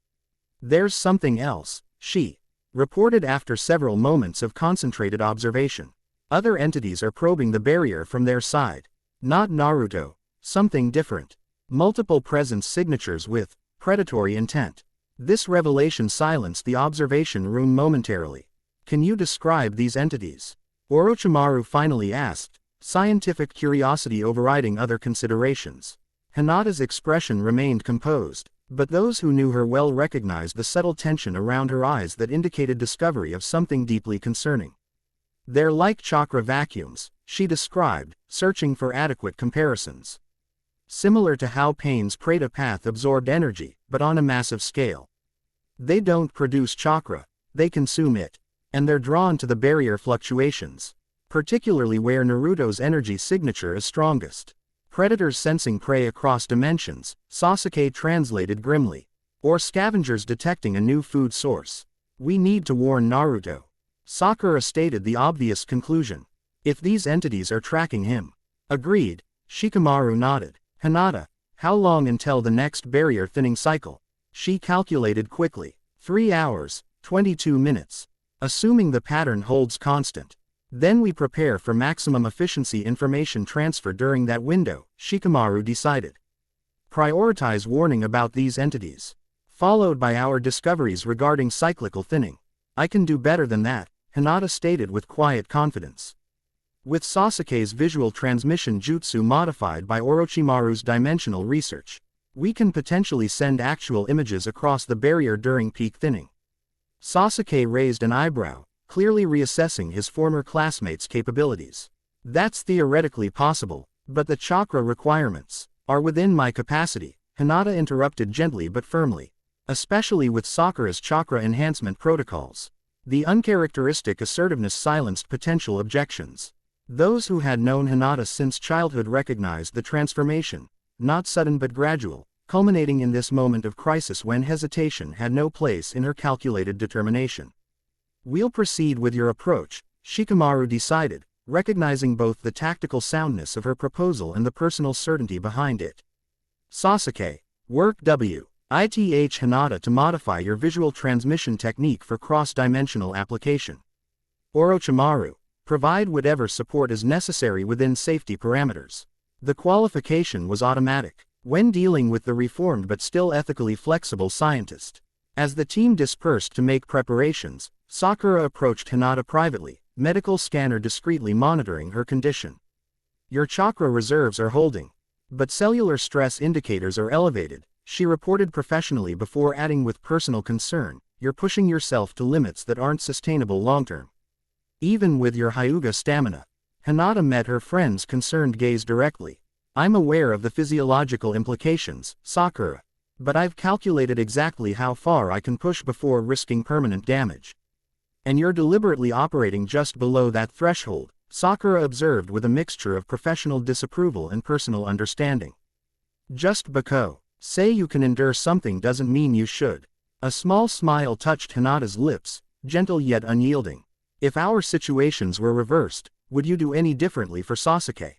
There's something else, she reported after several moments of concentrated observation. Other entities are probing the barrier from their side. Not Naruto, something different. Multiple presence signatures with predatory intent. This revelation silenced the observation room momentarily. Can you describe these entities? Orochimaru finally asked, scientific curiosity overriding other considerations. Hinata's expression remained composed, but those who knew her well recognized the subtle tension around her eyes that indicated discovery of something deeply concerning. They're like chakra vacuums, she described, searching for adequate comparisons. Similar to how Pain's Preta path absorbed energy, but on a massive scale. They don't produce chakra, they consume it. And they're drawn to the barrier fluctuations, particularly where Naruto's energy signature is strongest. Predators sensing prey across dimensions, Sasuke translated grimly. Or scavengers detecting a new food source. We need to warn Naruto. Sakura stated the obvious conclusion. If these entities are tracking him. Agreed, Shikamaru nodded. Hinata, how long until the next barrier thinning cycle? She calculated quickly. 3 hours, 22 minutes. Assuming the pattern holds constant. Then we prepare for maximum efficiency information transfer during that window, Shikamaru decided. Prioritize warning about these entities. Followed by our discoveries regarding cyclical thinning. I can do better than that, Hinata stated with quiet confidence. With Sasuke's visual transmission jutsu modified by Orochimaru's dimensional research, we can potentially send actual images across the barrier during peak thinning. Sasuke raised an eyebrow, clearly reassessing his former classmate's capabilities. That's theoretically possible, but the chakra requirements are within my capacity, Hinata interrupted gently but firmly. Especially with Sakura's chakra enhancement protocols. The uncharacteristic assertiveness silenced potential objections. Those who had known Hinata since childhood recognized the transformation, not sudden but gradual, culminating in this moment of crisis when hesitation had no place in her calculated determination. We'll proceed with your approach, Shikamaru decided, recognizing both the tactical soundness of her proposal and the personal certainty behind it. Sasuke, work W. ITH Hinata to modify your visual transmission technique for cross-dimensional application. Orochimaru, provide whatever support is necessary within safety parameters. The qualification was automatic. when dealing with the reformed but still ethically flexible scientist. As the team dispersed to make preparations, Sakura approached Hinata privately, medical scanner discreetly monitoring her condition. Your chakra reserves are holding, but cellular stress indicators are elevated, she reported professionally before adding with personal concern, you're pushing yourself to limits that aren't sustainable long-term. Even with your Hyuga stamina. Hinata met her friend's concerned gaze directly. I'm aware of the physiological implications, Sakura. But I've calculated exactly how far I can push before risking permanent damage. And you're deliberately operating just below that threshold, Sakura observed with a mixture of professional disapproval and personal understanding. Just because say you can endure something doesn't mean you should. A small smile touched Hinata's lips, gentle yet unyielding. If our situations were reversed, would you do any differently for Sasuke?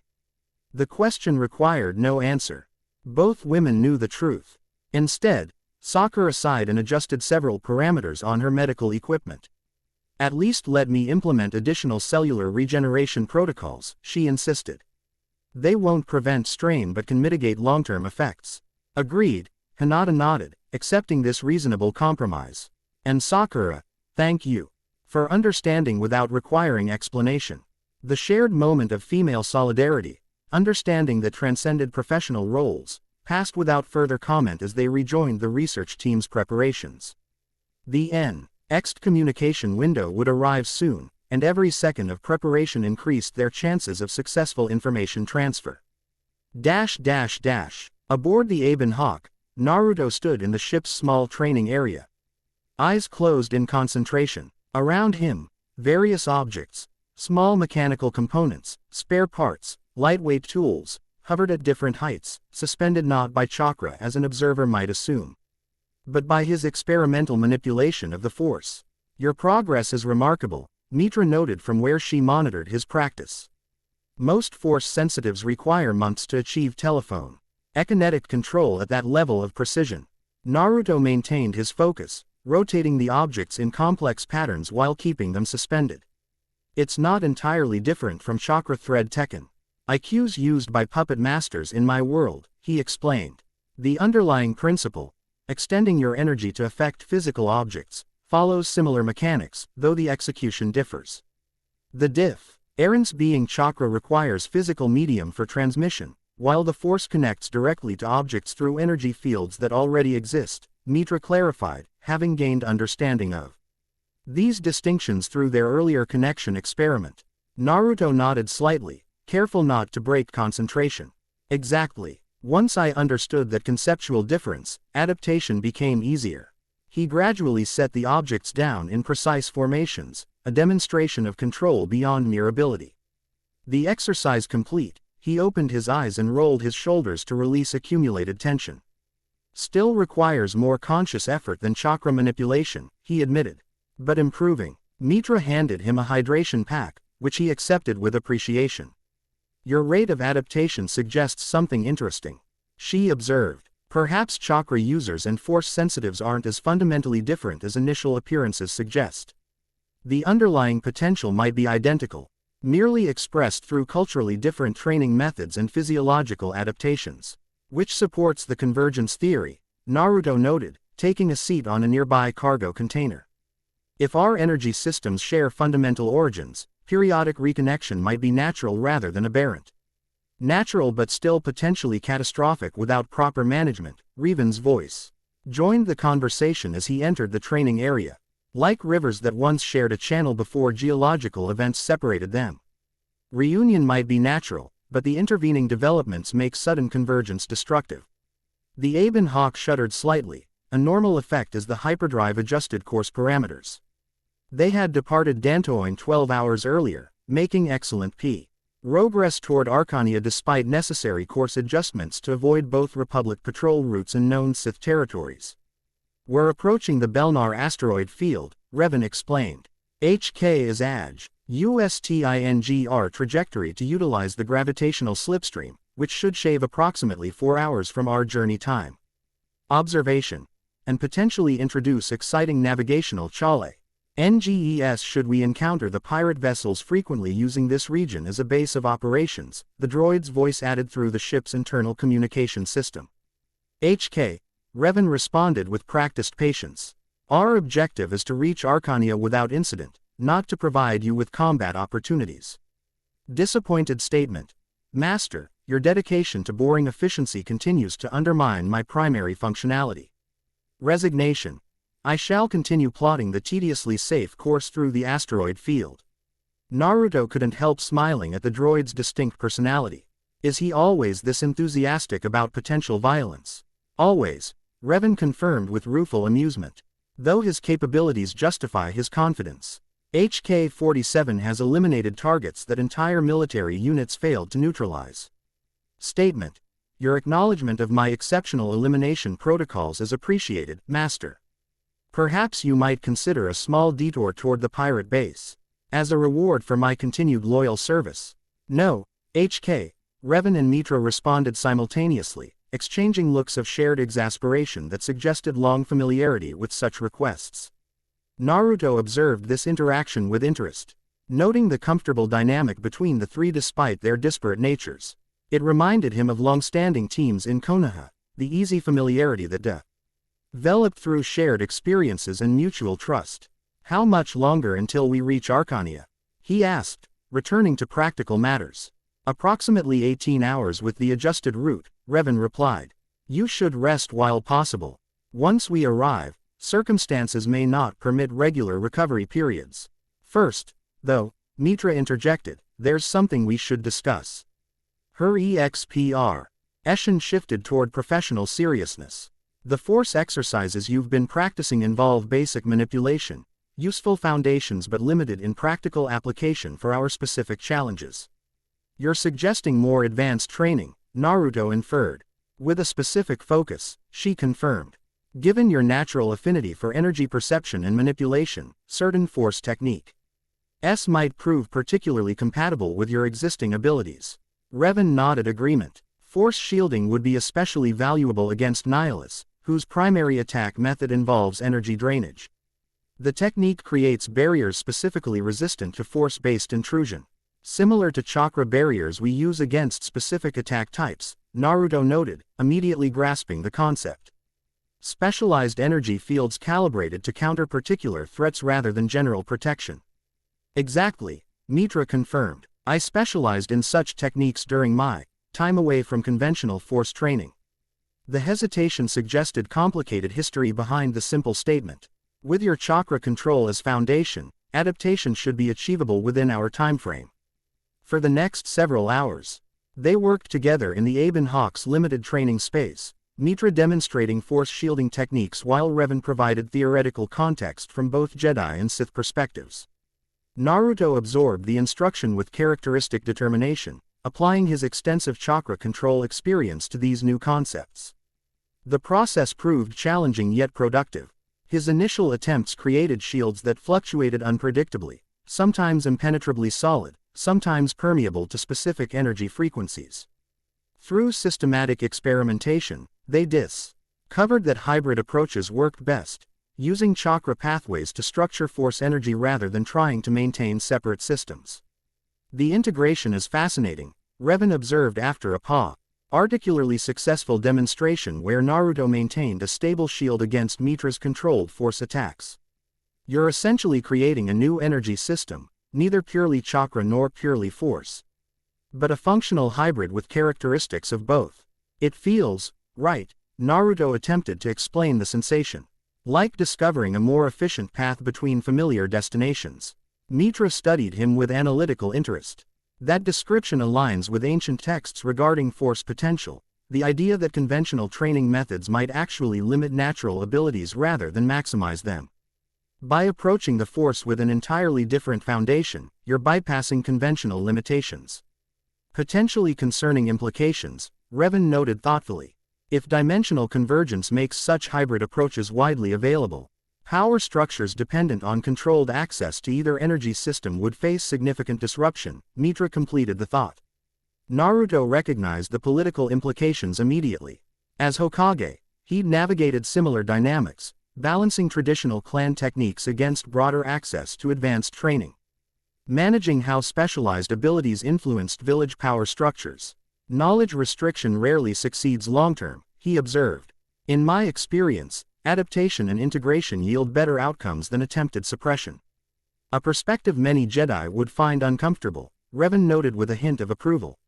The question required no answer. Both women knew the truth. Instead, Sakura sighed and adjusted several parameters on her medical equipment. At least let me implement additional cellular regeneration protocols, she insisted. They won't prevent strain but can mitigate long-term effects. Agreed, Hinata nodded, accepting this reasonable compromise. And Sakura, thank you for understanding without requiring explanation. The shared moment of female solidarity, understanding that transcended professional roles, passed without further comment as they rejoined the research team's preparations. The next communication window would arrive soon, and every second of preparation increased their chances of successful information transfer. Aboard the Aben Hawk, Naruto stood in the ship's small training area. Eyes closed in concentration. Around him, various objects, small mechanical components, spare parts, lightweight tools, hovered at different heights, suspended not by chakra as an observer might assume, but by his experimental manipulation of the force. Your progress is remarkable, Mitra noted from where she monitored his practice. Most force sensitives require months to achieve telephone ekinetic control at that level of precision. Naruto maintained his focus, rotating the objects in complex patterns while keeping them suspended. It's not entirely different from chakra thread Tekken. IQs used by puppet masters in my world, he explained. The underlying principle, extending your energy to affect physical objects, follows similar mechanics, though the execution differs. The difference being chakra requires physical medium for transmission, while the force connects directly to objects through energy fields that already exist, Mitra clarified, having gained understanding of these distinctions through their earlier connection experiment. Naruto nodded slightly, careful not to break concentration. Exactly. Once I understood that conceptual difference, adaptation became easier. He gradually set the objects down in precise formations, a demonstration of control beyond mere ability. The exercise complete, he opened his eyes and rolled his shoulders to release accumulated tension. Still requires more conscious effort than chakra manipulation, he admitted. But improving. Mitra handed him a hydration pack, which he accepted with appreciation. Your rate of adaptation suggests something interesting, she observed. Perhaps chakra users and force sensitives aren't as fundamentally different as initial appearances suggest. The underlying potential might be identical, merely expressed through culturally different training methods and physiological adaptations. Which supports the convergence theory, Naruto noted, taking a seat on a nearby cargo container. If our energy systems share fundamental origins, periodic reconnection might be natural rather than aberrant. Natural but still potentially catastrophic without proper management, Revan's voice joined the conversation as he entered the training area. Like rivers that once shared a channel before geological events separated them. Reunion might be natural, but the intervening developments make sudden convergence destructive. The Aben Hawk shuddered slightly, a normal effect as the hyperdrive adjusted course parameters. They had departed Dantoin 12 hours earlier, making excellent progress toward Arcania despite necessary course adjustments to avoid both Republic patrol routes and known Sith territories. We're approaching the Belnar asteroid field, Revan explained. HK is AJ, USTINGR trajectory to utilize the gravitational slipstream, which should shave approximately 4 hours from our journey time. Observation. And potentially introduce exciting navigational chale. NGES should we encounter the pirate vessels frequently using this region as a base of operations, the droid's voice added through the ship's internal communication system. HK, Revan responded with practiced patience. Our objective is to reach Arcania without incident, not to provide you with combat opportunities. Disappointed statement. Master, your dedication to boring efficiency continues to undermine my primary functionality. Resignation. I shall continue plotting the tediously safe course through the asteroid field. Naruto couldn't help smiling at the droid's distinct personality. Is he always this enthusiastic about potential violence? Always, Revan confirmed with rueful amusement. Though his capabilities justify his confidence. HK-47 has eliminated targets that entire military units failed to neutralize. Statement. Your acknowledgement of my exceptional elimination protocols is appreciated, Master. Perhaps you might consider a small detour toward the pirate base. As a reward for my continued loyal service. No, HK, Revan and Mitra responded simultaneously, exchanging looks of shared exasperation that suggested long familiarity with such requests. Naruto observed this interaction with interest, noting the comfortable dynamic between the three despite their disparate natures. It reminded him of long-standing teams in Konoha, the easy familiarity that developed through shared experiences and mutual trust. How much longer until we reach Arcania? He asked, returning to practical matters. Approximately 18 hours with the adjusted route, Revan replied. You should rest while possible. Once we arrive, circumstances may not permit regular recovery periods. First, though, Mitra interjected, there's something we should discuss. Her EXPR. Eshin shifted toward professional seriousness. The force exercises you've been practicing involve basic manipulation, useful foundations but limited in practical application for our specific challenges. You're suggesting more advanced training, Naruto inferred. With a specific focus, she confirmed. Given your natural affinity for energy perception and manipulation, certain force techniques might prove particularly compatible with your existing abilities. Revan nodded agreement. Force shielding would be especially valuable against Nihilus, whose primary attack method involves energy drainage. The technique creates barriers specifically resistant to force-based intrusion. Similar to chakra barriers we use against specific attack types, Naruto noted, immediately grasping the concept. Specialized energy fields calibrated to counter particular threats rather than general protection. Exactly, Mitra confirmed. I specialized in such techniques during my time away from conventional force training. The hesitation suggested complicated history behind the simple statement. With your chakra control as foundation, adaptation should be achievable within our timeframe. For the next several hours, they worked together in the Aben Hawk's limited training space, Mitra demonstrating force shielding techniques while Revan provided theoretical context from both Jedi and Sith perspectives. Naruto absorbed the instruction with characteristic determination, applying his extensive chakra control experience to these new concepts. The process proved challenging yet productive. His initial attempts created shields that fluctuated unpredictably, sometimes impenetrably solid, sometimes permeable to specific energy frequencies. Through systematic experimentation, they discovered that hybrid approaches worked best, using chakra pathways to structure force energy rather than trying to maintain separate systems. The integration is fascinating, Revan observed after a particularly successful demonstration where Naruto maintained a stable shield against Mitra's controlled force attacks. You're essentially creating a new energy system, neither purely chakra nor purely force, but a functional hybrid with characteristics of both. It feels right, Naruto attempted to explain the sensation. Like discovering a more efficient path between familiar destinations. Mitra studied him with analytical interest. That description aligns with ancient texts regarding force potential, the idea that conventional training methods might actually limit natural abilities rather than maximize them. By approaching the force with an entirely different foundation, you're bypassing conventional limitations. Potentially concerning implications, Revan noted thoughtfully. If dimensional convergence makes such hybrid approaches widely available, power structures dependent on controlled access to either energy system would face significant disruption, Mitra completed the thought. Naruto recognized the political implications immediately. As Hokage, he'd navigated similar dynamics, balancing traditional clan techniques against broader access to advanced training. Managing how specialized abilities influenced village power structures. Knowledge restriction rarely succeeds long-term, he observed. In my experience, adaptation and integration yield better outcomes than attempted suppression. A perspective many Jedi would find uncomfortable, Revan noted with a hint of approval.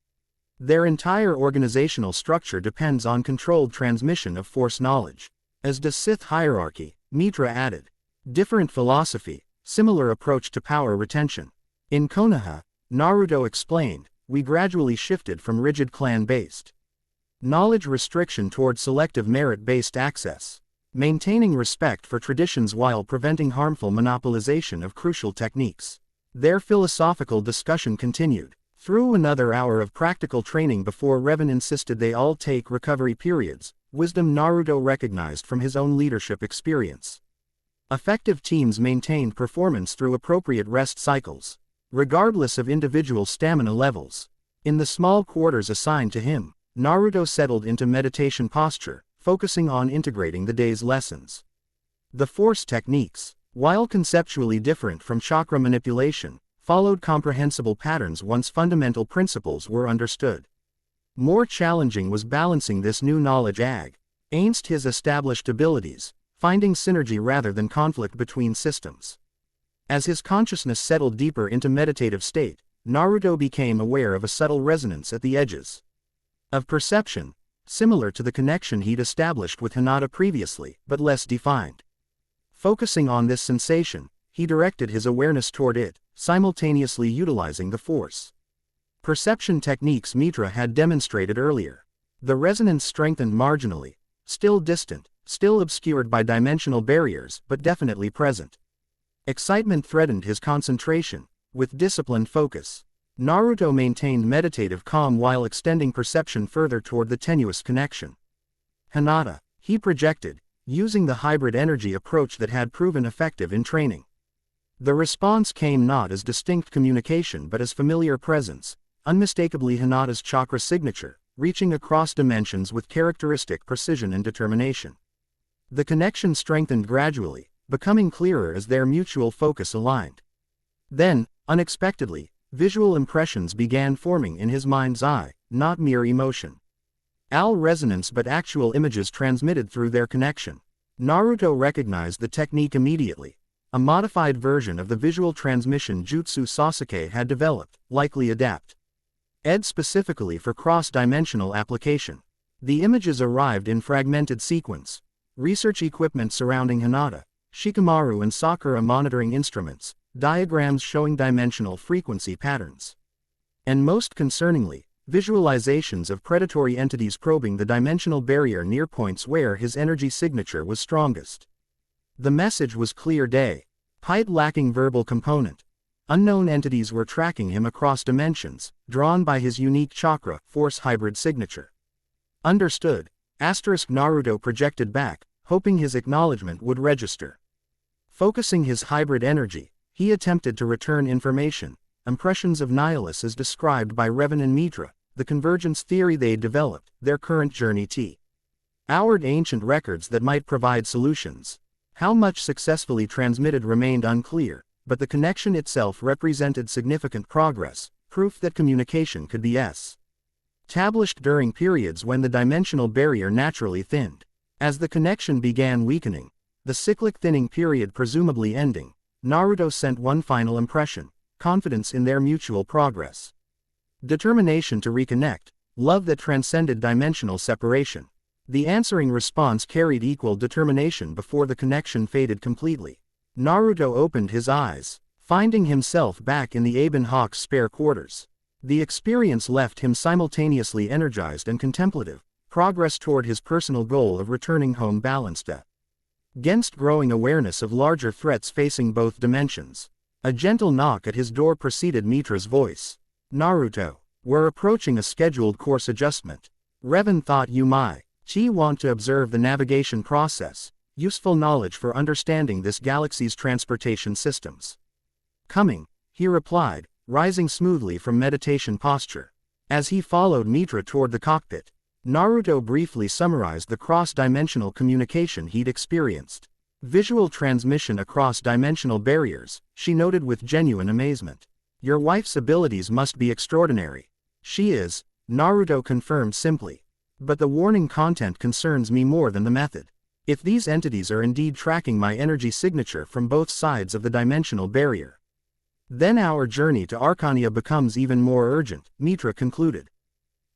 Their entire organizational structure depends on controlled transmission of Force knowledge. As does Sith hierarchy, Mitra added. Different philosophy, similar approach to power retention. In Konoha, Naruto explained, we gradually shifted from rigid clan-based knowledge restriction toward selective merit-based access, maintaining respect for traditions while preventing harmful monopolization of crucial techniques. Their philosophical discussion continued. Through another hour of practical training before Revan insisted they all take recovery periods, wisdom Naruto recognized from his own leadership experience. Effective teams maintained performance through appropriate rest cycles, regardless of individual stamina levels. In the small quarters assigned to him, Naruto settled into meditation posture, focusing on integrating the day's lessons. The Force techniques, while conceptually different from chakra manipulation, followed comprehensible patterns once fundamental principles were understood. More challenging was balancing this new knowledge against his established abilities, finding synergy rather than conflict between systems. As his consciousness settled deeper into meditative state, Naruto became aware of a subtle resonance at the edges of perception, similar to the connection he'd established with Hinata previously, but less defined. Focusing on this sensation, he directed his awareness toward it, simultaneously utilizing the Force perception techniques Mitra had demonstrated earlier. The resonance strengthened marginally, still distant, still obscured by dimensional barriers, but definitely present. Excitement threatened his concentration. With disciplined focus, Naruto maintained meditative calm while extending perception further toward the tenuous connection. Hinata, he projected, using the hybrid energy approach that had proven effective in training. The response came not as distinct communication but as familiar presence, unmistakably Hinata's chakra signature, reaching across dimensions with characteristic precision and determination. The connection strengthened gradually, becoming clearer as their mutual focus aligned. Then, unexpectedly, visual impressions began forming in his mind's eye, not mere emotion. Resonance but actual images transmitted through their connection. Naruto recognized the technique immediately. A modified version of the visual transmission jutsu Sasuke had developed, likely adapted specifically for cross-dimensional application. The images arrived in fragmented sequence. Research equipment surrounding Hinata, Shikamaru and Sakura monitoring instruments, diagrams showing dimensional frequency patterns. And most concerningly, visualizations of predatory entities probing the dimensional barrier near points where his energy signature was strongest. The message was clear despite lacking verbal component. Unknown entities were tracking him across dimensions, drawn by his unique chakra force hybrid signature. Understood. Naruto projected back, hoping his acknowledgement would register. Focusing his hybrid energy, he attempted to return information, impressions of Nihilus as described by Revan and Mitra, the convergence theory they'd developed, their current journey toward ancient records that might provide solutions. How much successfully transmitted remained unclear, but the connection itself represented significant progress, proof that communication could be established during periods when the dimensional barrier naturally thinned. As the connection began weakening, the cyclic thinning period presumably ending, Naruto sent one final impression: confidence in their mutual progress. Determination to reconnect, love that transcended dimensional separation. The answering response carried equal determination before the connection faded completely. Naruto opened his eyes, finding himself back in the Aben Hawk's spare quarters. The experience left him simultaneously energized and contemplative, progress toward his personal goal of returning home balanced against growing awareness of larger threats facing both dimensions. A gentle knock at his door preceded Mitra's voice. Naruto, we're approaching a scheduled course adjustment. Revan thought you might want to observe the navigation process, useful knowledge for understanding this galaxy's transportation systems. Coming, he replied, rising smoothly from meditation posture. As he followed Mitra toward the cockpit, Naruto briefly summarized the cross-dimensional communication he'd experienced. Visual transmission across dimensional barriers, she noted with genuine amazement. Your wife's abilities must be extraordinary. She is, Naruto confirmed simply. But the warning content concerns me more than the method. If these entities are indeed tracking my energy signature from both sides of the dimensional barrier, then our journey to Arcania becomes even more urgent, Mitra concluded.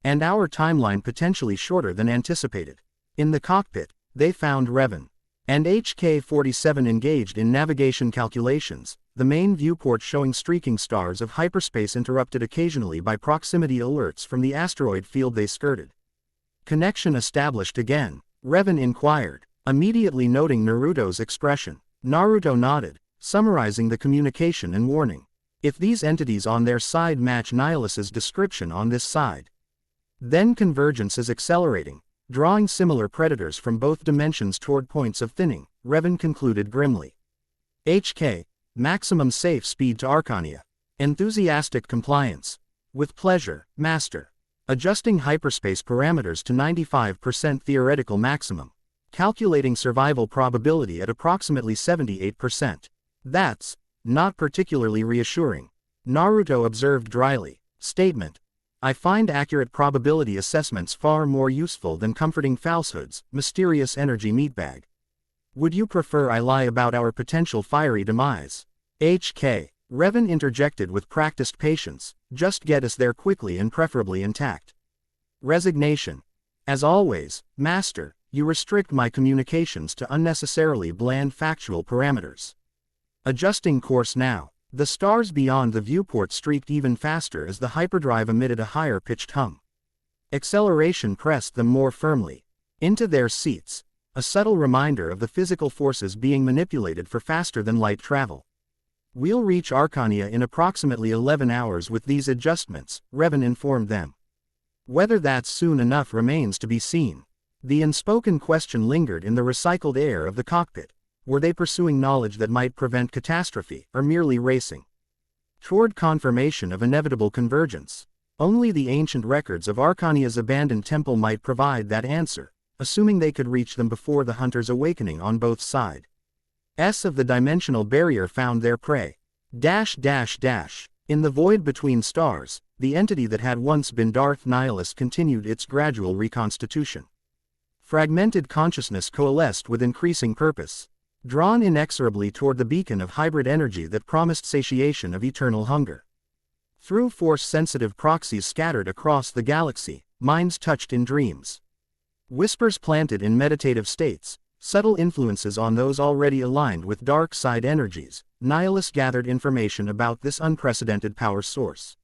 And our timeline potentially shorter than anticipated. In the cockpit, they found Revan and HK-47 engaged in navigation calculations, the main viewport showing streaking stars of hyperspace interrupted occasionally by proximity alerts from the asteroid field they skirted. Connection established again, Revan inquired, immediately noting Naruto's expression. Naruto nodded, summarizing the communication and warning. If these entities on their side match Nihilus's description on this side, then convergence is accelerating, drawing similar predators from both dimensions toward points of thinning, Revan concluded grimly. HK, maximum safe speed to Arcania. Enthusiastic compliance. With pleasure, Master. Adjusting hyperspace parameters to 95% theoretical maximum. Calculating survival probability at approximately 78%. That's not particularly reassuring, Naruto observed dryly. Statement. I find accurate probability assessments far more useful than comforting falsehoods, mysterious energy meatbag. Would you prefer I lie about our potential fiery demise? HK. Revan interjected with practiced patience, just get us there quickly and preferably intact. Resignation. As always, Master, you restrict my communications to unnecessarily bland factual parameters. Adjusting course now. The stars beyond the viewport streaked even faster as the hyperdrive emitted a higher-pitched hum. Acceleration pressed them more firmly into their seats, a subtle reminder of the physical forces being manipulated for faster-than-light travel. We'll reach Arcania in approximately 11 hours with these adjustments, Revan informed them. Whether that's soon enough remains to be seen. The unspoken question lingered in the recycled air of the cockpit. Were they pursuing knowledge that might prevent catastrophe, or merely racing toward confirmation of inevitable convergence? Only the ancient records of Arcania's abandoned temple might provide that answer, assuming they could reach them before the hunters' awakening on both sides of the dimensional barrier found their prey. In the void between stars, the entity that had once been Darth Nihilus continued its gradual reconstitution. Fragmented consciousness coalesced with increasing purpose, drawn inexorably toward the beacon of hybrid energy that promised satiation of eternal hunger. Through force-sensitive proxies scattered across the galaxy, minds touched in dreams. Whispers planted in meditative states, subtle influences on those already aligned with dark side energies, Nihilus gathered information about this unprecedented power source.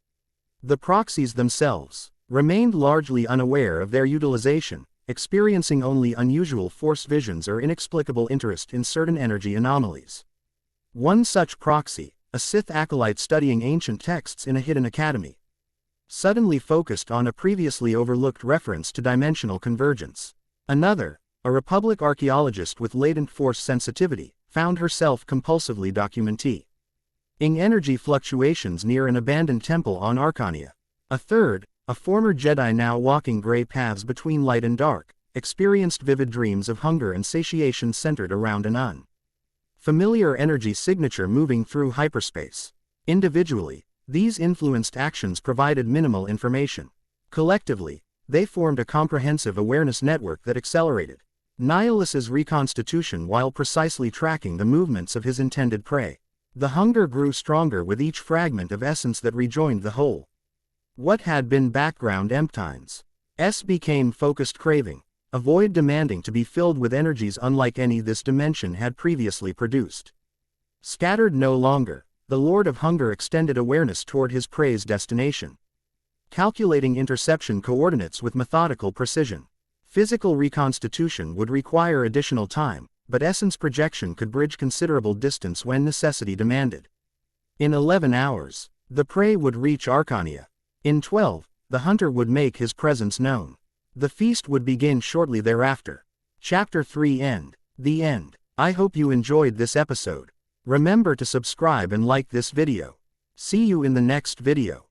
The proxies themselves remained largely unaware of their utilization, experiencing only unusual force visions or inexplicable interest in certain energy anomalies. One such proxy, a Sith acolyte studying ancient texts in a hidden academy, suddenly focused on a previously overlooked reference to dimensional convergence. Another, a Republic archaeologist with latent force sensitivity, found herself compulsively documenting energy fluctuations near an abandoned temple on Arcania. A third, a former Jedi now walking gray paths between light and dark, experienced vivid dreams of hunger and satiation centered around an unfamiliar energy signature moving through hyperspace. Individually, these influenced actions provided minimal information. Collectively, they formed a comprehensive awareness network that accelerated Nihilus's reconstitution while precisely tracking the movements of his intended prey. The hunger grew stronger with each fragment of essence that rejoined the whole. What had been background emptines became focused craving, a void demanding to be filled with energies unlike any this dimension had previously produced. Scattered no longer, the Lord of Hunger extended awareness toward his prey's destination, calculating interception coordinates with methodical precision. Physical reconstitution would require additional time, but essence projection could bridge considerable distance when necessity demanded. In 11 hours, the prey would reach Arcania. In 12, the hunter would make his presence known. The feast would begin shortly thereafter. Chapter 3 End. The end. I hope you enjoyed this episode. Remember to subscribe and like this video. See you in the next video.